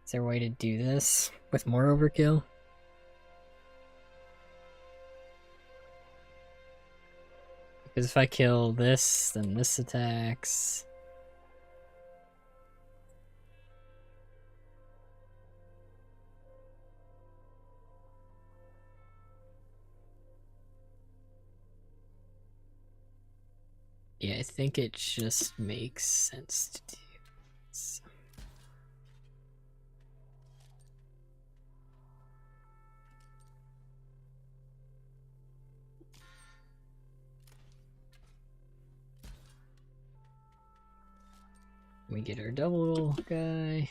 Is there a way to do this with more overkill? Because if I kill this, then this attacks. Yeah, I think it just makes sense to do this. We get our double guy.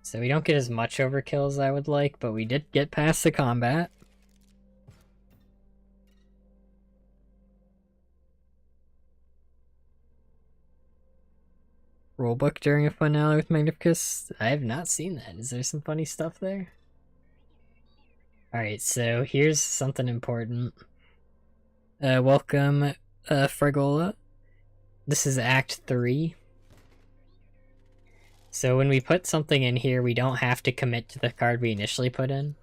So we don't get as much overkill as I would like, but we did get past the combat. Rulebook during a finale with Magnificus? I have not seen that. Is there some funny stuff there? Alright, so here's something important. Welcome, Fragola. This is Act 3. So when we put something in here, we don't have to commit to the card we initially put in.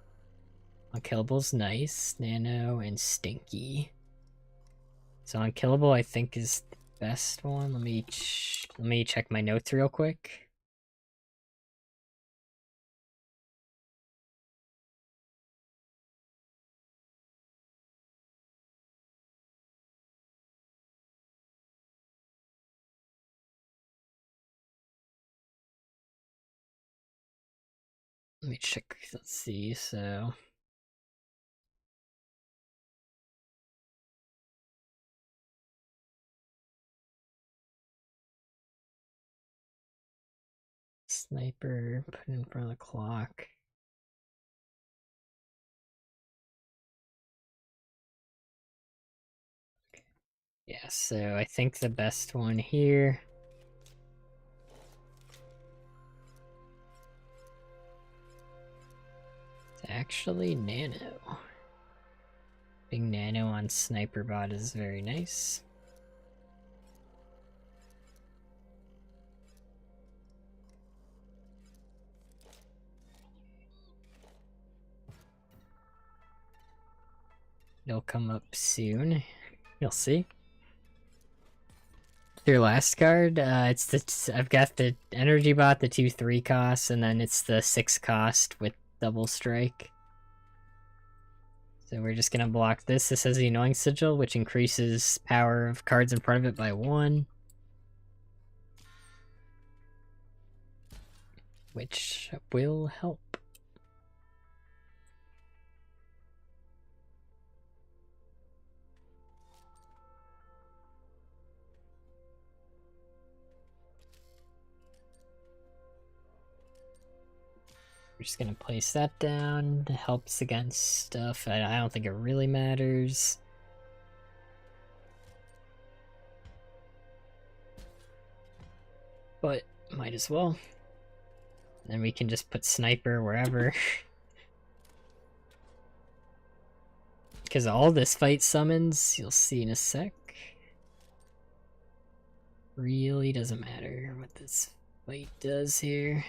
Unkillable's nice. Nano and Stinky. So Unkillable, I think, is the best one. Let me check my notes real quick. Let me check. Let's see. So Sniper, put in front of the clock. Yeah, so I think the best one here. It's actually Nano. Big Nano on Sniper Bot is very nice. It'll come up soon. You'll see. Your last card, it's the I've got the energy bot, the 2/3 cost, and then it's the 6 cost with double strike. So we're just gonna block this. This has the annoying sigil, which increases power of cards in front of it by 1. Which will help. We're just gonna place that down. It helps against stuff. I don't think it really matters. But might as well. Then we can just put Sniper wherever. Because all this fight summons, you'll see in a sec. Really doesn't matter what this fight does here.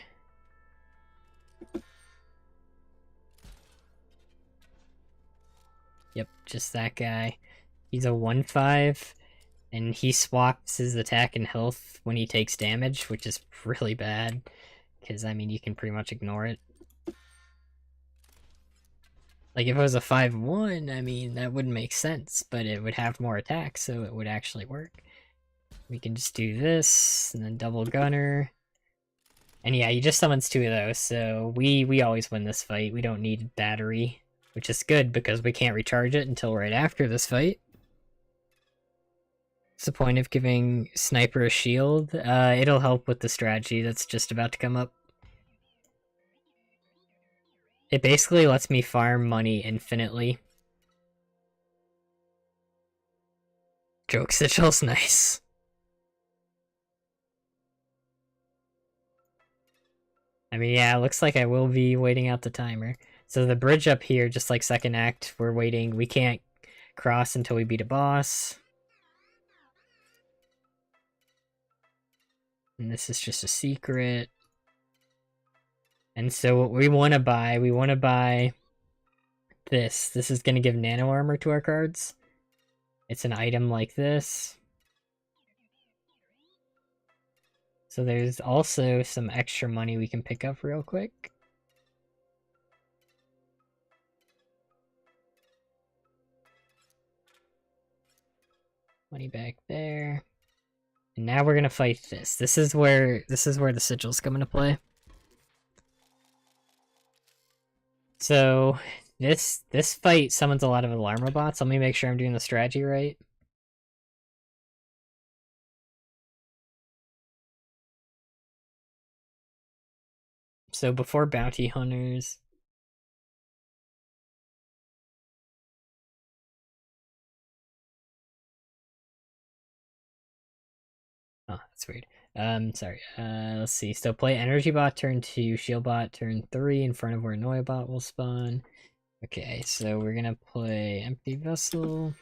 Yep, just that guy. He's a 1/5, and he swaps his attack and health when he takes damage, which is really bad. Because, I mean, you can pretty much ignore it. Like, if it was a 5/1, I mean, that wouldn't make sense, but it would have more attack, so it would actually work. We can just do this, and then double gunner. And yeah, he just summons 2 of those, so we always win this fight. We don't need battery. Which is good, because we can't recharge it until right after this fight. What's the point of giving Sniper a shield? It'll help with the strategy that's just about to come up. It basically lets me farm money infinitely. Joke Sigil's nice. I mean, yeah, it looks like I will be waiting out the timer. So the bridge up here, just like second act, we're waiting. We can't cross until we beat a boss. And this is just a secret. And so what we want to buy this. This is going to give nano armor to our cards. It's an item like this. So there's also some extra money we can pick up real quick. Money back there. And now we're gonna fight this. This is where the sigils come into play. So this fight summons a lot of alarm robots. Let me make sure I'm doing the strategy right. So before bounty hunters. Oh, that's weird. Sorry. Let's see. So play Energy Bot turn 2, Shield Bot turn 3 in front of where Annoy Bot will spawn. Okay, so we're gonna play Empty Vessel.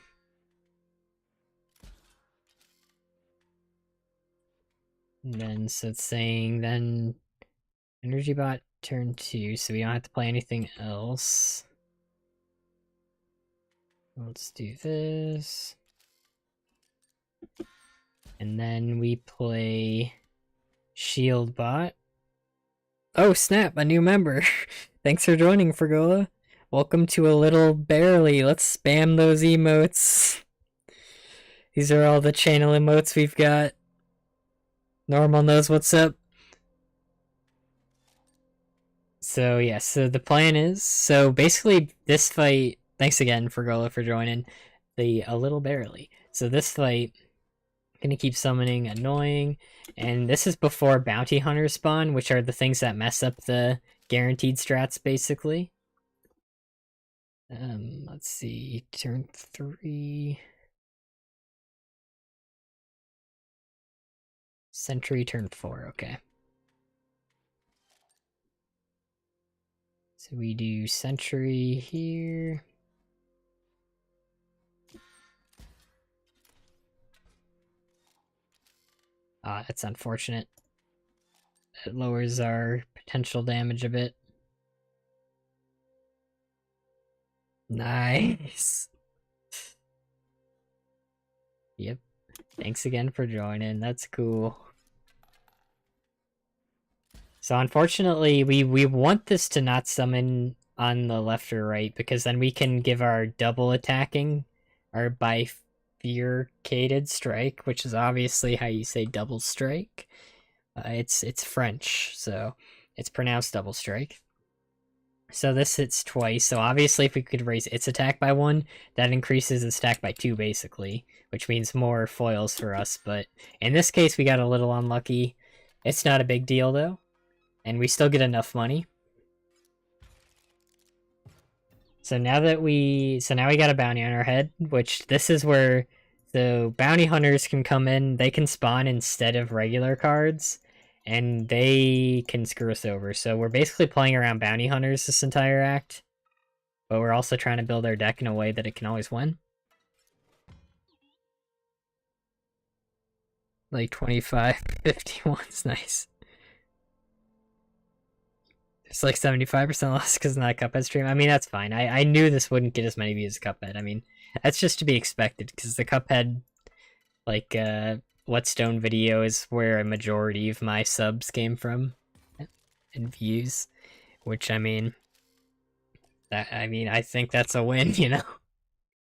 And then, so it's saying then Energy Bot turn 2, so we don't have to play anything else. Let's do this. And then we play Shield Bot. Oh snap, a new member. Thanks for joining, Fergola. Welcome to a little barely. Let's spam those emotes. These are all the channel emotes we've got. Normal knows what's up. So yeah, so the plan is, so basically this fight, thanks again Fergola for joining, a little barely. So this fight, gonna keep summoning Annoying, and this is before Bounty Hunters spawn, which are the things that mess up the guaranteed strats basically. Let's see, turn 3. Sentry turn 4, okay. So we do Sentry here. Ah, that's unfortunate. It lowers our potential damage a bit. Nice. Yep. Thanks again for joining. That's cool. So unfortunately, we want this to not summon on the left or right, because then we can give our double attacking, our bifurcated strike, which is obviously how you say double strike. It's French, so it's pronounced double strike. So this hits twice, so obviously if we could raise its attack by 1, that increases its attack by 2 basically, which means more foils for us, but in this case we got a little unlucky. It's not a big deal though, and we still get enough money. So now we got a bounty on our head, which this is where the bounty hunters can come in. They can spawn instead of regular cards, and they can screw us over. So we're basically playing around bounty hunters this entire act, but we're also trying to build our deck in a way that it can always win. Like 25, 51's nice. It's like 75% loss because of that Cuphead stream. I mean, that's fine. I knew this wouldn't get as many views as Cuphead. I mean, that's just to be expected because the Cuphead, like, Whetstone video is where a majority of my subs came from and views, which I mean, I think that's a win, you know.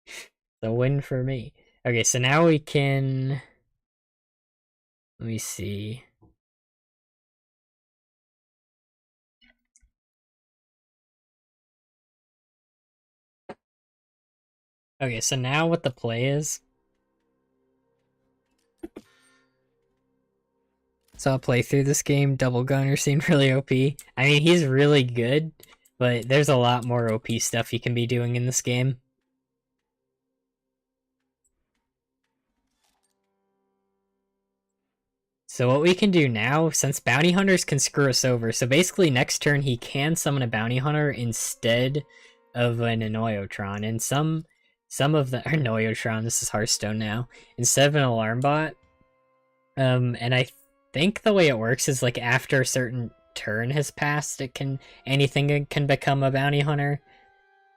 It's a win for me. Okay, so now we can. Let me see. Okay, so now what the play is. So I'll play through this game. Double Gunner seemed really OP. I mean, he's really good, but there's a lot more OP stuff he can be doing in this game. So what we can do now, since bounty hunters can screw us over, so basically next turn he can summon a bounty hunter instead of an Annoyotron, and some of the Annoyotron, this is Hearthstone now, instead of an alarm bot. And I think the way it works is like after a certain turn has passed, anything can become a bounty hunter.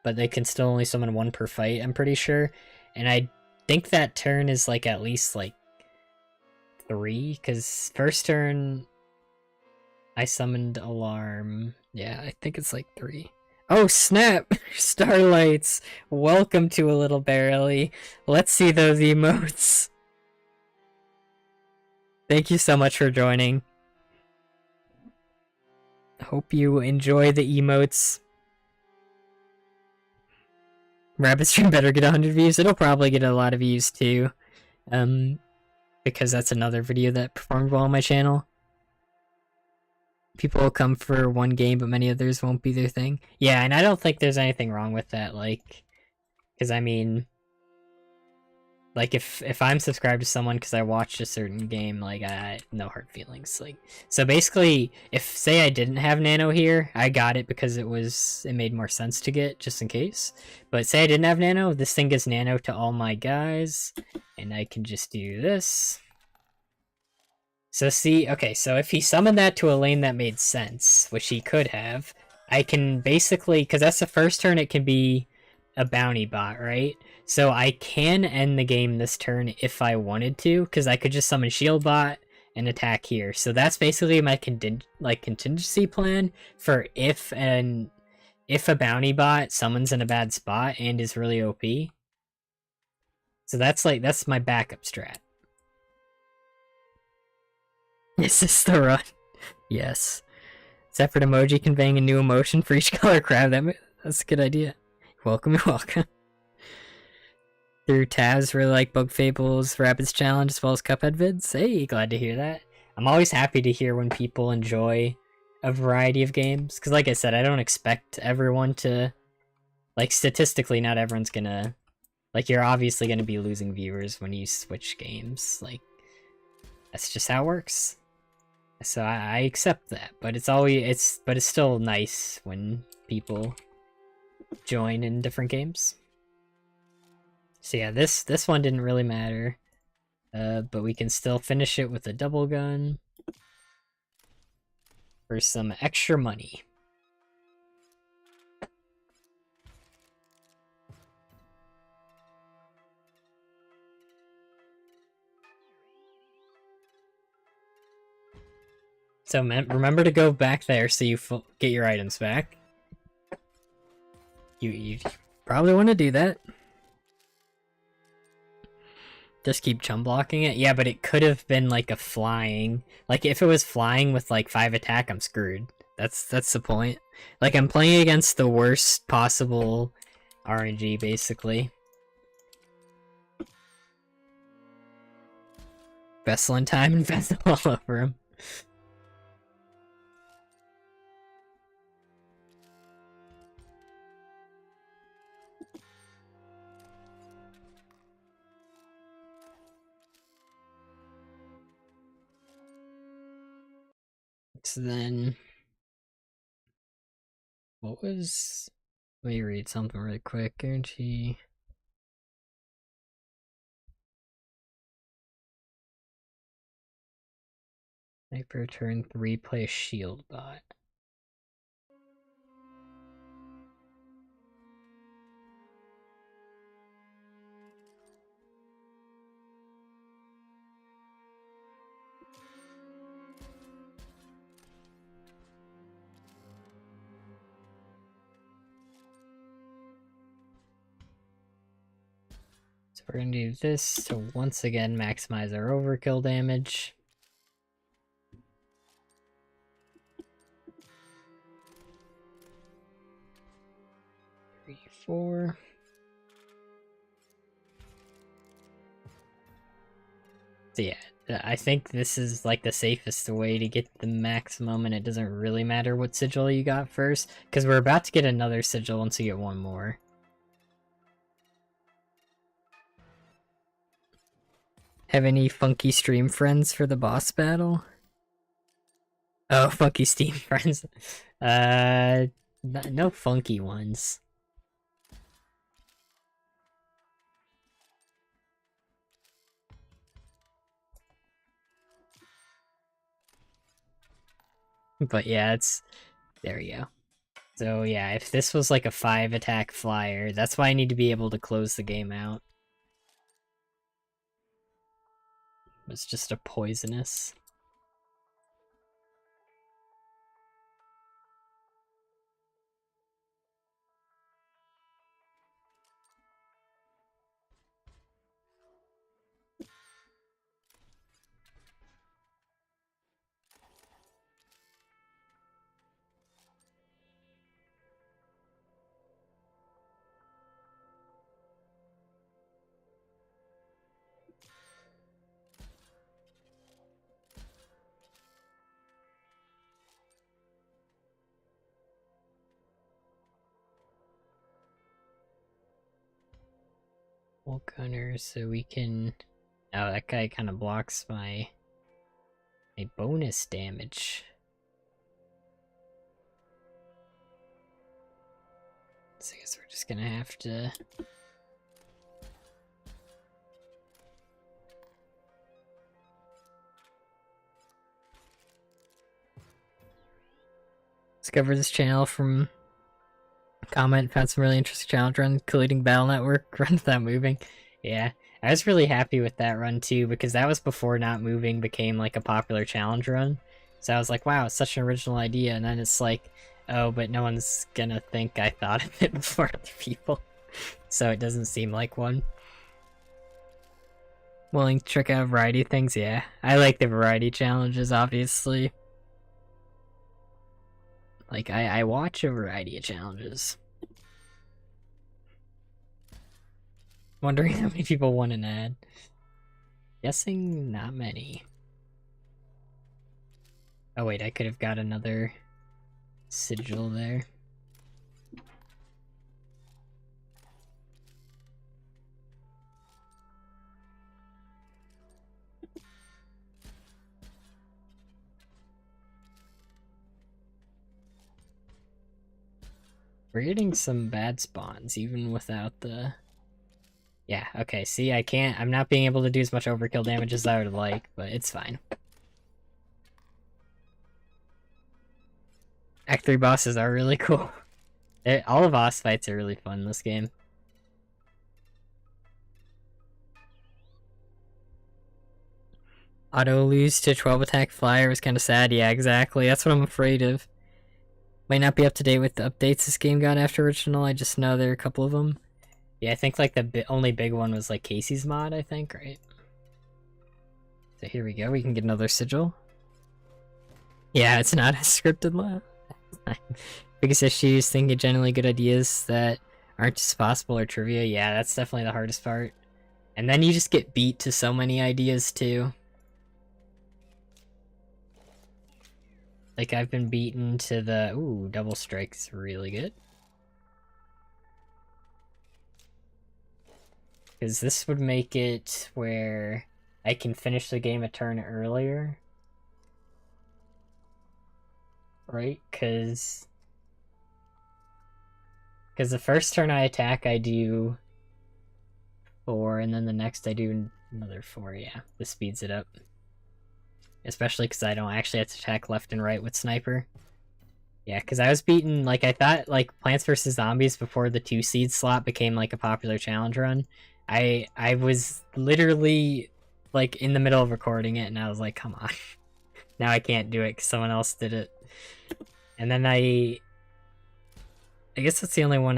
but they can still only summon one per fight, I'm pretty sure. And I think that turn is like at least like 3, because first turn I summoned Alarm. Yeah, I think it's like 3. Oh snap! Starlights! Welcome to a little barely. Let's see those emotes. Thank you so much for joining. Hope you enjoy the emotes. Rabbit Stream better get 100 views. It'll probably get a lot of views too. Because that's another video that performed well on my channel. People will come for one game, but many others won't be their thing. Yeah, and I don't think there's anything wrong with that, like... Because, I mean... Like, if I'm subscribed to someone because I watched a certain game, like, no hard feelings. Like, so basically, if, say I didn't have Nano here, I got it because it made more sense to get, just in case. But say I didn't have Nano, this thing gives Nano to all my guys, and I can just do this. So see, okay, so if he summoned that to a lane that made sense, which he could have, I can basically, because that's the first turn, it can be a bounty bot, right? So I can end the game this turn if I wanted to, because I could just summon shield bot and attack here. So that's basically my contingency plan for if a bounty bot summons in a bad spot and is really OP. So that's my backup strat. Is this the run? Yes. Separate emoji conveying a new emotion for each color crab. That's a good idea. Welcome. Through tabs really like Bug Fables, Rabbids Challenge, as well as Cuphead vids. Hey, glad to hear that. I'm always happy to hear when people enjoy a variety of games. Because like I said, I don't expect everyone to... Like, statistically, not everyone's gonna... Like, you're obviously gonna be losing viewers when you switch games. Like, that's just how it works. So I accept that, but it's still nice when people join in different games. So yeah, this one didn't really matter, but we can still finish it with a double gun for some extra money. So remember to go back there so you get your items back. You probably want to do that. Just keep chum blocking it. Yeah, but it could have been like a flying. Like if it was flying with like 5 attack, I'm screwed. That's the point. Like I'm playing against the worst possible RNG basically. Vessel in time and Vessel all over him. So then, what was... Let me read something really quick. Guarantee... Sniper turn 3, play a shield bot. So we're gonna do this to once again maximize our overkill damage. Three, 4. So yeah, I think this is like the safest way to get the maximum, and it doesn't really matter what sigil you got first, because we're about to get another sigil once we get one more. Have any funky stream friends for the boss battle? Oh, funky Steam friends. No funky ones. But yeah, there we go. So yeah, if this was like a 5 attack flyer, that's why I need to be able to close the game out. It's just a poisonous. Full gunner, so we can... Oh, that guy kind of blocks my bonus damage. So I guess we're just gonna have to... discover this channel from comment, found some really interesting challenge run, colluding battle network, run without moving. Yeah, I was really happy with that run too, because that was before not moving became like a popular challenge run. So I was like, wow, it's such an original idea, and then it's like, oh, but no one's gonna think I thought of it before other people. So it doesn't seem like one. Willing to check out a variety of things, yeah. I like the variety challenges, obviously. Like, I watch a variety of challenges. Wondering how many people want an ad. Guessing not many. Oh wait, I could have got another sigil there. We're getting some bad spawns, even without the... Yeah, okay, see, I'm not being able to do as much overkill damage as I would like, but it's fine. Act 3 bosses are really cool. All the boss fights are really fun in this game. Auto lose to 12 attack flyer was kind of sad. Yeah, exactly. That's what I'm afraid of. Might not be up to date with the updates this game got after original. I just know there are a couple of them. Yeah, I think like the only big one was like Casey's mod, I think, right? So here we go. We can get another sigil. Yeah, it's not a scripted lab. Biggest issues, thinking generally good ideas that aren't just possible or trivia. Yeah, that's definitely the hardest part. And then you just get beat to so many ideas too. Like, I've been beaten to the... Ooh, double strike's really good. Because this would make it where I can finish the game a turn earlier. Right? Because the first turn I attack, I do 4, and then the next I do another 4. Yeah, this speeds it up. Especially because I don't actually have to attack left and right with Sniper. Yeah, because I was beaten, like, I thought, like, Plants vs. Zombies before the 2-seed slot became, like, a popular challenge run. I was literally, like, in the middle of recording it, and I was like, come on. Now I can't do it because someone else did it. And then I guess that's the only one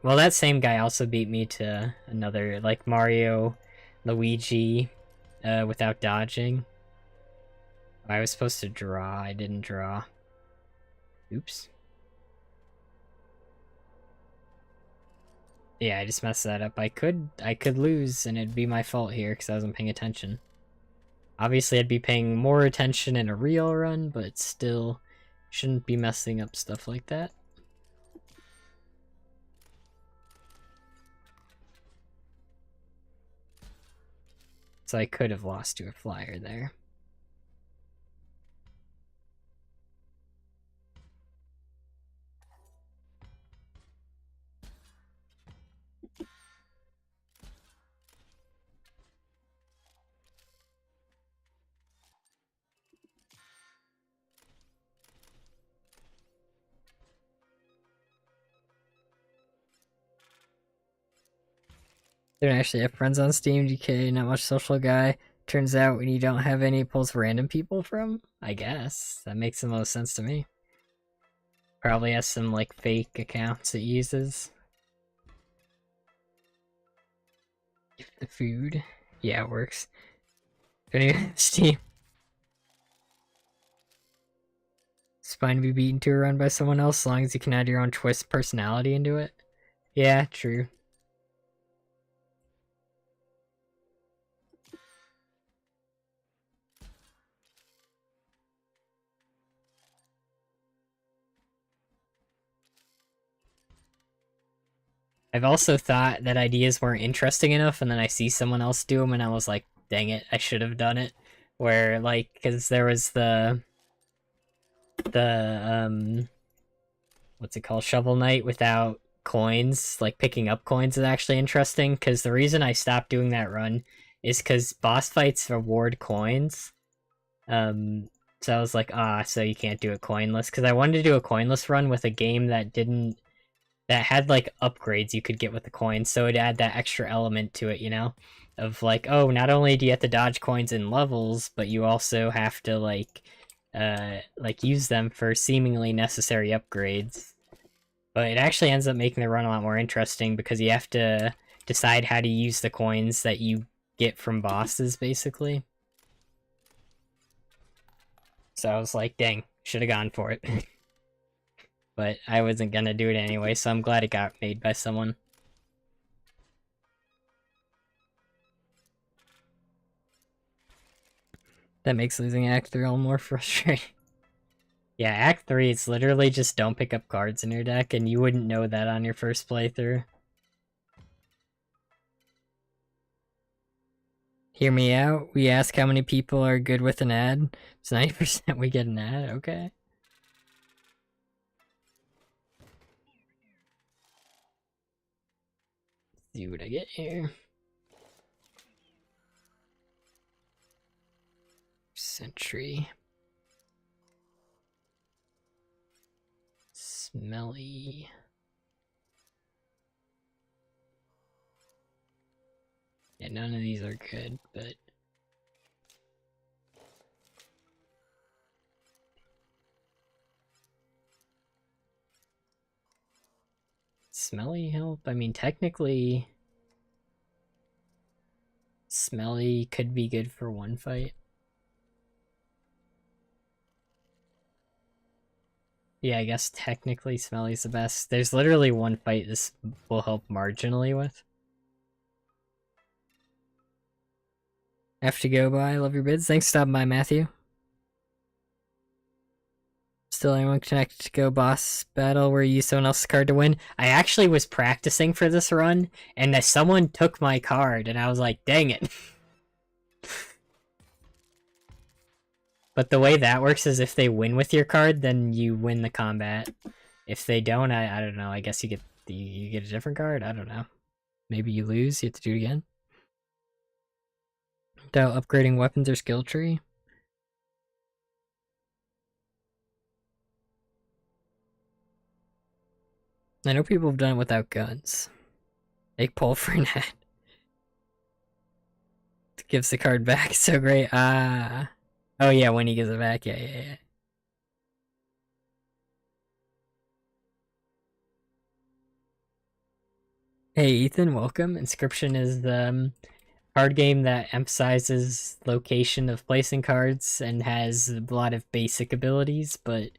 well, that same guy also beat me to another, like, Mario, Luigi, without dodging. I was supposed to draw, I didn't draw. Oops. Yeah, I just messed that up. I could lose, and it'd be my fault here, because I wasn't paying attention. Obviously, I'd be paying more attention in a real run, but still shouldn't be messing up stuff like that. So I could have lost to a flyer there. Don't actually have friends on Steam, DK, not much social guy. Turns out when you don't have any, it pulls random people from? I guess. That makes the most sense to me. Probably has some, like, fake accounts it uses. The food. Yeah, it works. Anyway, Steam. It's fine to be beaten to a run by someone else as long as you can add your own twist personality into it. Yeah, true. I've also thought that ideas weren't interesting enough, and then I see someone else do them, and I was like, dang it, I should have done it. Where, like, because there was the what's it called, Shovel Knight without coins, like picking up coins is actually interesting, because the reason I stopped doing that run is because boss fights reward coins. So I was like, so you can't do it coinless, because I wanted to do a coinless run with a game that had like upgrades you could get with the coins, so it'd add that extra element to it, you know, of like, oh, not only do you have to dodge coins in levels, but you also have to like use them for seemingly necessary upgrades. But it actually ends up making the run a lot more interesting because you have to decide how to use the coins that you get from bosses, basically. So I was like, dang, should have gone for it. But I wasn't gonna do it anyway, so I'm glad it got made by someone. That makes losing Act 3 all more frustrating. Yeah, Act 3, it's literally just don't pick up cards in your deck, and you wouldn't know that on your first playthrough. Hear me out. We ask how many people are good with an ad. It's 90% we get an ad, okay. Let's see what I get here. Sentry. Smelly. Yeah, none of these are good, but... Smelly help? I mean, technically... Smelly could be good for one fight. Yeah, I guess technically Smelly's the best. There's literally one fight this will help marginally with. Have to go by. Love your bids. Thanks for stopping by, Matthew. Still anyone connected to go boss battle where you use someone else's card to win? I actually was practicing for this run, and someone took my card, and I was like, dang it. But the way that works is if they win with your card, then you win the combat. If they don't, I don't know. I guess you get a different card? I don't know. Maybe you lose, you have to do it again. Without upgrading weapons or skill tree? I know people have done it without guns. Make pull for an ad. Gives the card back, so great. Oh yeah, when he gives it back, yeah. Hey Ethan, welcome. Inscryption is the card game that emphasizes location of placing cards and has a lot of basic abilities, but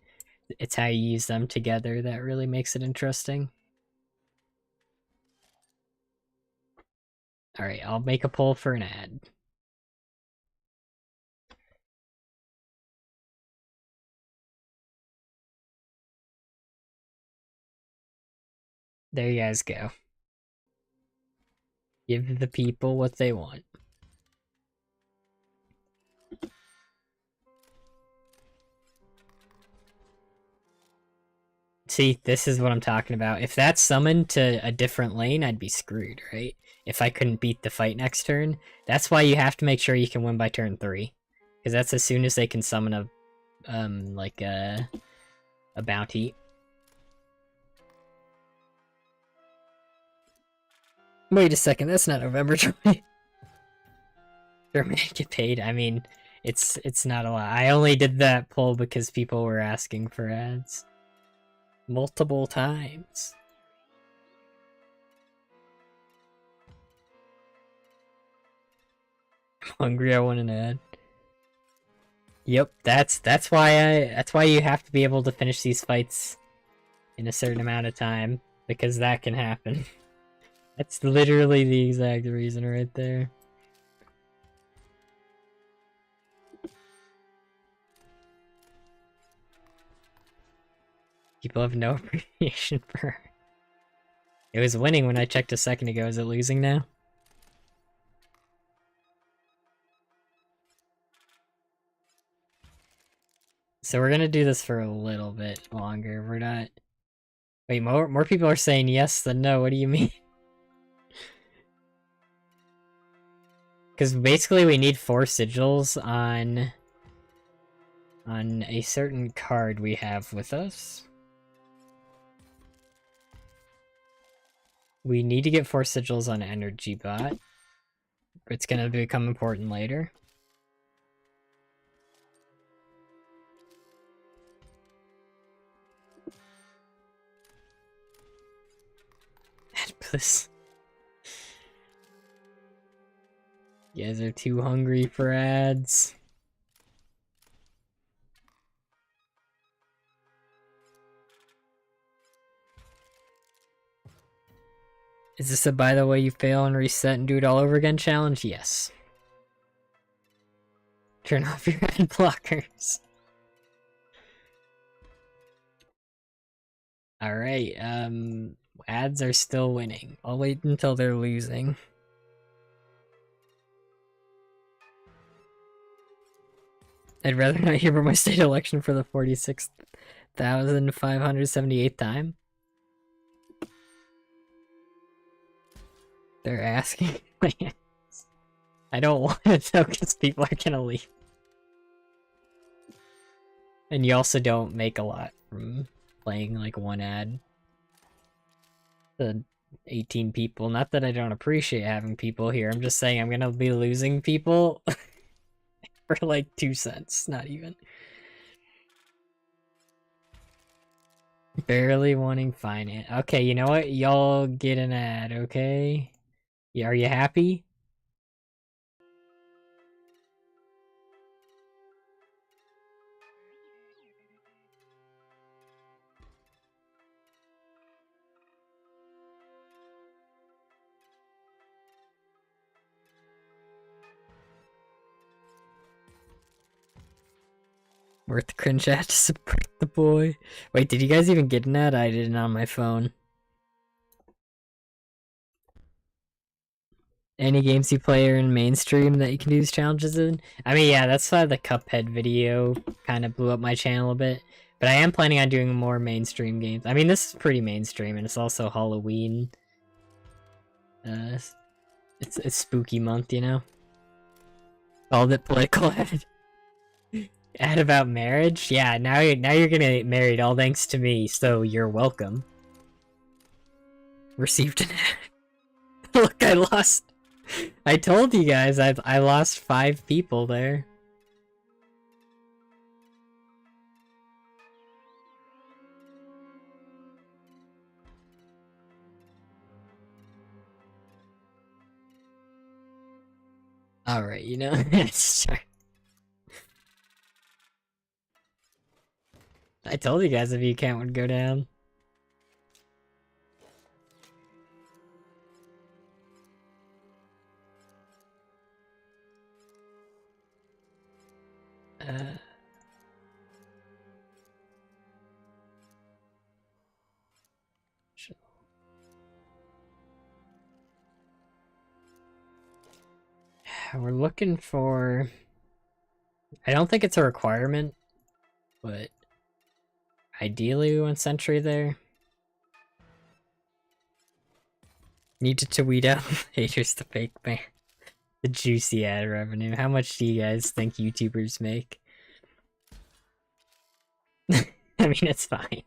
it's how you use them together that really makes it interesting. Alright, I'll make a poll for an ad. There you guys go. Give the people what they want. See, this is what I'm talking about. If that's summoned to a different lane, I'd be screwed, right? If I couldn't beat the fight next turn. That's why you have to make sure you can win by turn 3. Because that's as soon as they can summon a bounty. Wait a second, that's not November 20. German get paid. I mean, it's not a lot. I only did that poll because people were asking for ads multiple times. I'm hungry. I want an ad. Yep, that's why you have to be able to finish these fights in a certain amount of time, because that can happen. That's literally the exact reason right there. People have no appreciation for her. It was winning when I checked a second ago. Is it losing now? So we're gonna do this for a little bit longer. We're not... Wait, more people are saying yes than no. What do you mean? Because basically we need 4 sigils on a certain card we have with us. We need to get 4 sigils on Energy Bot. It's gonna become important later. Please. You guys are too hungry for ads. Is this a by the way you fail and reset and do it all over again challenge? Yes. Turn off your ad blockers. Alright, ads are still winning. I'll wait until they're losing. I'd rather not hear about my state election for the 46,578th time. They're asking my ads. I don't want to know because people are gonna leave. And you also don't make a lot from playing like one ad. The 18 people. Not that I don't appreciate having people here. I'm just saying I'm gonna be losing people for like 2 cents. Not even. Barely wanting finance. Okay, you know what? Y'all get an ad, okay? Yeah, are you happy? Worth the cringe ad to support the boy. Wait, did you guys even get an ad? I didn't on my phone. Any games you play are in mainstream that you can do these challenges in? I mean, yeah, that's why the Cuphead video kind of blew up my channel a bit. But I am planning on doing more mainstream games. I mean, this is pretty mainstream, and it's also Halloween. It's spooky month, you know? Called it political ad. Ad about marriage? Yeah, now you're gonna get married, all thanks to me, so you're welcome. Received an ad. Look, I lost. I told you guys I lost 5 people there. Alright, you know, start. I told you guys if you count would go down. We're looking for... I don't think it's a requirement, but ideally we want Sentry there. Needed to weed out haters to fake ban. The juicy ad revenue. How much do you guys think YouTubers make? I mean, it's fine.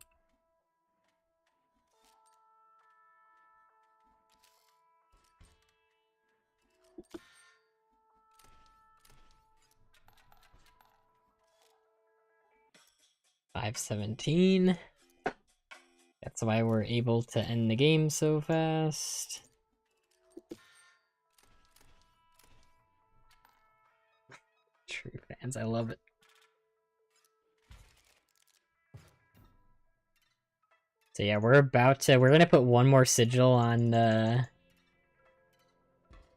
5:17. That's why we're able to end the game so fast. True fans, I love it. So yeah, we're gonna put one more sigil on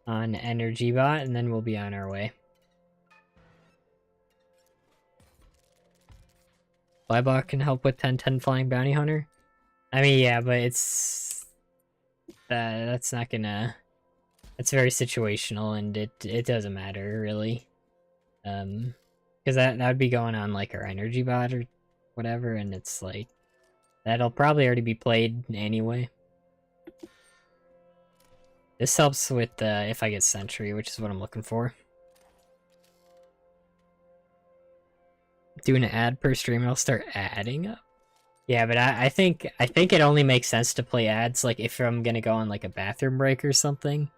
Energy Bot, and then we'll be on our way. Flybot can help with 10/10 Flying Bounty Hunter. I mean, yeah, but that's not gonna. It's very situational, and it doesn't matter really. Because that would be going on like our Energy Bot or whatever, and it's like that'll probably already be played anyway. This helps with if I get Sentry, which is what I'm looking for. Doing an ad per stream, I'll start adding up. Yeah, but I think it only makes sense to play ads like if I'm gonna go on like a bathroom break or something.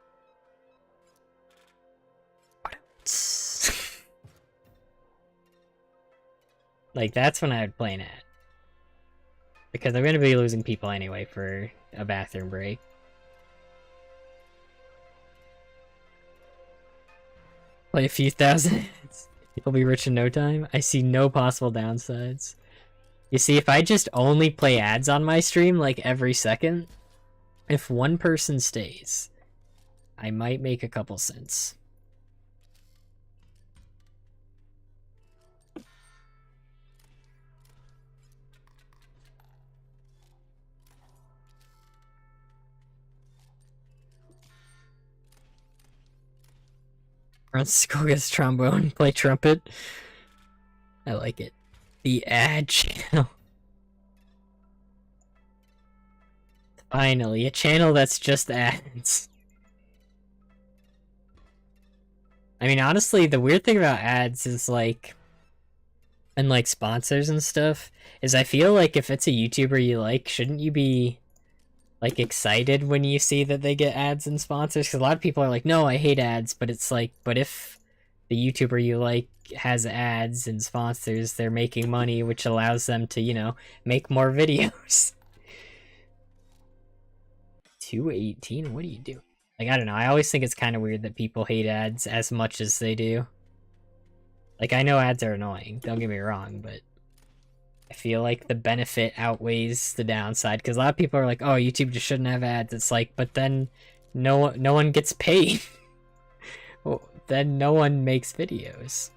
Like that's when I would play an ad. Because I'm gonna be losing people anyway for a bathroom break. Play a few thousand. You'll be rich in no time. I see no possible downsides. You see, if I just only play ads on my stream, like, every second, if one person stays, I might make a couple cents. Francisco gets trombone, play trumpet. I like it. The ad channel. Finally, a channel that's just ads. I mean, honestly, the weird thing about ads is, like, and, like, sponsors and stuff, is I feel like if it's a YouTuber you like, shouldn't you be, like, excited when you see that they get ads and sponsors? Because a lot of people are like, no, I hate ads, but it's like, but if the YouTuber you like has ads and sponsors, they're making money, which allows them to, you know, make more videos. 218? What do you do? Like, I don't know. I always think it's kind of weird that people hate ads as much as they do. Like, I know ads are annoying, don't get me wrong, but I feel like the benefit outweighs the downside, because a lot of people are like, oh, YouTube just shouldn't have ads. It's like, but then no one gets paid. Well, then no one makes videos.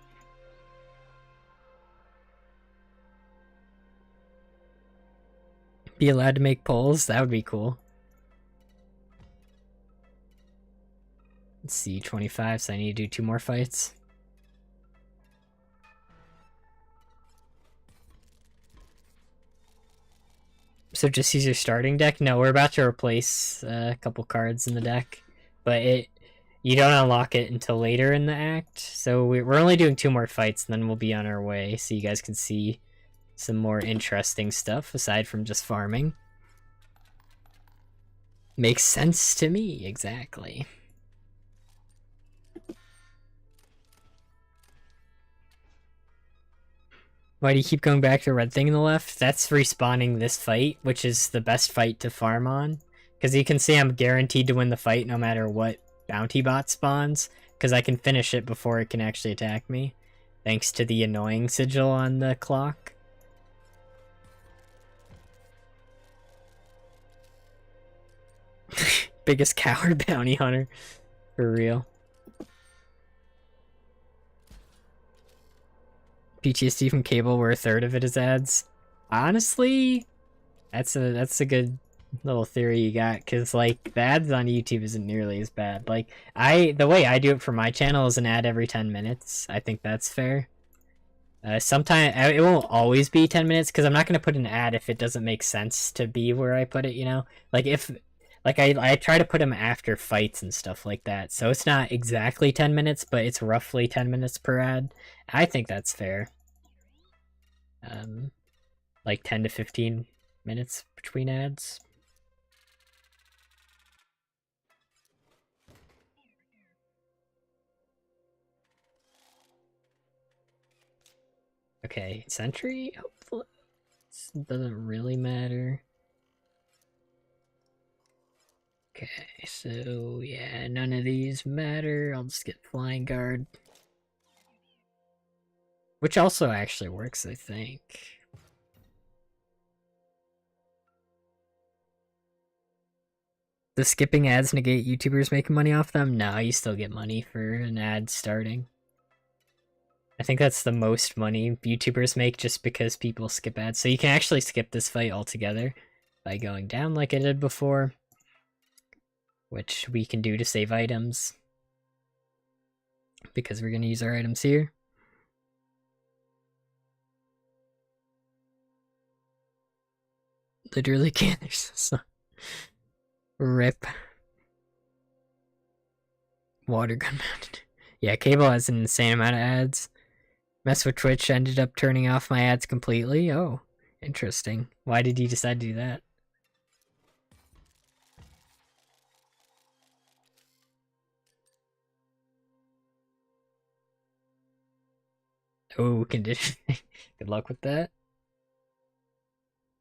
Be allowed to make polls? That would be cool. Let's see, 25, so I need to do 2 more fights. So just use your starting deck? No, we're about to replace a couple cards in the deck, but you don't unlock it until later in the act. So we're only doing 2 more fights, and then we'll be on our way, so you guys can see some more interesting stuff aside from just farming. Makes sense to me, exactly. Why do you keep going back to the red thing in the left? That's respawning this fight, which is the best fight to farm on. Because you can see I'm guaranteed to win the fight no matter what bounty bot spawns, because I can finish it before it can actually attack me, thanks to the annoying sigil on the clock. Biggest coward bounty hunter. For real. PTSD from cable where a third of it is ads. Honestly, that's a good little theory you got, because like the ads on YouTube isn't nearly as bad. Like the way I do it for my channel is an ad every 10 minutes. I think that's fair. Sometimes it won't always be 10 minutes, because I'm not going to put an ad if it doesn't make sense to be where I put it, you know? Like if like I try to put them after fights and stuff like that, so it's not exactly 10 minutes, but it's roughly 10 minutes per ad. I think that's fair. Like 10 to 15 minutes between ads. Okay, Sentry, hopefully. It doesn't really matter. Okay, so yeah, none of these matter. I'll just get Flying Guard. Which also actually works, I think. Does skipping ads negate YouTubers making money off them? No, you still get money for an ad starting. I think that's the most money YouTubers make just because people skip ads. So you can actually skip this fight altogether by going down like I did before, which we can do to save items because we're going to use our items here. Literally can't. Rip. Water gun mounted. Yeah, cable has an insane amount of ads. Mess with Twitch, ended up turning off my ads completely. Oh, interesting. Why did you decide to do that? Oh, conditioning. Good luck with that.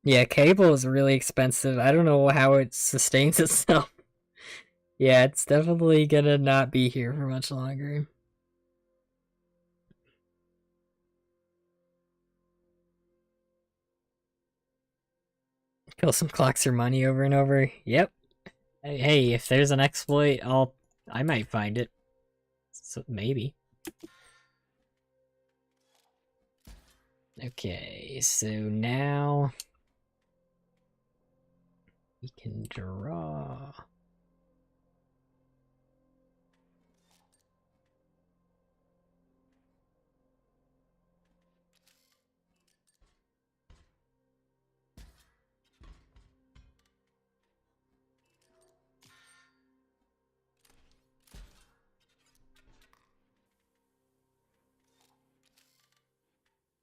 Yeah, cable is really expensive. I don't know how it sustains itself. Yeah, it's definitely gonna not be here for much longer. Kill some clocks or money over and over. Yep. Hey, if there's an exploit, I might find it. So maybe. Okay, so now we can draw.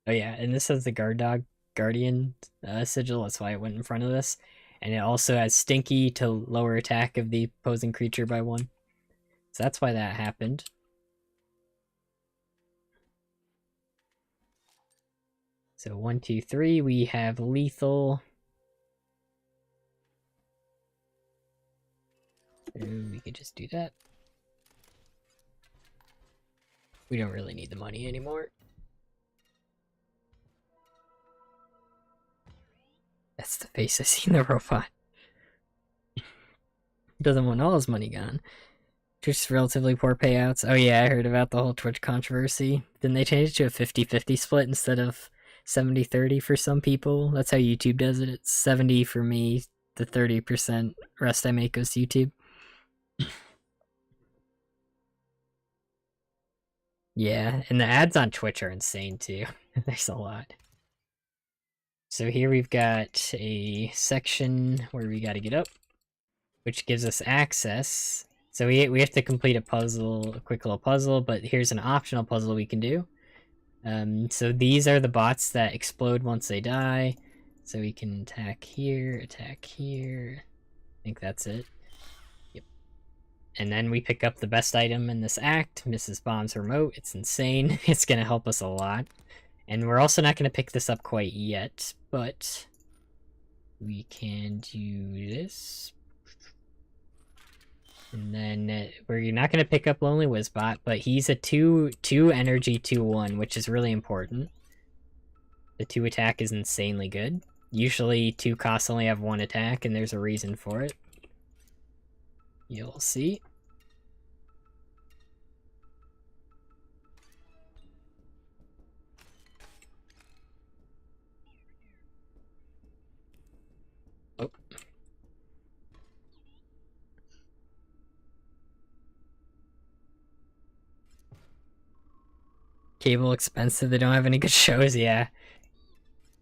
Oh yeah, and this has the Guardian sigil, that's why it went in front of this. And it also has Stinky to lower attack of the opposing creature by 1. So that's why that happened. So 1, 2, 3, we have lethal. Ooh, we could just do that. We don't really need the money anymore. That's the face I see in the robot. Doesn't want all his money gone. Twitch's relatively poor payouts. Oh yeah, I heard about the whole Twitch controversy. Didn't they change it to a 50-50 split instead of 70-30 for some people? That's how YouTube does it. It's 70 for me, the 30% rest I make goes to YouTube. Yeah, and the ads on Twitch are insane too. There's a lot. So here we've got a section where we gotta get up, which gives us access. So we have to complete a puzzle, a quick little puzzle, but here's an optional puzzle we can do. So these are the bots that explode once they die. So we can attack here. I think that's it. Yep. And then we pick up the best item in this act, Mrs. Bomb's remote. It's insane. It's gonna help us a lot. And we're also not gonna pick this up quite yet, but we can do this. And then we're not going to pick up Lonely Wizbot, but he's a 2 energy 2-1, which is really important. The 2 attack is insanely good. Usually 2 costs only have 1 attack, and there's a reason for it. You'll see. Oh. Cable expensive, they don't have any good shows, yeah.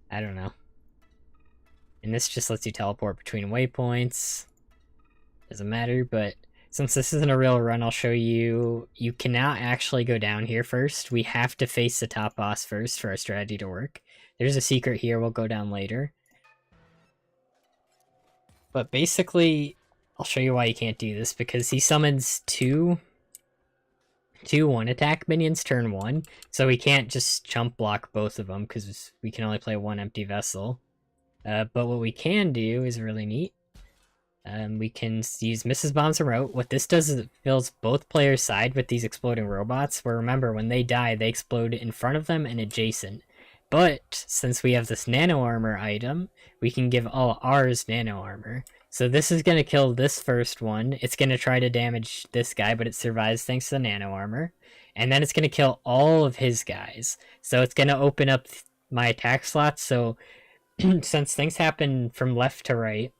I don't know. And this just lets you teleport between waypoints. Doesn't matter, but since this isn't a real run, I'll show you. You cannot actually go down here first. We have to face the top boss first for our strategy to work. There's a secret here, we'll go down later. But basically, I'll show you why you can't do this, because he summons two 1-attack minions turn 1, so we can't just chump block both of them, because we can only play 1 empty vessel. But what we can do is really neat. We can use Mrs. Bomb's remote. What this does is it fills both players' side with these exploding robots, where remember, when they die, they explode in front of them and adjacent. But since we have this nano armor item, we can give all ours nano armor. So this is going to kill this first one. It's going to try to damage this guy, but it survives thanks to the nano armor. And then it's going to kill all of his guys. So it's going to open up my attack slots. So since things happen from left to right,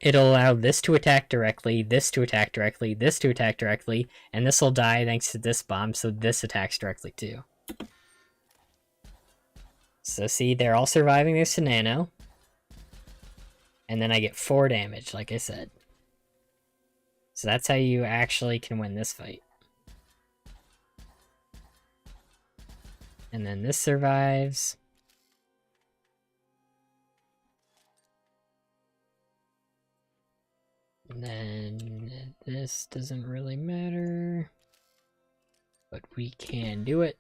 it'll allow this to attack directly, this to attack directly, this to attack directly, and this will die thanks to this bomb, so this attacks directly too. So see, they're all surviving this to nano. And then I get 4 damage, like I said. So that's how you actually can win this fight. And then this survives. And then this doesn't really matter. But we can do it.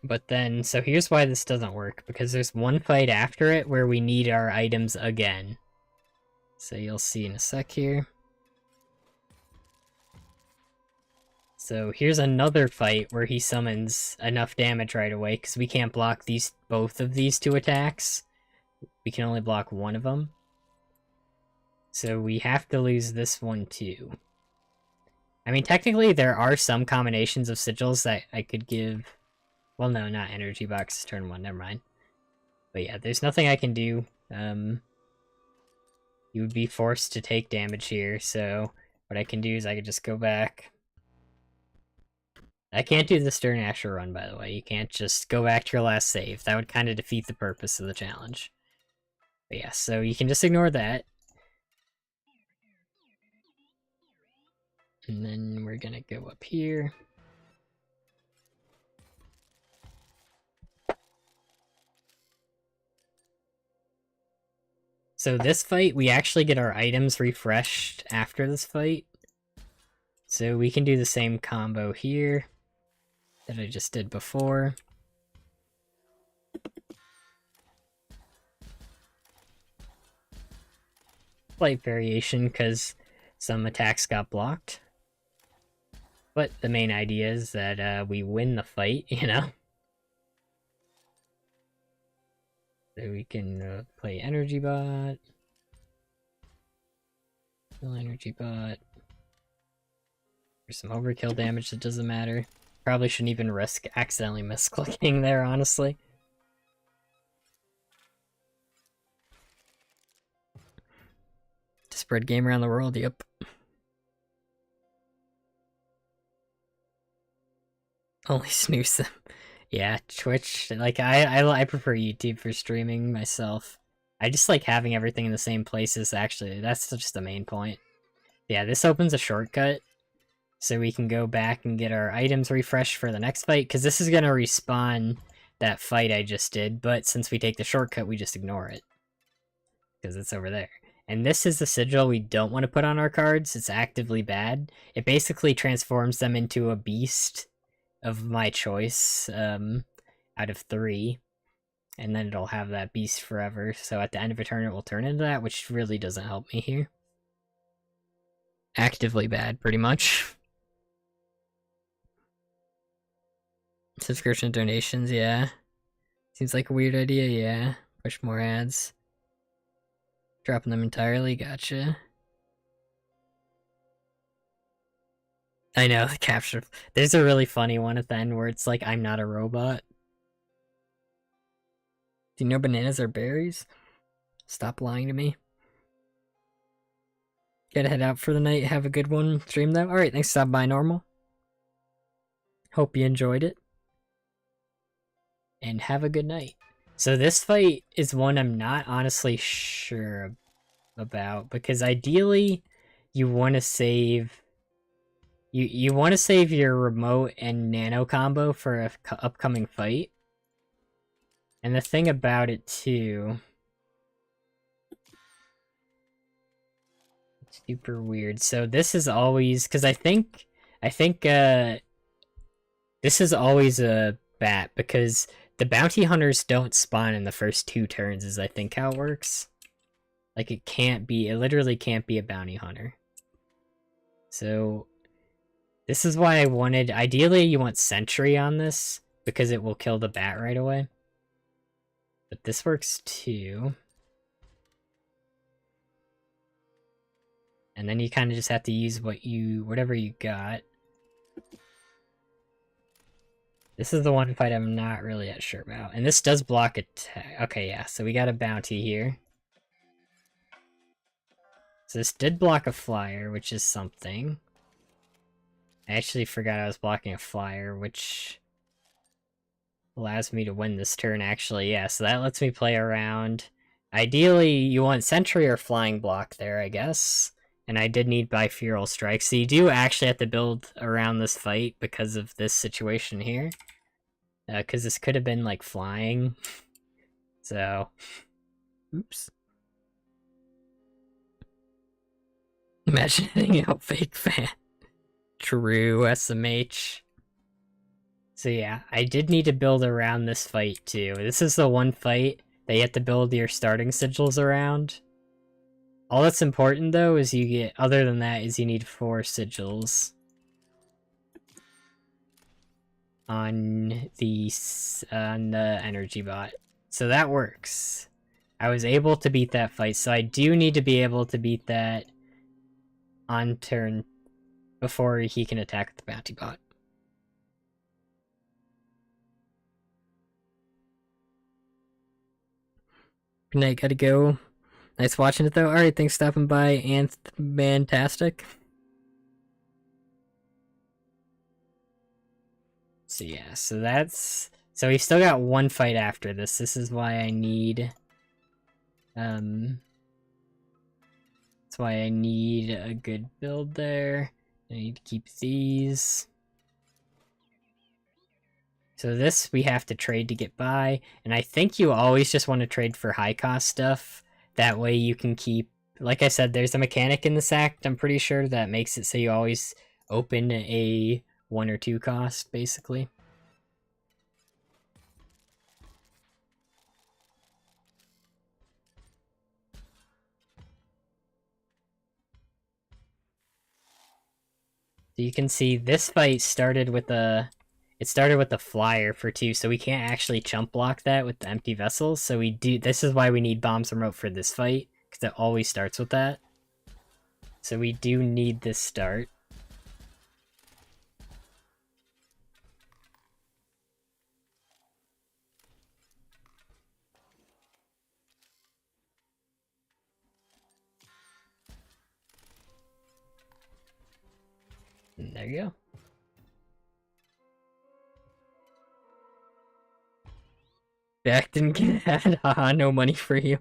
But then, so here's why this doesn't work, because there's one fight after it where we need our items again. So you'll see in a sec here. So here's another fight where he summons enough damage right away, because we can't block both of these 2 attacks. We can only block one of them. So we have to lose this one too. I mean, technically there are some combinations of sigils that I could give. Well, no, not energy box, turn 1, never mind. But yeah, there's nothing I can do. You would be forced to take damage here, so what I can do is I could just go back. I can't do the Stern Asher run, by the way. You can't just go back to your last save. That would kind of defeat the purpose of the challenge. But yeah, so you can just ignore that. And then we're gonna go up here. So this fight, we actually get our items refreshed after this fight. So we can do the same combo here that I just did before. Slight variation because some attacks got blocked. But the main idea is that we win the fight, you know? So we can play Energy Bot. Kill Energy Bot. There's some overkill damage that doesn't matter. Probably shouldn't even risk accidentally misclicking there, honestly. To spread game around the world, yep. Only snooze them. Yeah, Twitch, like, I prefer YouTube for streaming myself. I just like having everything in the same places, actually. That's just the main point. Yeah, this opens a shortcut, so we can go back and get our items refreshed for the next fight, because this is going to respawn that fight I just did, but since we take the shortcut, we just ignore it. Because it's over there. And this is the sigil we don't want to put on our cards. It's actively bad. It basically transforms them into a beast of my choice, out of 3, and then it'll have that beast forever, so at the end of a turn it will turn into that, which really doesn't help me here. Actively bad, pretty much. Subscription donations, yeah. Seems like a weird idea, yeah. Push more ads. Dropping them entirely, gotcha. I know, the capture. There's a really funny one at the end where it's like, I'm not a robot. Do you know bananas are berries? Stop lying to me. Gotta head out for the night. Have a good one. Stream though. Alright, thanks for stopping by, Normal. Hope you enjoyed it. And have a good night. So this fight is one I'm not honestly sure about, because ideally you want to save... You want to save your remote and nano combo for a upcoming fight. And the thing about it too... It's super weird. So this is always... Because I think I think this is always a bat because the bounty hunters don't spawn in the first 2 turns is I think how it works. Like it literally can't be a bounty hunter. So this is why I wanted, ideally you want sentry on this because it will kill the bat right away. But this works too. And then you kind of just have to use whatever you got. This is the one fight I'm not really that sure about. And this does block attack. Okay, yeah, so we got a bounty here. So this did block a flyer, which is something. I actually forgot I was blocking a flyer, which allows me to win this turn, actually. Yeah, so that lets me play around. Ideally, you want sentry or flying block there, I guess. And I did need bifurcal strike, so you do actually have to build around this fight because of this situation here. Because this could have been, like, flying. So, oops. Imagine hitting out fake fan. True, SMH. So yeah, I did need to build around this fight too. This is the one fight that you have to build your starting sigils around. All that's important though is you get, other than that, is you need 4 sigils. On the energy bot. So that works. I was able to beat that fight, so I do need to be able to beat that on turn before he can attack the bounty bot. Good night, gotta go. Nice watching it though. Alright, thanks for stopping by, Fantastic. So yeah, so we've still got one fight after this. This is why I need that's why I need a good build there. I need to keep these. So this we have to trade to get by, and I think you always just want to trade for high cost stuff. That way you can keep, like I said, there's a mechanic in this act, I'm pretty sure, that makes it so you always open a 1 or 2 cost, basically. So you can see this fight started with a flyer for 2, so we can't actually chump block that with the empty vessels. So this is why we need bombs remote for this fight, because it always starts with that. So we do need this start. And there you go. Back didn't get ad. Haha, no money for you.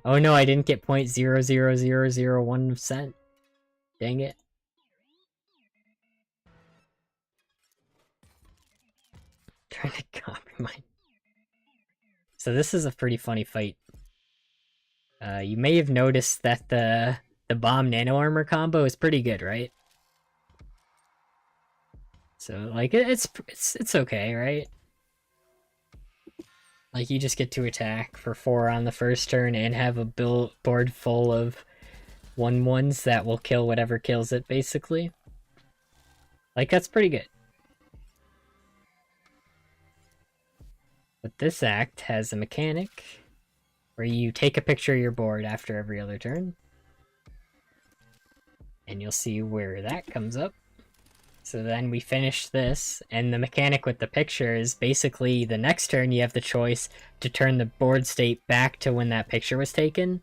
Oh no, I didn't get 0.00001 cent. Dang it. Trying to copy mine. So this is a pretty funny fight. You may have noticed that the bomb nano armor combo is pretty good, right? So like it's okay, right? Like you just get to attack for 4 on the first turn and have a board full of 1/1s that will kill whatever kills it, basically. Like that's pretty good. But this act has a mechanic where you take a picture of your board after every other turn. And you'll see where that comes up. So then we finish this, and the mechanic with the picture is basically the next turn you have the choice to turn the board state back to when that picture was taken.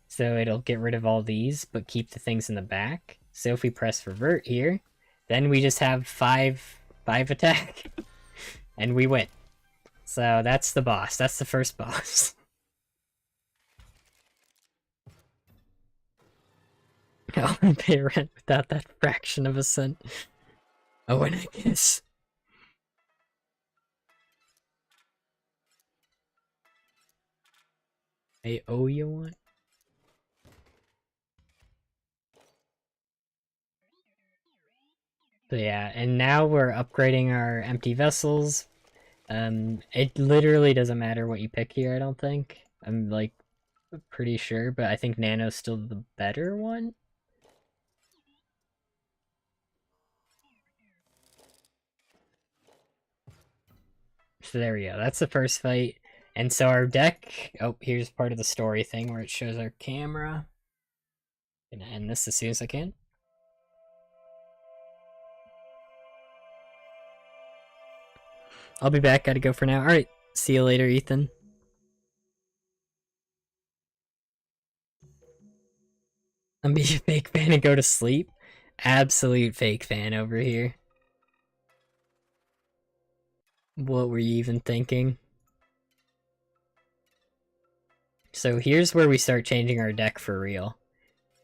So it'll get rid of all these, but keep the things in the back. So if we press revert here, then we just have 5 attack, and we win. So that's the boss. That's the first boss. I'll pay rent without that fraction of a cent. Oh, and I guess. I owe you one? So yeah, and now we're upgrading our empty vessels. It literally doesn't matter what you pick here, I don't think. I'm like pretty sure, but I think Nano's still the better one. So there we go, that's the first fight. And so our deck, oh, here's part of the story thing where it shows our camera. I'm gonna end this as soon as I can. I'll be back, gotta go for now. Alright, see you later, Ethan. I'm being a fake fan and go to sleep. Absolute fake fan over here. What were you even thinking? So here's where we start changing our deck for real.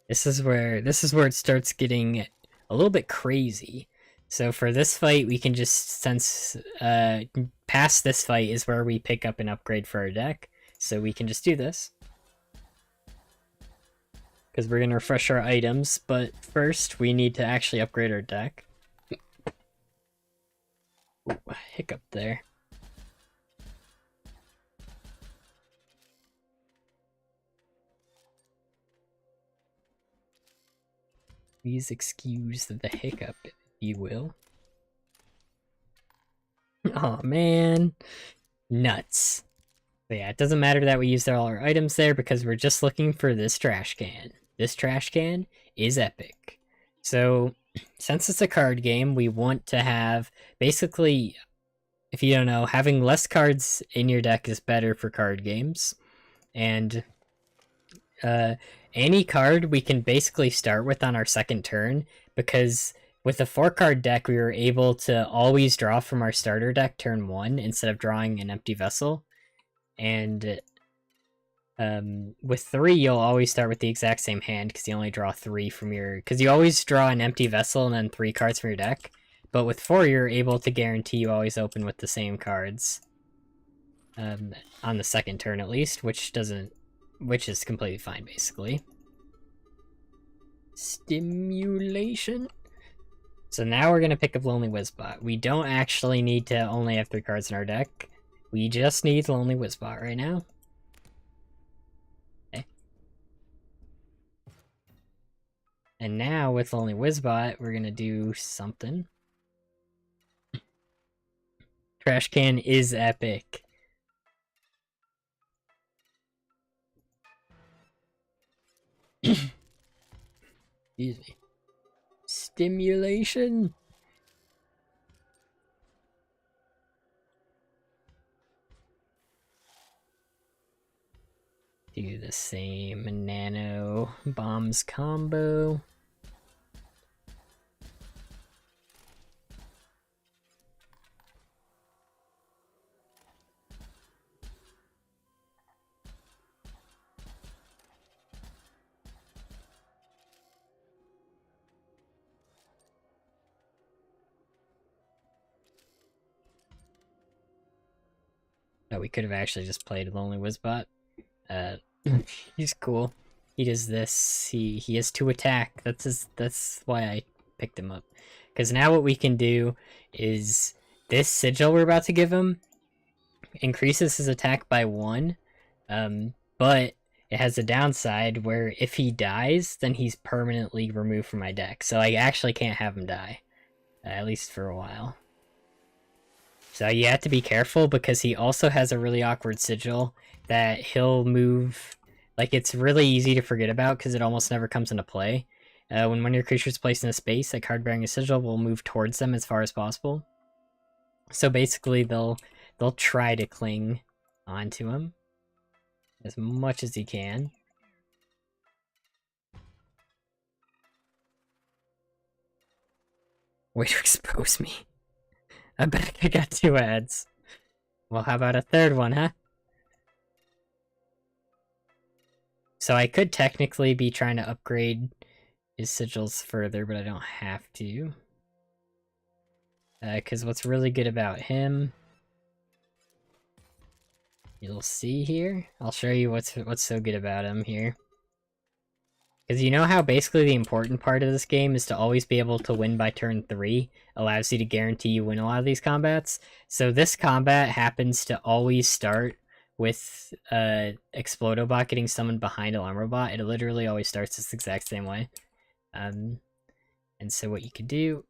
This is where it starts getting a little bit crazy. So for this fight, we can just, since past this fight is where we pick up an upgrade for our deck. So we can just do this. Because we're going to refresh our items, but first we need to actually upgrade our deck. Ooh, hiccup there. Please excuse the hiccup, if you will. Oh man, nuts. But yeah, it doesn't matter that we used all our items there because we're just looking for this trash can. This trash can is epic. So, since it's a card game, we want to have, basically, if you don't know, having less cards in your deck is better for card games. And any card we can basically start with on our second turn, because with a 4-card deck, we were able to always draw from our starter deck turn 1 instead of drawing an empty vessel. And with 3, you'll always start with the exact same hand because you only draw 3 from your... Because you always draw an empty vessel and then 3 cards from your deck. But with 4, you're able to guarantee you always open with the same cards. On the second turn at least, which is completely fine, basically. Stimulation. So now we're going to pick up Lonely Wizbot. We don't actually need to only have 3 cards in our deck. We just need Lonely Wizbot right now. Okay. And now with Lonely Wizbot, we're going to do something. Trash can is epic. Excuse me. Stimulation. Do the same nano bombs combo. Oh, we could have actually just played Lonely Wizbot. He's cool. He does this. He has 2 attack. That's why I picked him up. Because now what we can do is this sigil we're about to give him increases his attack by 1. But it has a downside where if he dies, then he's permanently removed from my deck. So I actually can't have him die. At least for a while. So you have to be careful because he also has a really awkward sigil that he'll move. Like, it's really easy to forget about because it almost never comes into play. When one of your creatures is placed in a space, a card bearing a sigil will move towards them as far as possible. So basically, they'll try to cling onto him as much as he can. Way to expose me. I bet I got 2 ads. Well, how about a third one, huh? So I could technically be trying to upgrade his sigils further, but I don't have to. Because what's really good about him... You'll see here. I'll show you what's so good about him here. Because you know how basically the important part of this game is to always be able to win by turn 3, allows you to guarantee you win a lot of these combats. So this combat happens to always start with Explodobot getting summoned behind Alarm Robot. It literally always starts this exact same way. And so what you could do...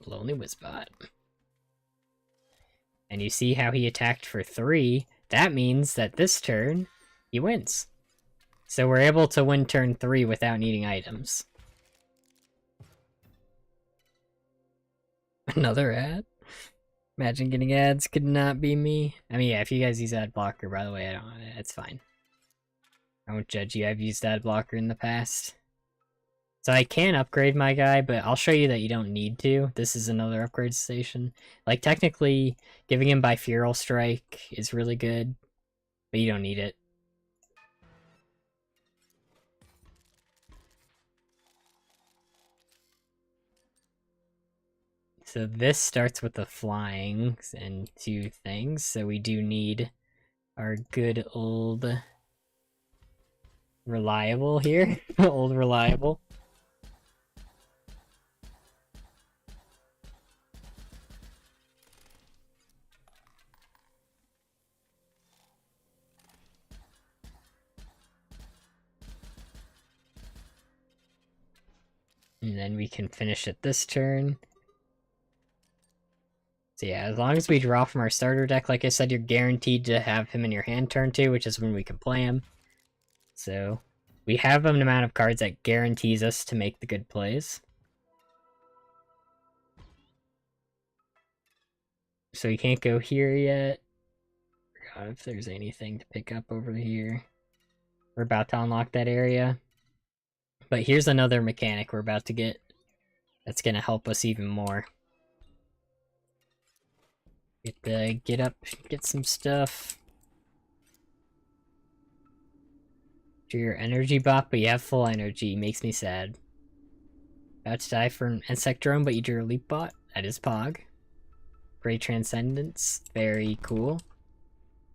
Lonely Wizbot. And you see how he attacked for 3. That means that this turn, he wins. So we're able to win turn 3 without needing items. Another ad? Imagine getting ads could not be me. I mean, yeah, if you guys use ad blocker, by the way, it's fine. I won't judge you, I've used ad blocker in the past. So I can upgrade my guy, but I'll show you that you don't need to. This is another upgrade station. Like, technically, giving him Bifuril Strike is really good, but you don't need it. So this starts with the flying and 2 things, so we do need our good old reliable here. Old reliable. And then we can finish it this turn. So yeah, as long as we draw from our starter deck, like I said, you're guaranteed to have him in your hand turn 2, which is when we can play him. So we have an amount of cards that guarantees us to make the good plays. So we can't go here yet. Forgot if there's anything to pick up over here. We're about to unlock that area. But here's another mechanic we're about to get that's going to help us even more. Get up, get some stuff. Do your energy bot, but you have full energy. Makes me sad. About to die for an insect drone, but you drew a leap bot. That is Pog. Great Transcendence. Very cool.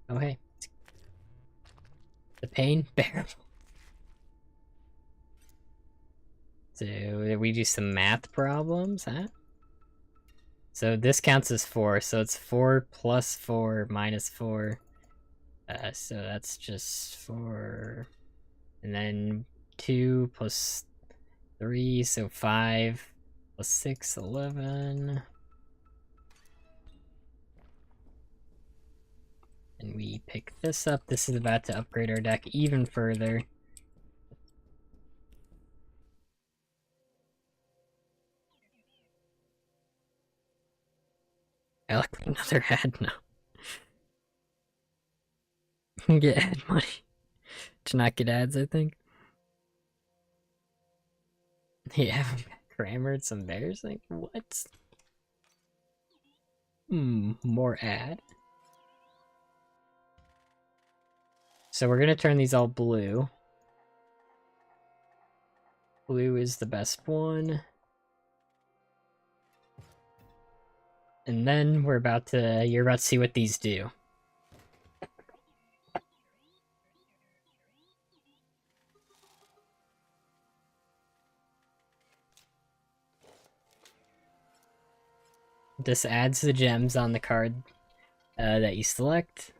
Oh, hey. The pain bearable. So we do some math problems, huh? So this counts as 4, so it's 4 plus 4 minus 4. So that's just 4. And then 2 plus 3, so 5 plus 6, 11. And we pick this up. This is about to upgrade our deck even further. Alec, another ad? No. Get ad money. To not get ads, I think. Yeah, Grammared some bears? Like, what? More ad. So we're gonna turn these all blue. Blue is the best one. And then you're about to see what these do. This adds the gems on the card that you select.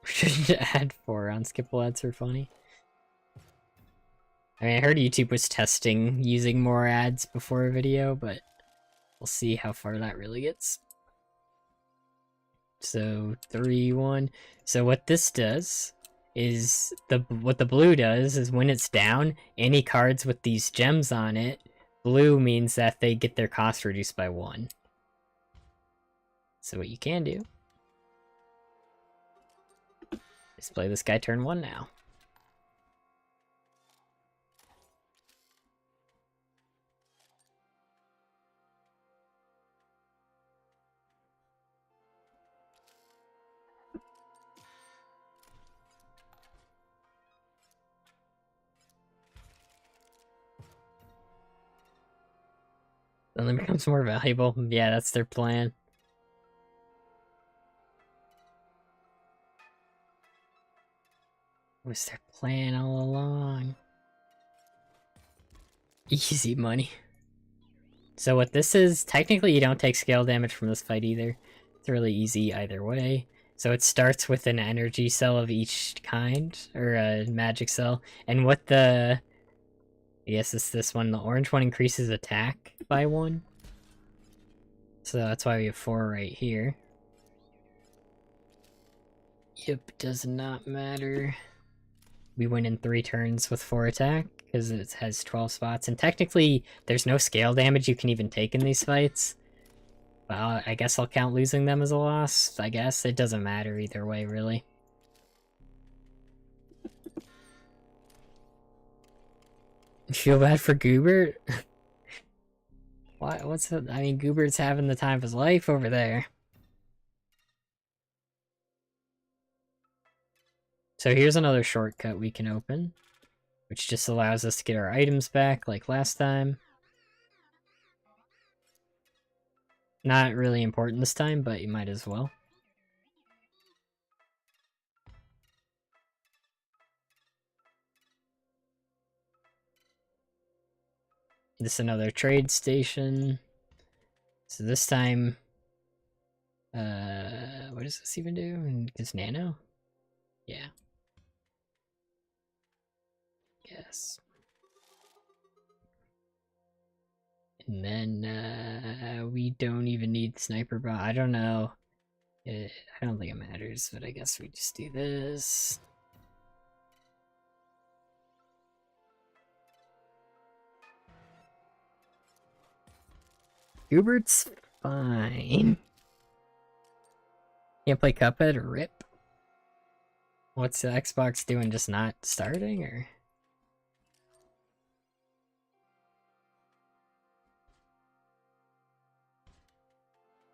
Should add 4 on Skipple ads are funny. I mean, I heard YouTube was testing using more ads before a video, but we'll see how far that really gets. So 3, 1. So what this does is what the blue does is when it's down, any cards with these gems on it, blue means that they get their cost reduced by 1. So what you can do is play this guy turn 1 now. Then it becomes more valuable. Yeah, that's their plan. was their plan all along? Easy money. So what this is, technically you don't take scale damage from this fight either. It's really easy either way. So it starts with an energy cell of each kind, or a magic cell. And what the... Yes, it's this one. The orange one increases attack by 1. So that's why we have 4 right here. Yep, does not matter. We win in 3 turns with 4 attack, because it has 12 spots. And technically, there's no scale damage you can even take in these fights. Well, I guess I'll count losing them as a loss. I guess it doesn't matter either way, really. Feel bad for Goobert? Why? What's that? I mean, Goobert's having the time of his life over there. So here's another shortcut we can open, which just allows us to get our items back like last time. Not really important this time, but you might as well. This is another trade station. So this time, what does this even do? Is nano? Yeah. Yes. And then, we don't even need sniper bot. I don't know. I don't think it matters, but I guess we just do this. Hubert's fine. Can't play Cuphead or Rip? What's the Xbox doing? Just not starting, or?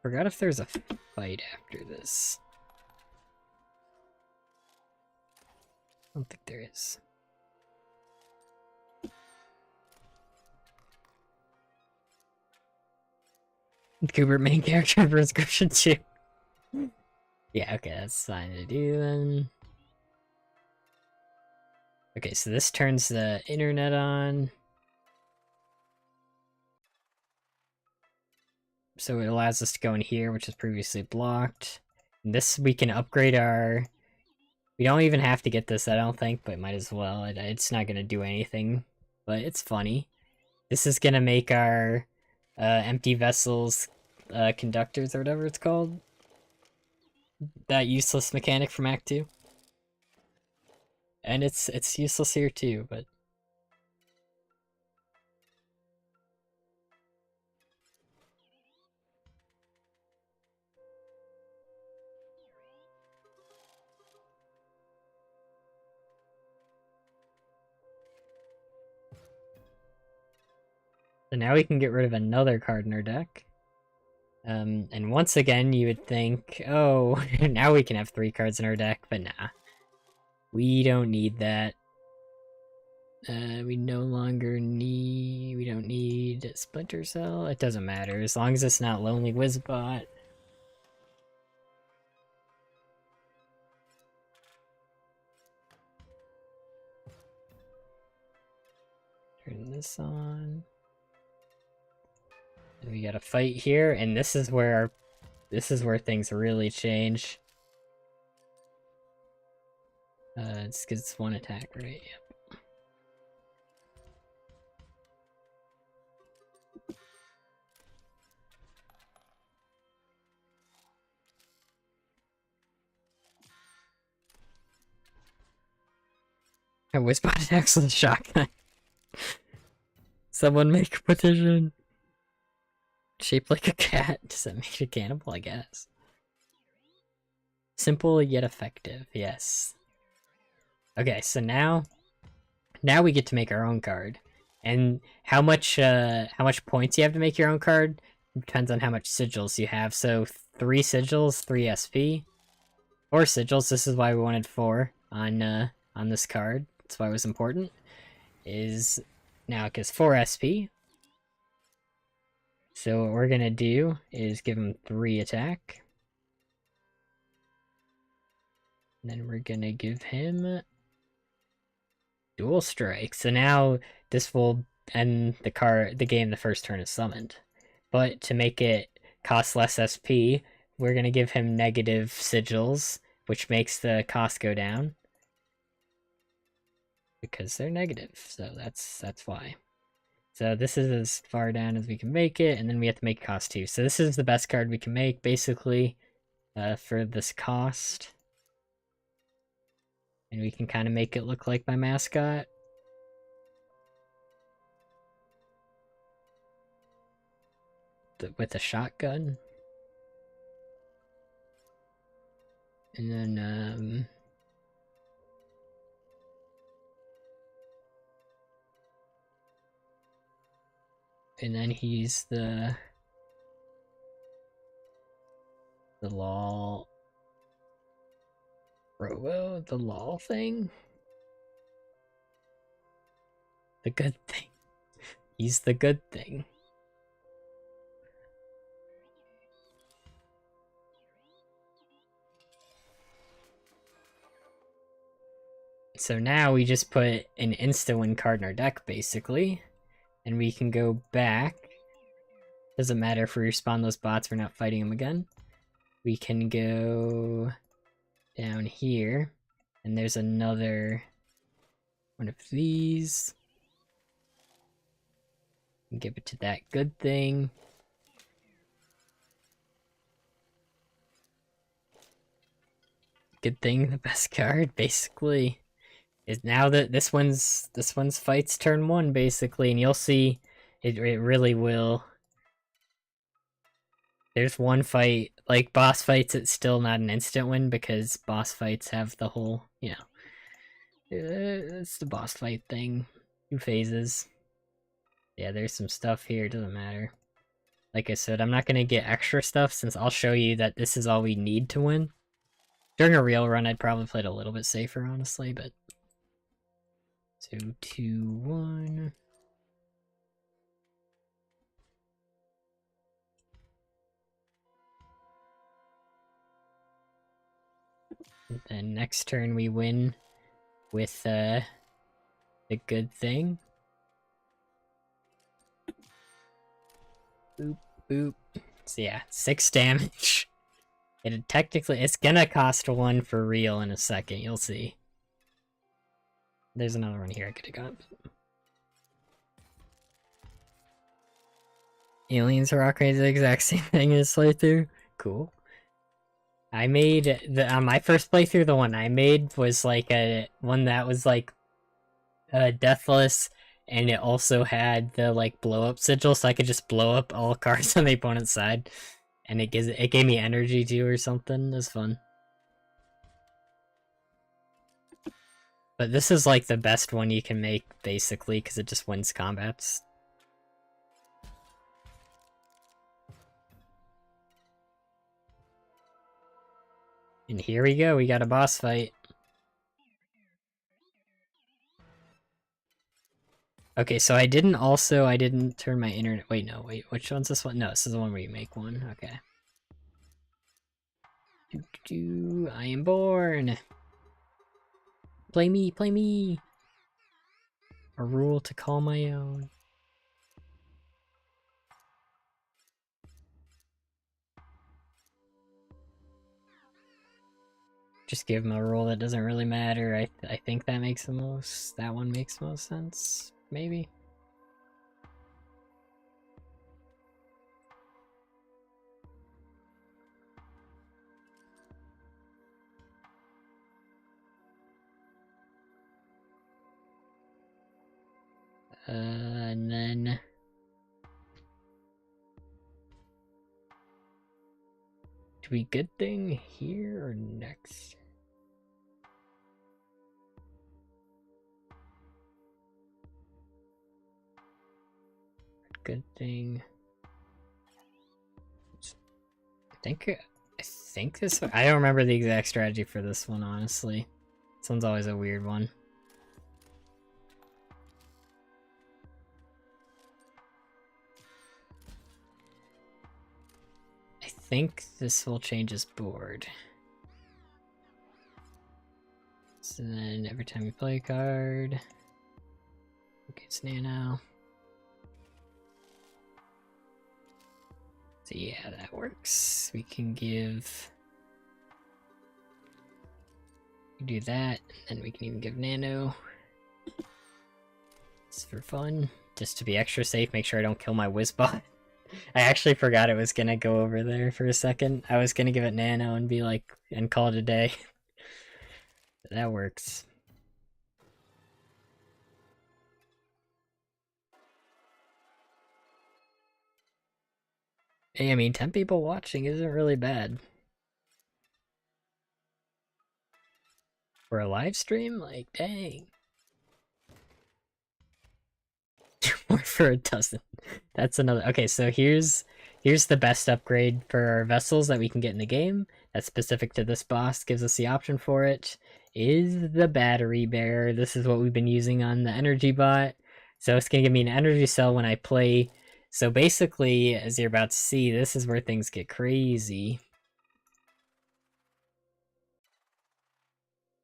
Forgot if there's a fight after this. I don't think there is. Cooper main character for Inscryption 2. Yeah, okay, that's fine to do then. Okay, so this turns the internet on. So it allows us to go in here, which is previously blocked. And this, we can upgrade our... We don't even have to get this, I don't think, but might as well. It's not going to do anything, but it's funny. This is going to make our empty vessels conductors, or whatever it's called. That useless mechanic from Act 2. And it's useless here too, but... So now we can get rid of another card in our deck. And once again, you would think, oh, now we can have 3 cards in our deck, but nah. We don't need that. We no longer need... We don't need Splinter Cell. It doesn't matter, as long as it's not Lonely Wizbot. Turn this on. And we got a fight here, and this is where things really change. It's because it's 1 attack, right? Yep. I Wizbot attacks with a shotgun. Someone make a petition. Shaped like a cat. Does that make it a cannibal? I guess. Simple yet effective. Yes. Okay, so now we get to make our own card, and how much points you have to make your own card depends on how much sigils you have. So 3 sigils, 3 SP, 4 sigils. This is why we wanted 4 on this card. That's why it was important. Is now it gives 4 SP. So what we're gonna do is give him 3 attack. And then we're gonna give him Dual strike. So now this will end the game the first turn is summoned. But to make it cost less SP, we're gonna give him negative sigils, which makes the cost go down. Because they're negative, so that's why. So this is as far down as we can make it, and then we have to make cost 2. So this is the best card we can make, basically, for this cost. And we can kind of make it look like my mascot. With a shotgun. And then, and then he's the lol robo, the lol thing, the good thing. He's the good thing. So now we just put an insta-win card in our deck, basically, and we can go back. Doesn't matter if we respawn those bots, we're not fighting them again. We can go down here, and there's another one of these. And give it to that good thing. Good thing, the best card, basically. Is now that this one's fights turn 1, basically, and you'll see it really will. There's one fight, like boss fights, it's still not an instant win because boss fights have the whole, you know, it's the boss fight thing. 2 phases. Yeah, there's some stuff here, doesn't matter. Like I said, I'm not going to get extra stuff since I'll show you that this is all we need to win. During a real run, I'd probably play it a little bit safer, honestly, but... So, 2, 1... And then next turn we win with the good thing. Boop, boop. So yeah, 6 damage. It's gonna cost 1 for real in a second, you'll see. There's another one here I could've got. Aliens are Rock Raid, the exact same thing as playthrough. Cool. I made on my first playthrough, the one I made was like one that was like deathless, and it also had the like blow up sigil, so I could just blow up all cards on the opponent's side, and it gave me energy too or something. It was fun. But this is like the best one you can make, basically, because it just wins combats. And here we go, we got a boss fight. Okay, so I didn't turn my internet. Wait, no, wait, which one's this one? No, this is the one where you make one. Okay. I am born. Play me, play me. A rule to call my own. Just give him a rule that doesn't really matter. I think that makes the most. That one makes most sense. Maybe. And then do we good thing here or next? Good thing. I think this one, I don't remember the exact strategy for this one, honestly. This one's always a weird one. I think this will change his board. So then every time you play a card, It's nano. So yeah, that works. We can give... We do that, and we can even give nano. Just for fun. Just to be extra safe, make sure I don't kill my Wizbot. I actually forgot it was gonna go over there for a second. I was gonna give it nano and be like, and call it a day. That works. Hey, I mean, 10 people watching isn't really bad. For a live stream? Like, dang. Or for a dozen. That's another... Okay, so here's the best upgrade for our vessels that we can get in the game. That's specific to this boss, gives us the option for it. Is the battery bearer. This is what we've been using on the energy bot. So it's gonna give me an energy cell when I play. So basically, as you're about to see, this is where things get crazy.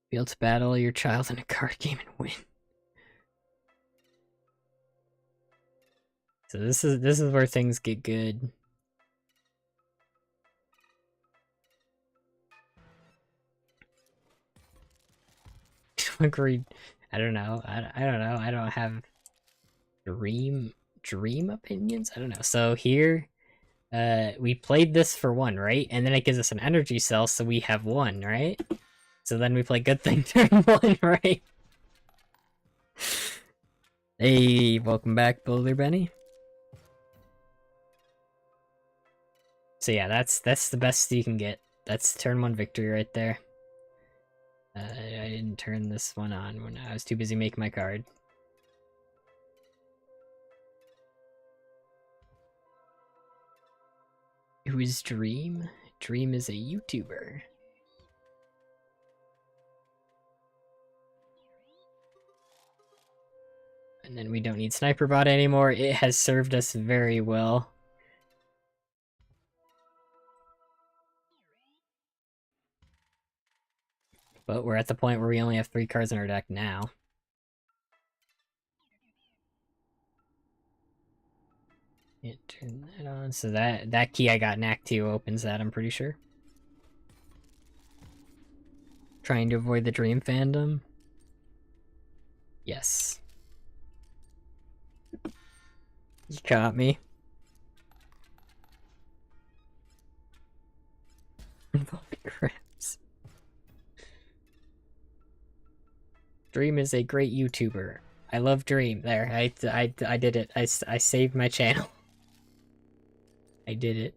Be able to battle your child in a card game and win. So this is where things get good. Agreed. I don't know. I don't know. I don't have dream opinions. I don't know. So here, we played this for 1, right? And then it gives us an energy cell, so we have 1, right? So then we play good thing turn 1, right? Hey, welcome back, Boulder Benny. So yeah, that's the best you can get. That's turn 1 victory right there. I didn't turn this one on when I was too busy making my card. Who is Dream? Dream is a YouTuber. And then we don't need Sniper Bot anymore. It has served us very well. But we're at the point where we only have 3 cards in our deck now. Yeah, turn that on. So that key I got in Act 2 opens that, I'm pretty sure. Trying to avoid the Dream fandom. Yes. You caught me. Crabs. Dream is a great YouTuber. I love Dream. There, I did it. I saved my channel. I did it.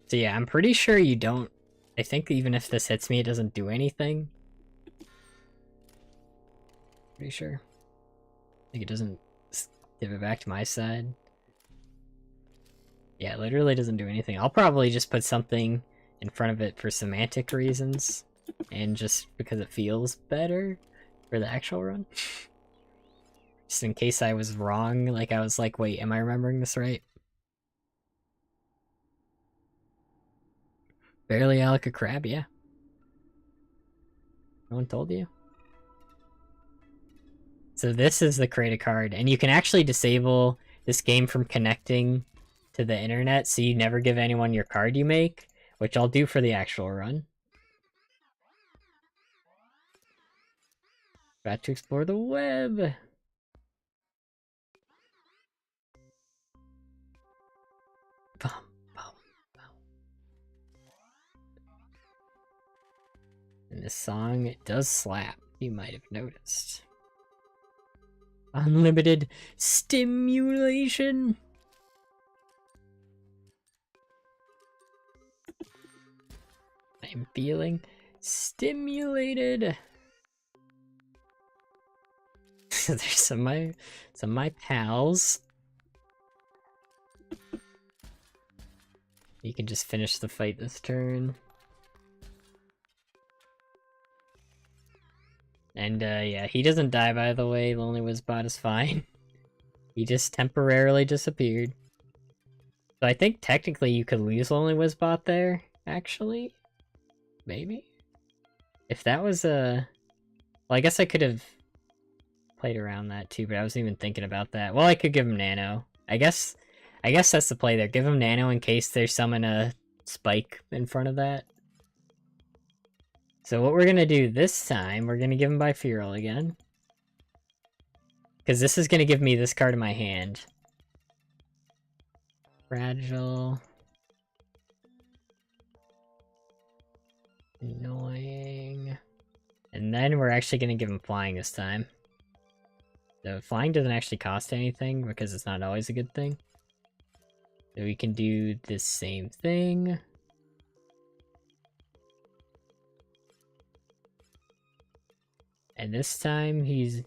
So yeah, I'm pretty sure you don't... I think even if this hits me, it doesn't do anything. Pretty sure. I think it doesn't give it back to my side. Yeah, it literally doesn't do anything. I'll probably just put something in front of it for semantic reasons. And just because it feels better for the actual run. Just in case I was wrong, like I was like, wait, am I remembering this right? Barely Alec a crab, yeah. No one told you? So this is the create a card, and you can actually disable this game from connecting to the internet, so you never give anyone your card you make, which I'll do for the actual run. Got to explore the web. Bum, bum, bum. And this song, it does slap, you might have noticed. Unlimited stimulation. I'm feeling stimulated. There's some of my pals. He can just finish the fight this turn. And yeah, he doesn't die, by the way. Lonely Wizbot is fine. He just temporarily disappeared. So I think technically you could lose Lonely Wizbot there, actually. Maybe? If that was a... Well, I guess I could have played around that too, but I wasn't even thinking about that. Well, I could give him Nano. I guess that's the play there. Give him Nano in case there's summon a Spike in front of that. So what we're gonna do this time, we're gonna give him Bifuril again. Because this is gonna give me this card in my hand. Fragile. Annoying. And then we're actually gonna give him Flying this time. So Flying doesn't actually cost anything because it's not always a good thing. So we can do the same thing. And this time we'll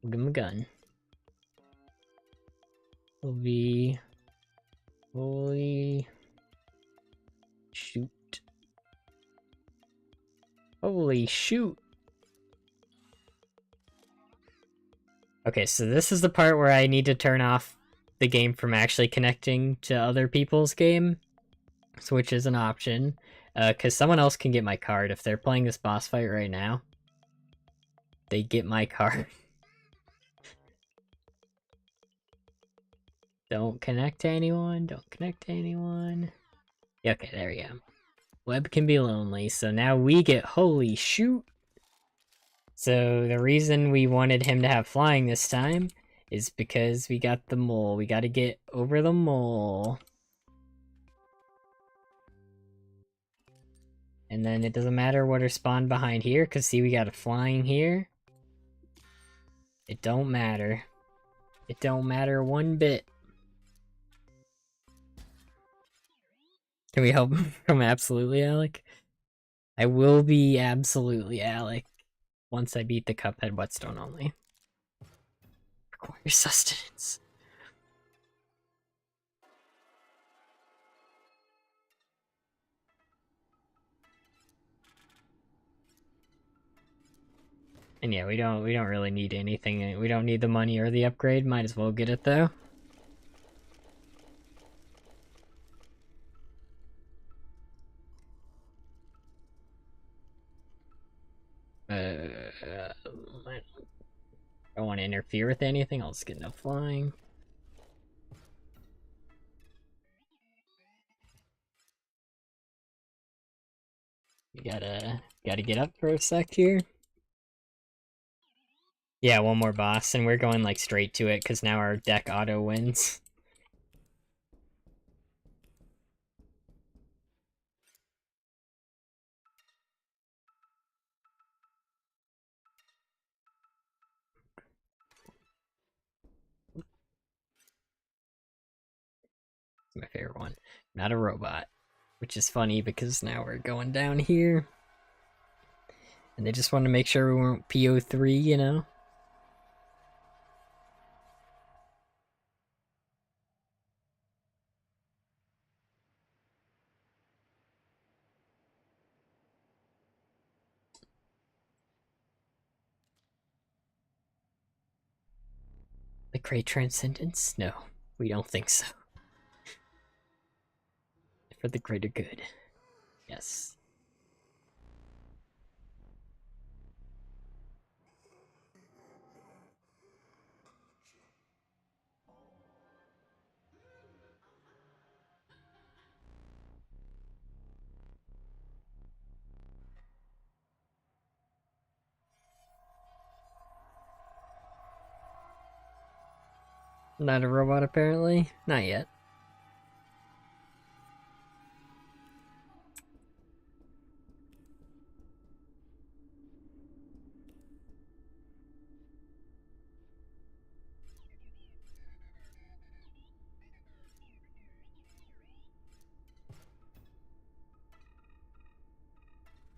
give him a gun. Will be holy shoot. Holy shoot. Okay, so this is the part where I need to turn off the game from actually connecting to other people's game, which is an option. Because someone else can get my card. If they're playing this boss fight right now, they get my card. Don't connect to anyone. Don't connect to anyone. Yeah, okay, there we go. Web can be lonely, so now we get holy shoot. So the reason we wanted him to have Flying this time is because we got the mole. We gotta get over the mole. And then it doesn't matter what are spawned behind here, because see, we got a Flying here. It don't matter. It don't matter one bit. Can we help from Absolutely Alec? I will be Absolutely Alec once I beat the Cuphead Whetstone only. Require sustenance. And yeah, we don't really need anything. We don't need the money or the upgrade. Might as well get it though. I don't want to interfere with anything. I'll just get no Flying. You gotta get up for a sec here. Yeah, one more boss, and we're going like straight to it because now our deck auto wins. It's my favorite one. Not a robot. Which is funny because now we're going down here. And they just wanted to make sure we weren't PO3, you know? The Great Transcendence? No, we don't think so. For the greater good. Yes. Not a robot, apparently. Not yet.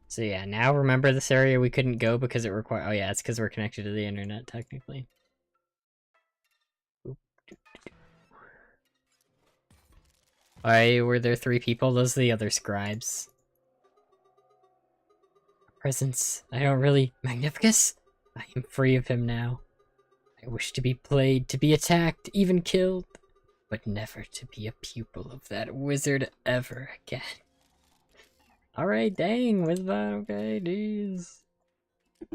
So yeah, now remember this area we couldn't go because it required... Oh yeah, it's because we're connected to the internet, technically. Why were there 3 people? Those are the other scribes. Presence. I don't really... Magnificus? I am free of him now. I wish to be played, to be attacked, even killed, but never to be a pupil of that wizard ever again. Alright, dang, with that, okay, jeez.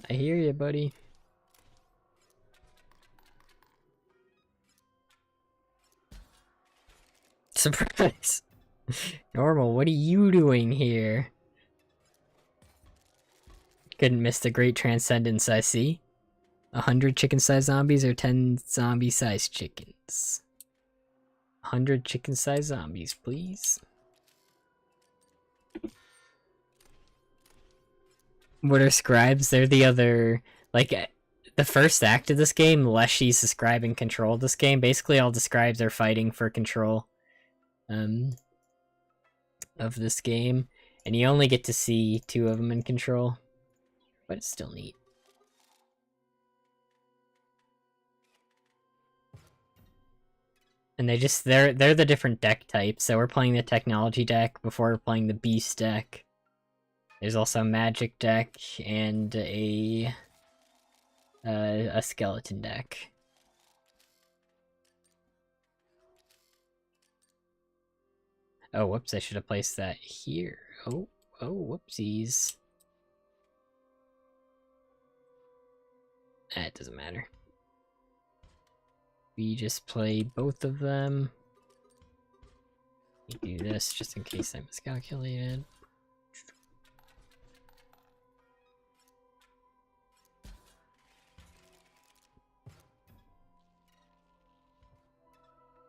I hear you, buddy. Surprise! Normal, what are you doing here? Couldn't miss the great transcendence, I see. 100 chicken-sized zombies or 10 zombie-sized chickens? 100 chicken-sized zombies, please. What are scribes? They're the other... Like, the first act of this game, Leshy's the scribe in control of this game. Basically, all the scribes are fighting for control of this game. And you only get to see 2 of them in control. But it's still neat. And they're the different deck types. So we're playing the technology deck before we're playing the beast deck. There's also a magic deck and a skeleton deck. Oh, whoops, I should have placed that here. Oh, whoopsies. It doesn't matter. We just play both of them. We do this just in case I miscalculated.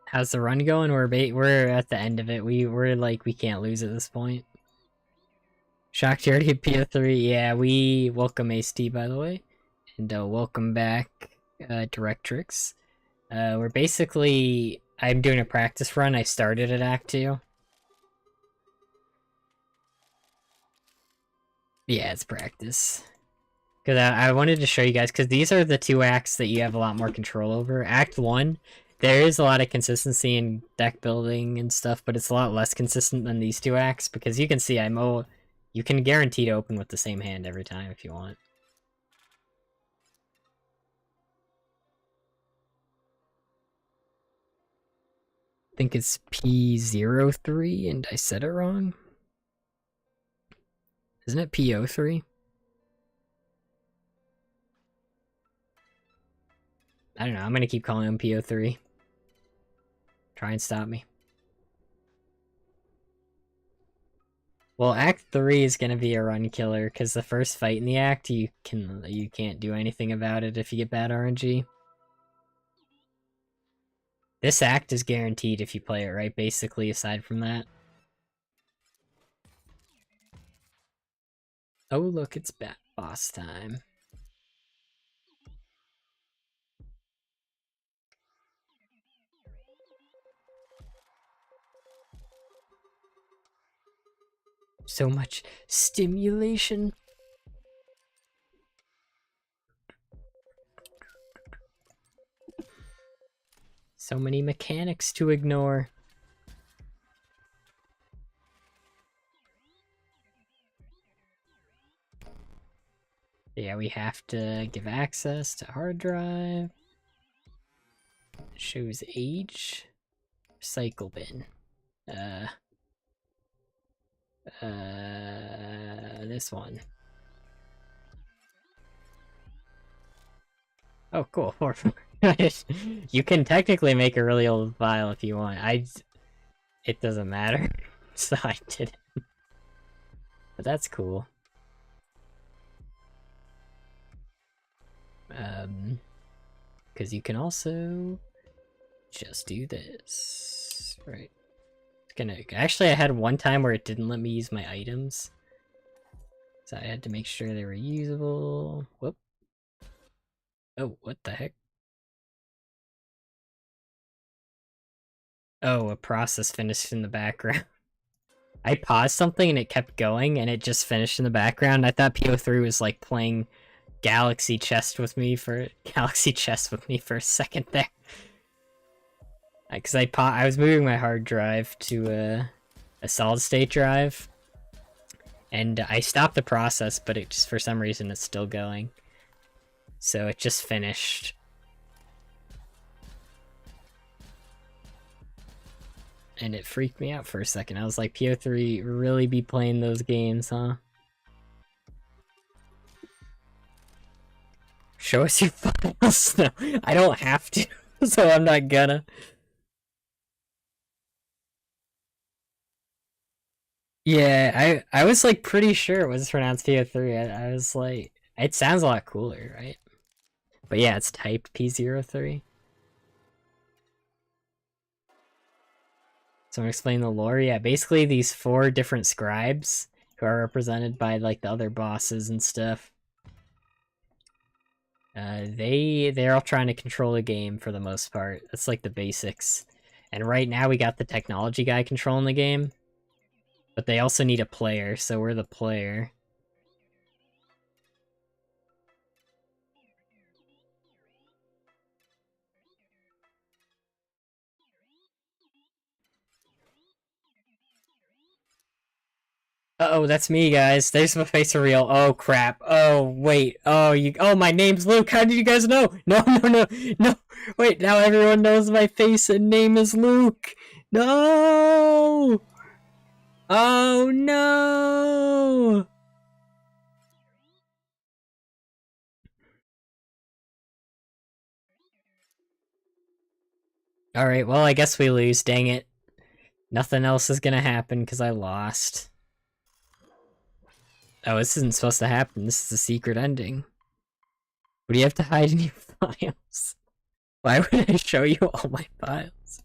How's the run going? We're at the end of it. We're like, we can't lose at this point. Shocked you already at PO3. Yeah, we welcome AST, by the way. And welcome back, Directrix. We're basically... I'm doing a practice run. I started at Act 2. Yeah, it's practice. Because I wanted to show you guys, because these are the 2 acts that you have a lot more control over. Act 1, there is a lot of consistency in deck building and stuff, but it's a lot less consistent than these 2 acts, because you can see you can guarantee to open with the same hand every time if you want. I think it's P03 and I said it wrong. Isn't it P03? I don't know, I'm gonna keep calling him P03. Try and stop me. Well, Act 3 is gonna be a run killer, because the first fight in the act, you can't do anything about it if you get bad RNG. This act is guaranteed if you play it right, basically, aside from that. Oh, look, it's boss time. So much stimulation. So many mechanics to ignore. Yeah, we have to give access to hard drive. Shows age. Recycle bin. This one. Oh, cool. You can technically make a really old file if you want. It doesn't matter, so I did it. But that's cool. Because you can also just do this, right? Actually, I had one time where it didn't let me use my items, so I had to make sure they were usable. Whoop. Oh, what the heck? Oh, a process finished in the background. I paused something and it kept going and it just finished in the background. I thought PO3 was like playing Galaxy Chess with me for a second there. Because I was moving my hard drive to a solid state drive, and I stopped the process, but it just, for some reason, it's still going. So it just finished. And it freaked me out for a second. I was like, PO3 really be playing those games, huh? Show us your files. No, I don't have to, so I'm not gonna. Yeah, I was like pretty sure it was pronounced PO3. I was like, it sounds a lot cooler, right? But yeah, it's typed P03. So I'm gonna explain the lore. Yeah, basically these 4 different scribes who are represented by like the other bosses and stuff. They're all trying to control the game for the most part. That's like the basics. And right now we got the technology guy controlling the game. But they also need a player, so we're the player. Uh-oh, that's me, guys. There's my face reveal. Oh, crap. Oh, wait. Oh, my name's Luke. How did you guys know? No, no, no, no. Wait, now everyone knows my face and name is Luke. No! Oh, no! Alright, well, I guess we lose. Dang it. Nothing else is gonna happen because I lost. Oh, this isn't supposed to happen. This is a secret ending. What do you have to hide in your files? Why would I show you all my files?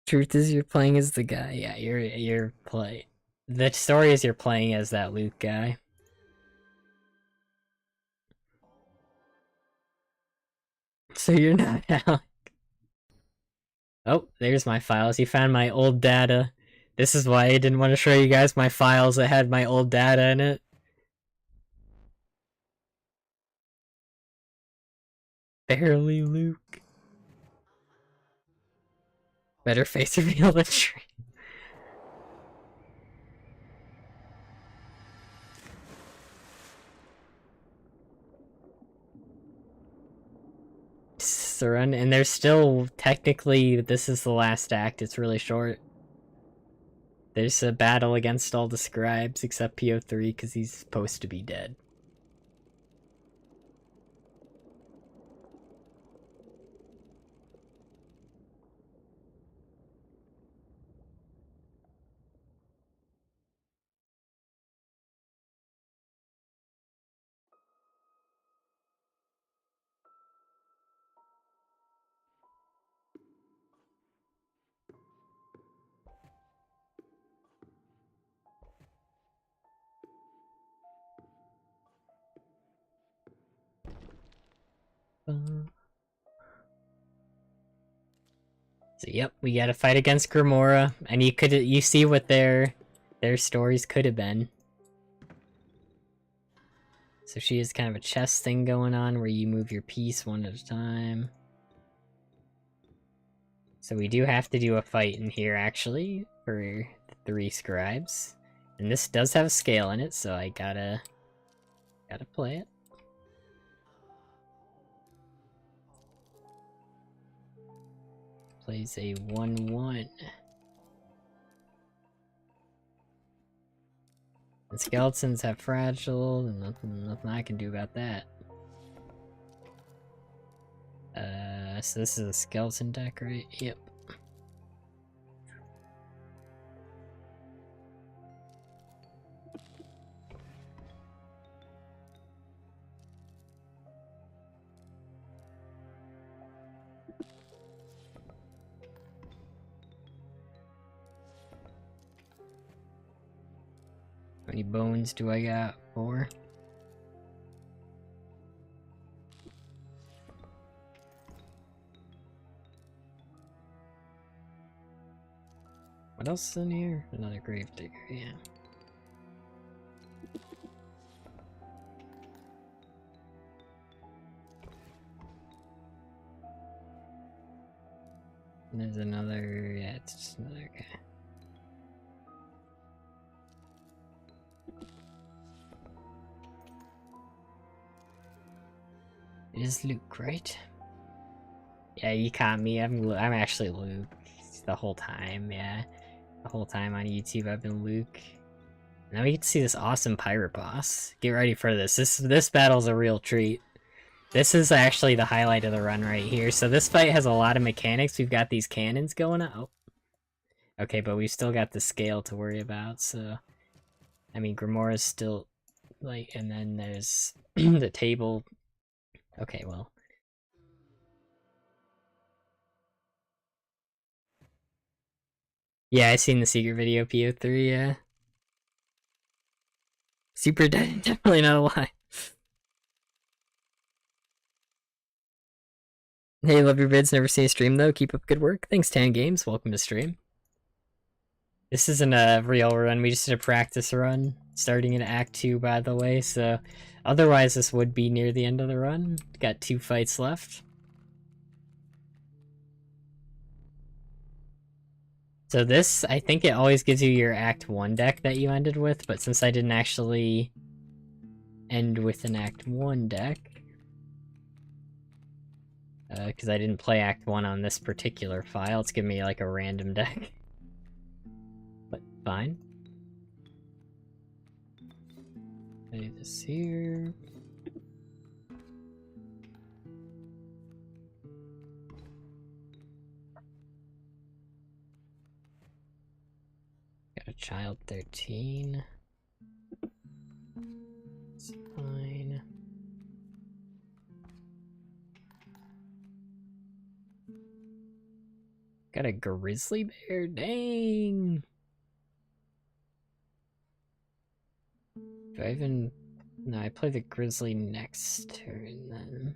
Truth is, you're playing as the guy. Yeah, you're play. The story is you're playing as that Luke guy. So you're not Alec. Oh, there's my files. You found my old data. This is why I didn't want to show you guys my files that had my old data in it. Barely Luke. Better face reveal than tree. Run, and there's still technically this is the last act. It's really short. There's a battle against all the scribes except PO3 because he's supposed to be dead. So yep, we gotta fight against Grimora, and you see what their stories could have been. So she has kind of a chess thing going on where you move your piece one at a time. So we do have to do a fight in here actually for the 3 scribes. And this does have a scale in it, so I gotta play it. Plays a 1-1. The skeletons have fragile, and nothing I can do about that. So this is a skeleton deck, right? Yep. How many bones do I got? 4? What else is in here? Another grave digger, yeah. There's another, yeah, it's just another, okay. It is Luke, right? Yeah, you caught me. I'm actually Luke the whole time. Yeah, the whole time on YouTube I've been Luke. Now we get to see this awesome pirate boss. Get ready for this. This battle's a real treat. This is actually the highlight of the run right here. So this fight has a lot of mechanics. We've got these cannons going out. Okay, but we've still got the scale to worry about. So, I mean, Grimora's still like, and then there's the table. Okay, well. Yeah, I seen the secret video, PO3, yeah. Super definitely not a lie. Hey, love your vids, never seen a stream though. Keep up good work. Thanks, Tan Games. Welcome to stream. This isn't a real run, we just did a practice run, starting in Act 2, by the way, so otherwise this would be near the end of the run. Got 2 fights left. So this, I think it always gives you your Act 1 deck that you ended with, but since I didn't actually end with an Act 1 deck, because I didn't play Act 1 on this particular file, it's giving me like a random deck. But fine. Play this here. Got a child 13. It's fine. Got a grizzly bear? Dang! Do I even... No, I play the grizzly next turn then.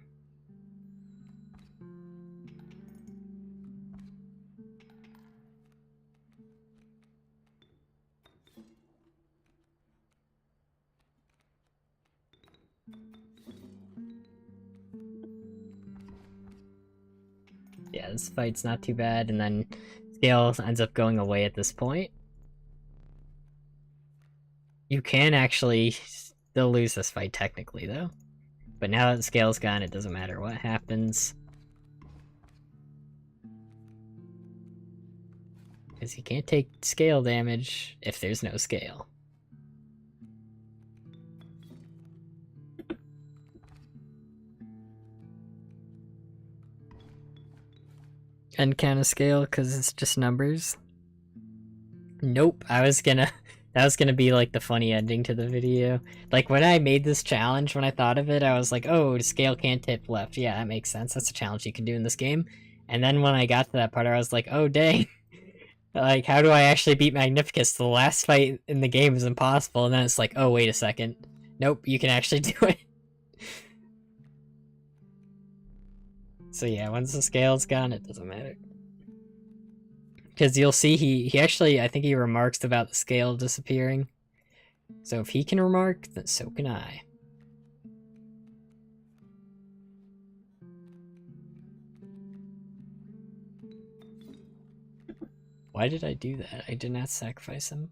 Yeah, this fight's not too bad, and then Scale ends up going away at this point. You can actually still lose this fight technically, though. But now that Scale's gone, it doesn't matter what happens. Because you can't take scale damage if there's no scale. And count a scale because it's just numbers. Nope, that was gonna be like the funny ending to the video. Like when I made this challenge, when I thought of it, I was like, oh, the scale can't tip left. Yeah, that makes sense. That's a challenge you can do in this game. And then when I got to that part, I was like, oh dang. Like, how do I actually beat Magnificus? The last fight in the game is impossible. And then it's like, oh, wait a second. Nope, you can actually do it. So yeah, once the scale's gone, it doesn't matter. Because you'll see he actually, I think he remarks about the scale disappearing. So if he can remark, then so can I. Why did I do that? I did not sacrifice him.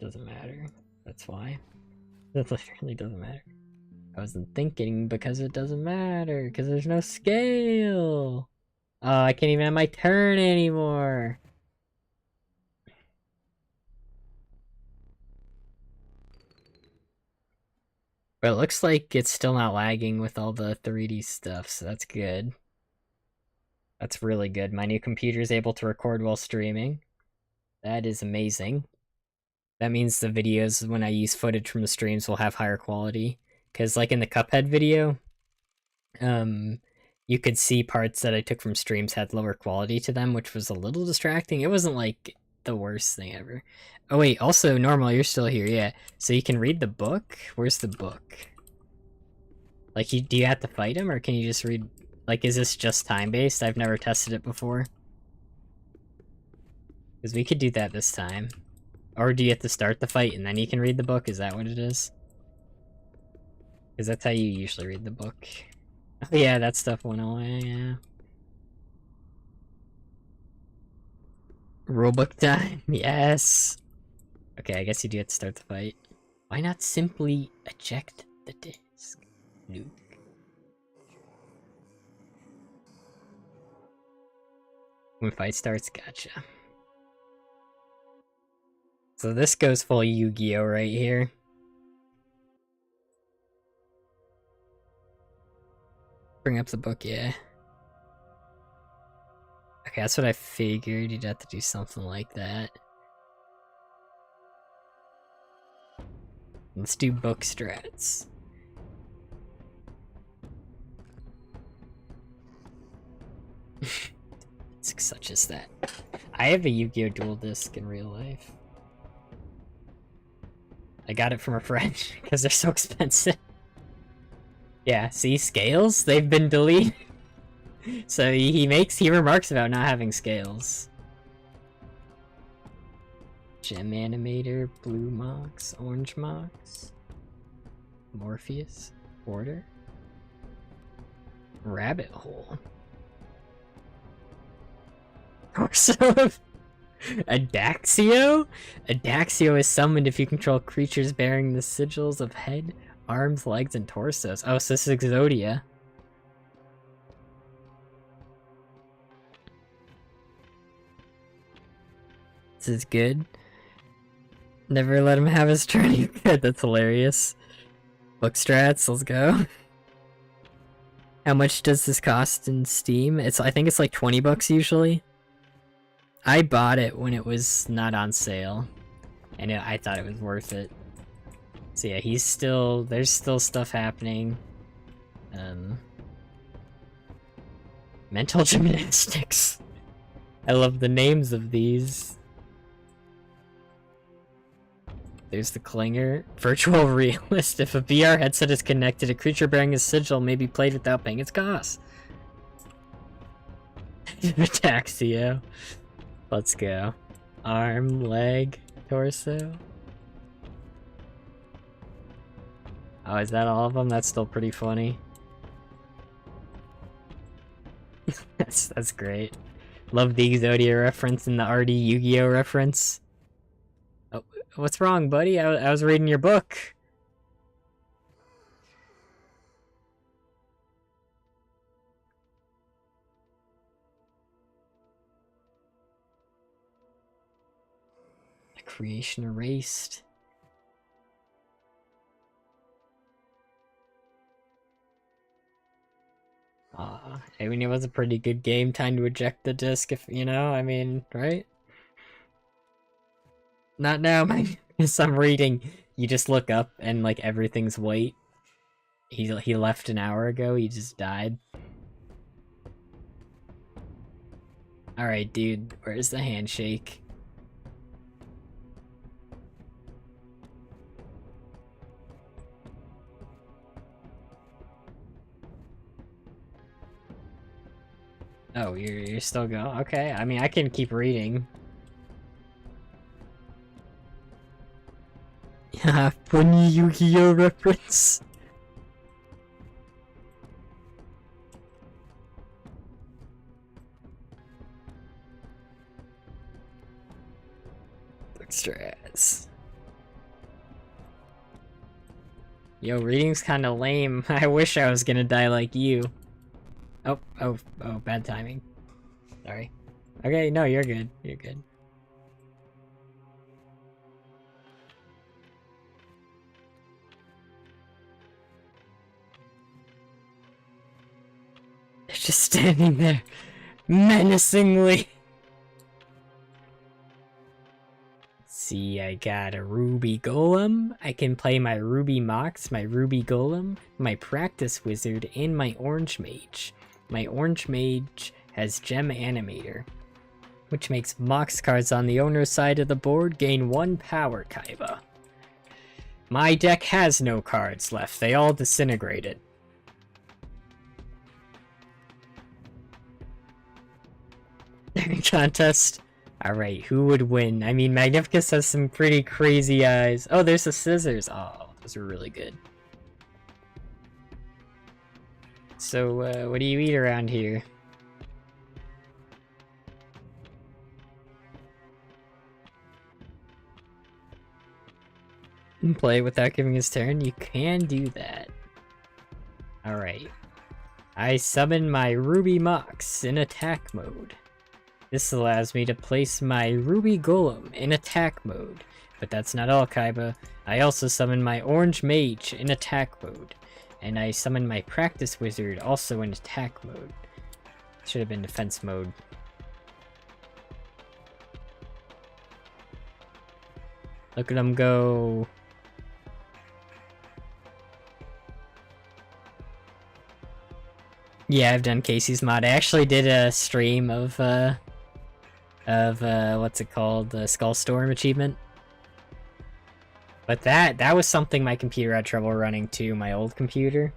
Doesn't matter. That's why. That literally doesn't matter. I wasn't thinking because it doesn't matter, because there's no scale. Oh, I can't even have my turn anymore. But it looks like it's still not lagging with all the 3D stuff, so that's good. That's really good. My new computer is able to record while streaming. That is amazing. That means the videos, when I use footage from the streams, will have higher quality. Because, like in the Cuphead video, you could see parts that I took from streams had lower quality to them, which was a little distracting. It wasn't, like, the worst thing ever. Oh, wait, also, Normal, you're still here, yeah. So you can read the book? Where's the book? Like, do you have to fight him, or can you just read... Like, is this just time-based? I've never tested it before. Because we could do that this time. Or do you have to start the fight and then you can read the book? Is that what it is? Because that's how you usually read the book. Oh, yeah, that stuff went away, yeah. Rulebook time, yes! Okay, I guess you do have to start the fight. Why not simply eject the disc? Nuke. When fight starts, gotcha. So this goes full Yu-Gi-Oh right here. Bring up the book, yeah. Okay, that's what I figured. You'd have to do something like that. Let's do book strats. Such as that. I have a Yu-Gi-Oh! Dual Disc in real life. I got it from a friend because they're so expensive. Yeah, see, scales? They've been deleted. So he remarks about not having scales. Gem Animator, Blue Mox, Orange Mox, Morpheus, Order, Rabbit Hole. Torso of Adaxio? Adaxio is summoned if you control creatures bearing the sigils of head, arms, legs, and torsos. Oh, so this is Exodia. This is good. Never let him have his turn. Good, that's hilarious. Book strats, let's go. How much does this cost in Steam? I think it's like 20 bucks usually. I bought it when it was not on sale, and I thought it was worth it. So yeah, there's still stuff happening. Mental gymnastics. I love the names of these. There's the Clinger. Virtual Realist. If a VR headset is connected, a creature bearing a sigil may be played without paying its cost. Ataxio. Let's go. Arm, leg, torso. Oh, is that all of them? That's still pretty funny. that's great. Love the Exodia reference and the RD Yu-Gi-Oh reference. Oh, what's wrong, buddy? I was reading your book. The creation erased. I mean, it was a pretty good game. Time to eject the disc, if you know, I mean, right? Not now, man. Because I'm reading. You just look up and, like, everything's white. He left an hour ago. He just died. Alright, dude. Where's the handshake? Oh, you're still going? Okay, I mean, I can keep reading. Yeah, funny Yu-Gi-Oh reference. Strats. Yo, reading's kinda lame. I wish I was gonna die like you. Oh, bad timing. Sorry. Okay, no, you're good. You're good. They're just standing there, menacingly. See, I got a Ruby Golem. I can play my Ruby Mox, my Ruby Golem, my Practice Wizard, and my Orange Mage. My Orange Mage has Gem Animator, which makes Mox cards on the owner's side of the board gain 1 power, Kaiba. My deck has no cards left, they all disintegrated. Contest. Alright, who would win? I mean, Magnificus has some pretty crazy eyes. Oh, there's the scissors. Oh, those are really good. So, what do you eat around here? Play without giving his turn? You can do that. Alright. I summon my Ruby Mox in attack mode. This allows me to place my Ruby Golem in attack mode. But that's not all, Kaiba. I also summon my Orange Mage in attack mode. And I summon my Practice Wizard also in attack mode. Should have been defense mode. Look at them go. Yeah, I've done Casey's mod. I actually did a stream of what's it called? The Skull Storm achievement. But that was something my computer had trouble running too, my old computer.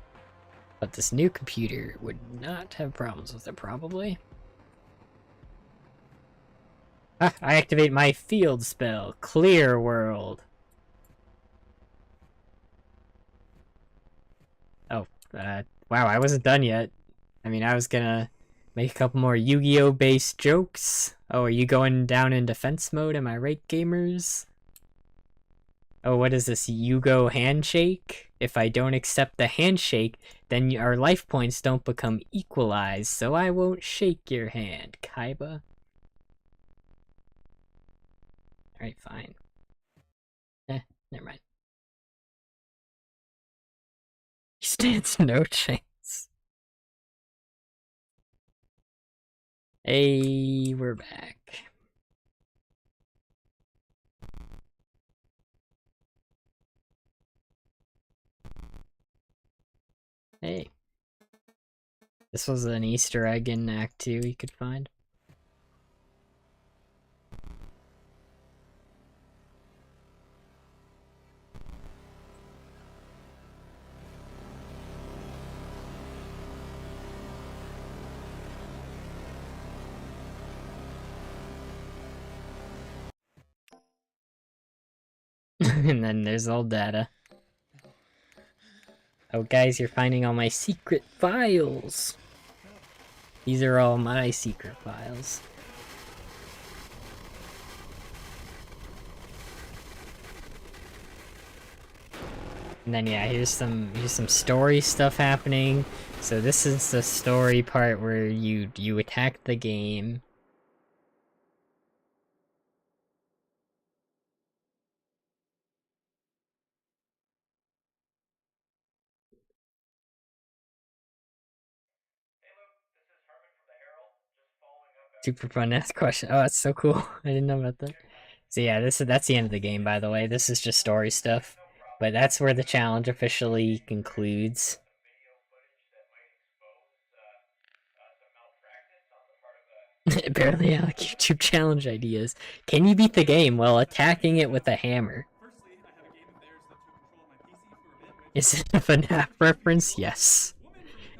But this new computer would not have problems with it, probably. Ah, I activate my field spell, Clear World. Oh, wow, I wasn't done yet. I mean, I was gonna make a couple more Yu-Gi-Oh! Based jokes. Oh, are you going down in defense mode? Am I right, gamers? Oh, what is this? Yugo handshake? If I don't accept the handshake, then our life points don't become equalized, so I won't shake your hand, Kaiba. Alright, fine. Never mind. He stands no chance. Hey, we're back. Hey. This was an Easter egg in Act 2 you could find. And then there's old data. Oh guys, you're finding all my secret files! These are all my secret files. And then yeah, here's some story stuff happening. So this is the story part where you attack the game. Super fun ask question. Oh, that's so cool. I didn't know about that. So yeah, that's the end of the game, by the way. This is just story stuff. But that's where the challenge officially concludes. Barely Alec YouTube challenge ideas. Can you beat the game while attacking it with a hammer? Is it a FNAF reference? Yes.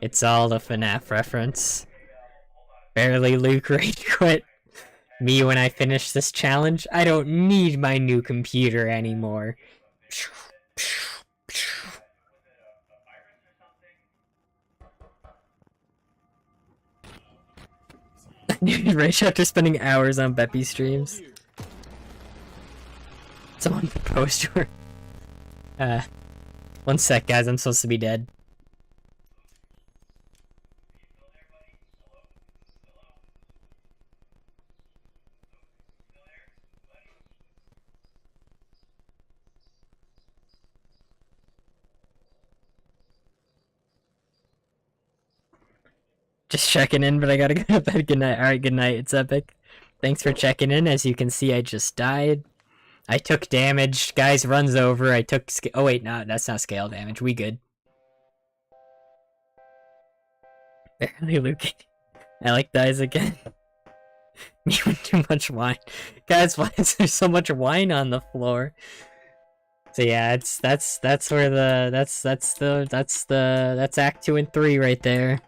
It's all a FNAF reference. Barely Luke rage quit. Me when I finish this challenge, I don't need my new computer anymore. Rage after spending hours on Beppy streams. Someone proposed to her. One sec, guys, I'm supposed to be dead. Just checking in, but I gotta go to bed. Good night. Alright, good night. It's epic. Thanks for checking in. As you can see, I just died. I took damage. Guys, runs over. I took... Oh, wait, no, that's not scale damage. We good. Barely Luke. Alec dies again. Me with too much wine. Guys, why is there so much wine on the floor? So yeah, that's where the... That's Act 2 and 3 right there.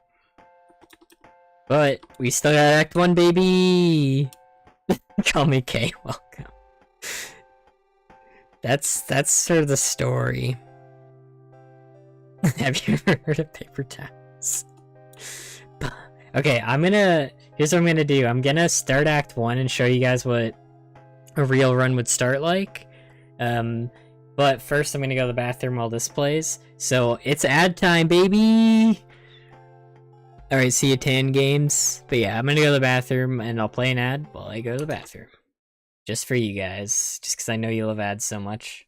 But we still got Act 1, baby! Call me K, welcome. That's sort of the story. Have you ever heard of paper towels? Okay, here's what I'm gonna do. I'm gonna start Act 1 and show you guys what a real run would start like. But first I'm gonna go to the bathroom while this plays. So it's ad time, baby! Alright, see you, Tan Games. But yeah, I'm gonna go to the bathroom and I'll play an ad while I go to the bathroom. Just for you guys, just because I know you love ads so much.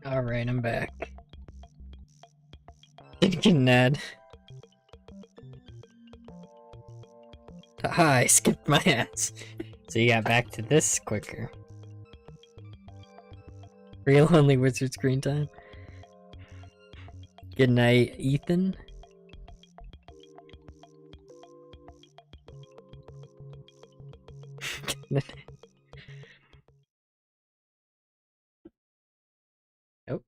Alright, I'm back. Getting Ned. Haha, I skipped my ass. So you got back to this quicker. Real only wizard screen time. Good night, Ethan. Oh.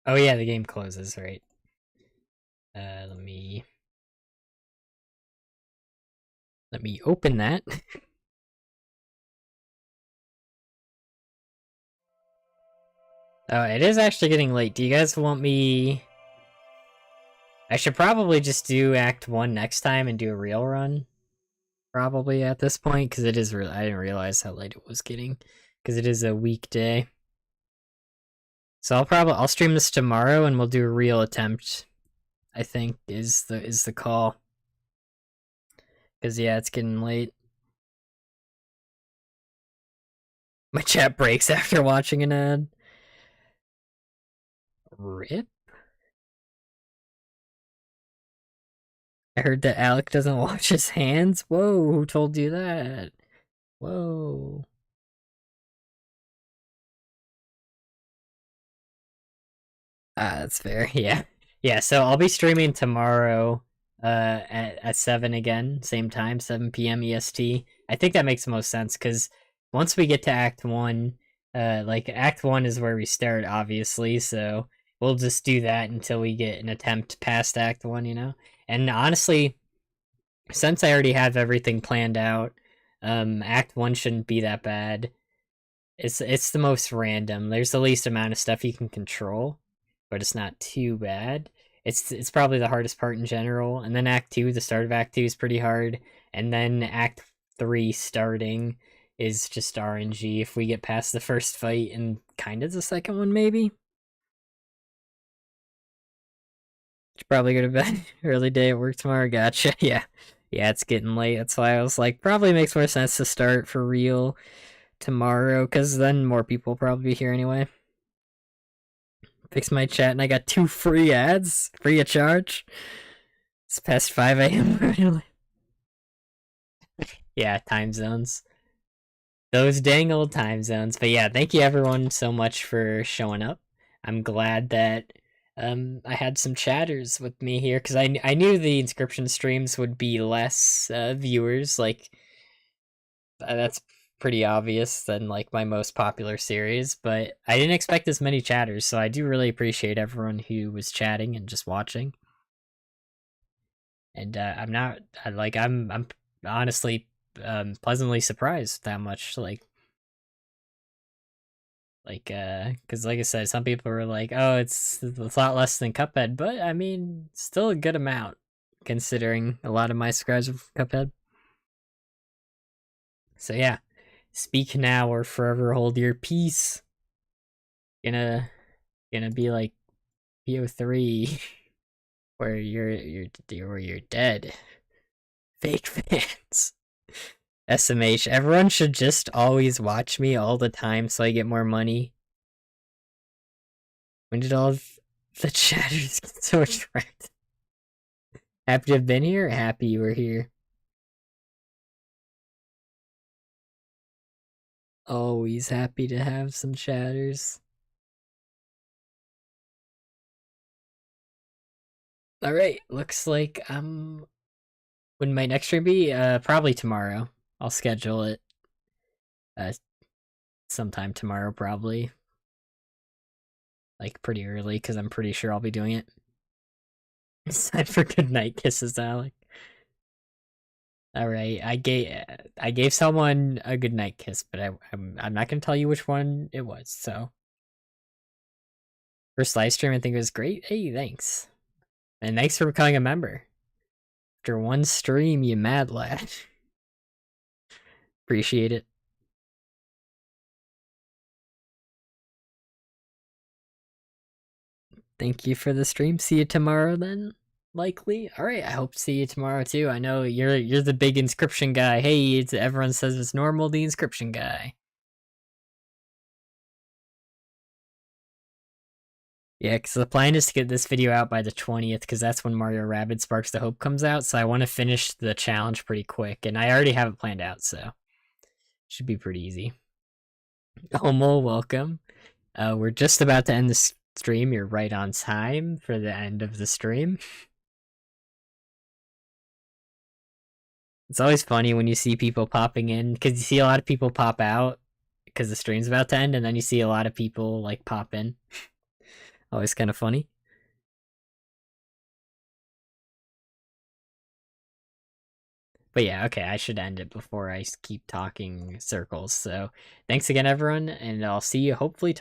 Oh yeah, the game closes, right? Let me open that. Oh, it is actually getting late. Do you guys want me... I should probably just do Act 1 next time and do a real run. Probably at this point, because it is real. I didn't realize how late it was getting. Because it is a weekday. So I'll stream this tomorrow and we'll do a real attempt. I think is the call. Because yeah, it's getting late. My chat breaks after watching an ad. RIP? I heard that Alec doesn't wash his hands. Whoa, who told you that? Whoa. Ah, that's fair. Yeah. Yeah, so I'll be streaming tomorrow at 7 again, same time, 7 p.m. EST. I think that makes the most sense because once we get to Act 1, like Act 1 is where we start, obviously, so we'll just do that until we get an attempt past Act 1, you know? And honestly, since I already have everything planned out, Act 1 shouldn't be that bad. It's the most random. There's the least amount of stuff you can control, but it's not too bad. It's probably the hardest part in general. And then Act 2, the start of Act 2 is pretty hard. And then Act 3 starting is just RNG if we get past the first fight and kind of the second one, maybe. Should probably go to bed. Early day at work tomorrow. Gotcha. Yeah. Yeah, it's getting late. That's why I was like, probably makes more sense to start for real tomorrow, because then more people will probably be here anyway. Fix my chat, and I got 2 free ads, free of charge. It's past 5 a.m. Yeah, time zones. Those dang old time zones. But yeah, thank you everyone so much for showing up. I'm glad that I had some chatters with me here because I knew the Inscryption streams would be less viewers. Like that's pretty obvious than like my most popular series, but I didn't expect as many chatters, so I do really appreciate everyone who was chatting and just watching. And I'm not I'm honestly pleasantly surprised that much because like I said, some people were like, oh, it's a lot less than Cuphead, but I mean, still a good amount considering a lot of my subscribers of Cuphead. So yeah, speak now or forever hold your peace. Gonna be like PO3 where you're dead. Fake fans. SMH, everyone should just always watch me all the time so I get more money. When did all the chatters get so attractive? Happy to have been here? Happy you were here. Always happy to have some chatters. Alright, looks like when my next stream be? Probably tomorrow. I'll schedule it. Sometime tomorrow, probably. Like, pretty early, because I'm pretty sure I'll be doing it. It's time for goodnight kisses, Alec. Alright, I gave someone a goodnight kiss, but I'm not gonna tell you which one it was, so. First live stream, I think it was great. Hey, thanks. And thanks for becoming a member. After one stream, you mad lad. Appreciate it. Thank you for the stream. See you tomorrow then. Likely. All right. I hope to see you tomorrow too. I know you're the big Inscryption guy. Hey, everyone says it's normal. The Inscryption guy. Yeah, because the plan is to get this video out by the 20th, because that's when Mario Rabbids Sparks the Hope comes out. So I want to finish the challenge pretty quick, and I already have it planned out, so should be pretty easy. Homo, welcome. We're just about to end the stream. You're right on time for the end of the stream. It's always funny when you see people popping in, because you see a lot of people pop out because the stream's about to end, and then you see a lot of people like pop in. Always kind of funny. But yeah, okay, I should end it before I keep talking circles. So thanks again, everyone, and I'll see you hopefully tomorrow.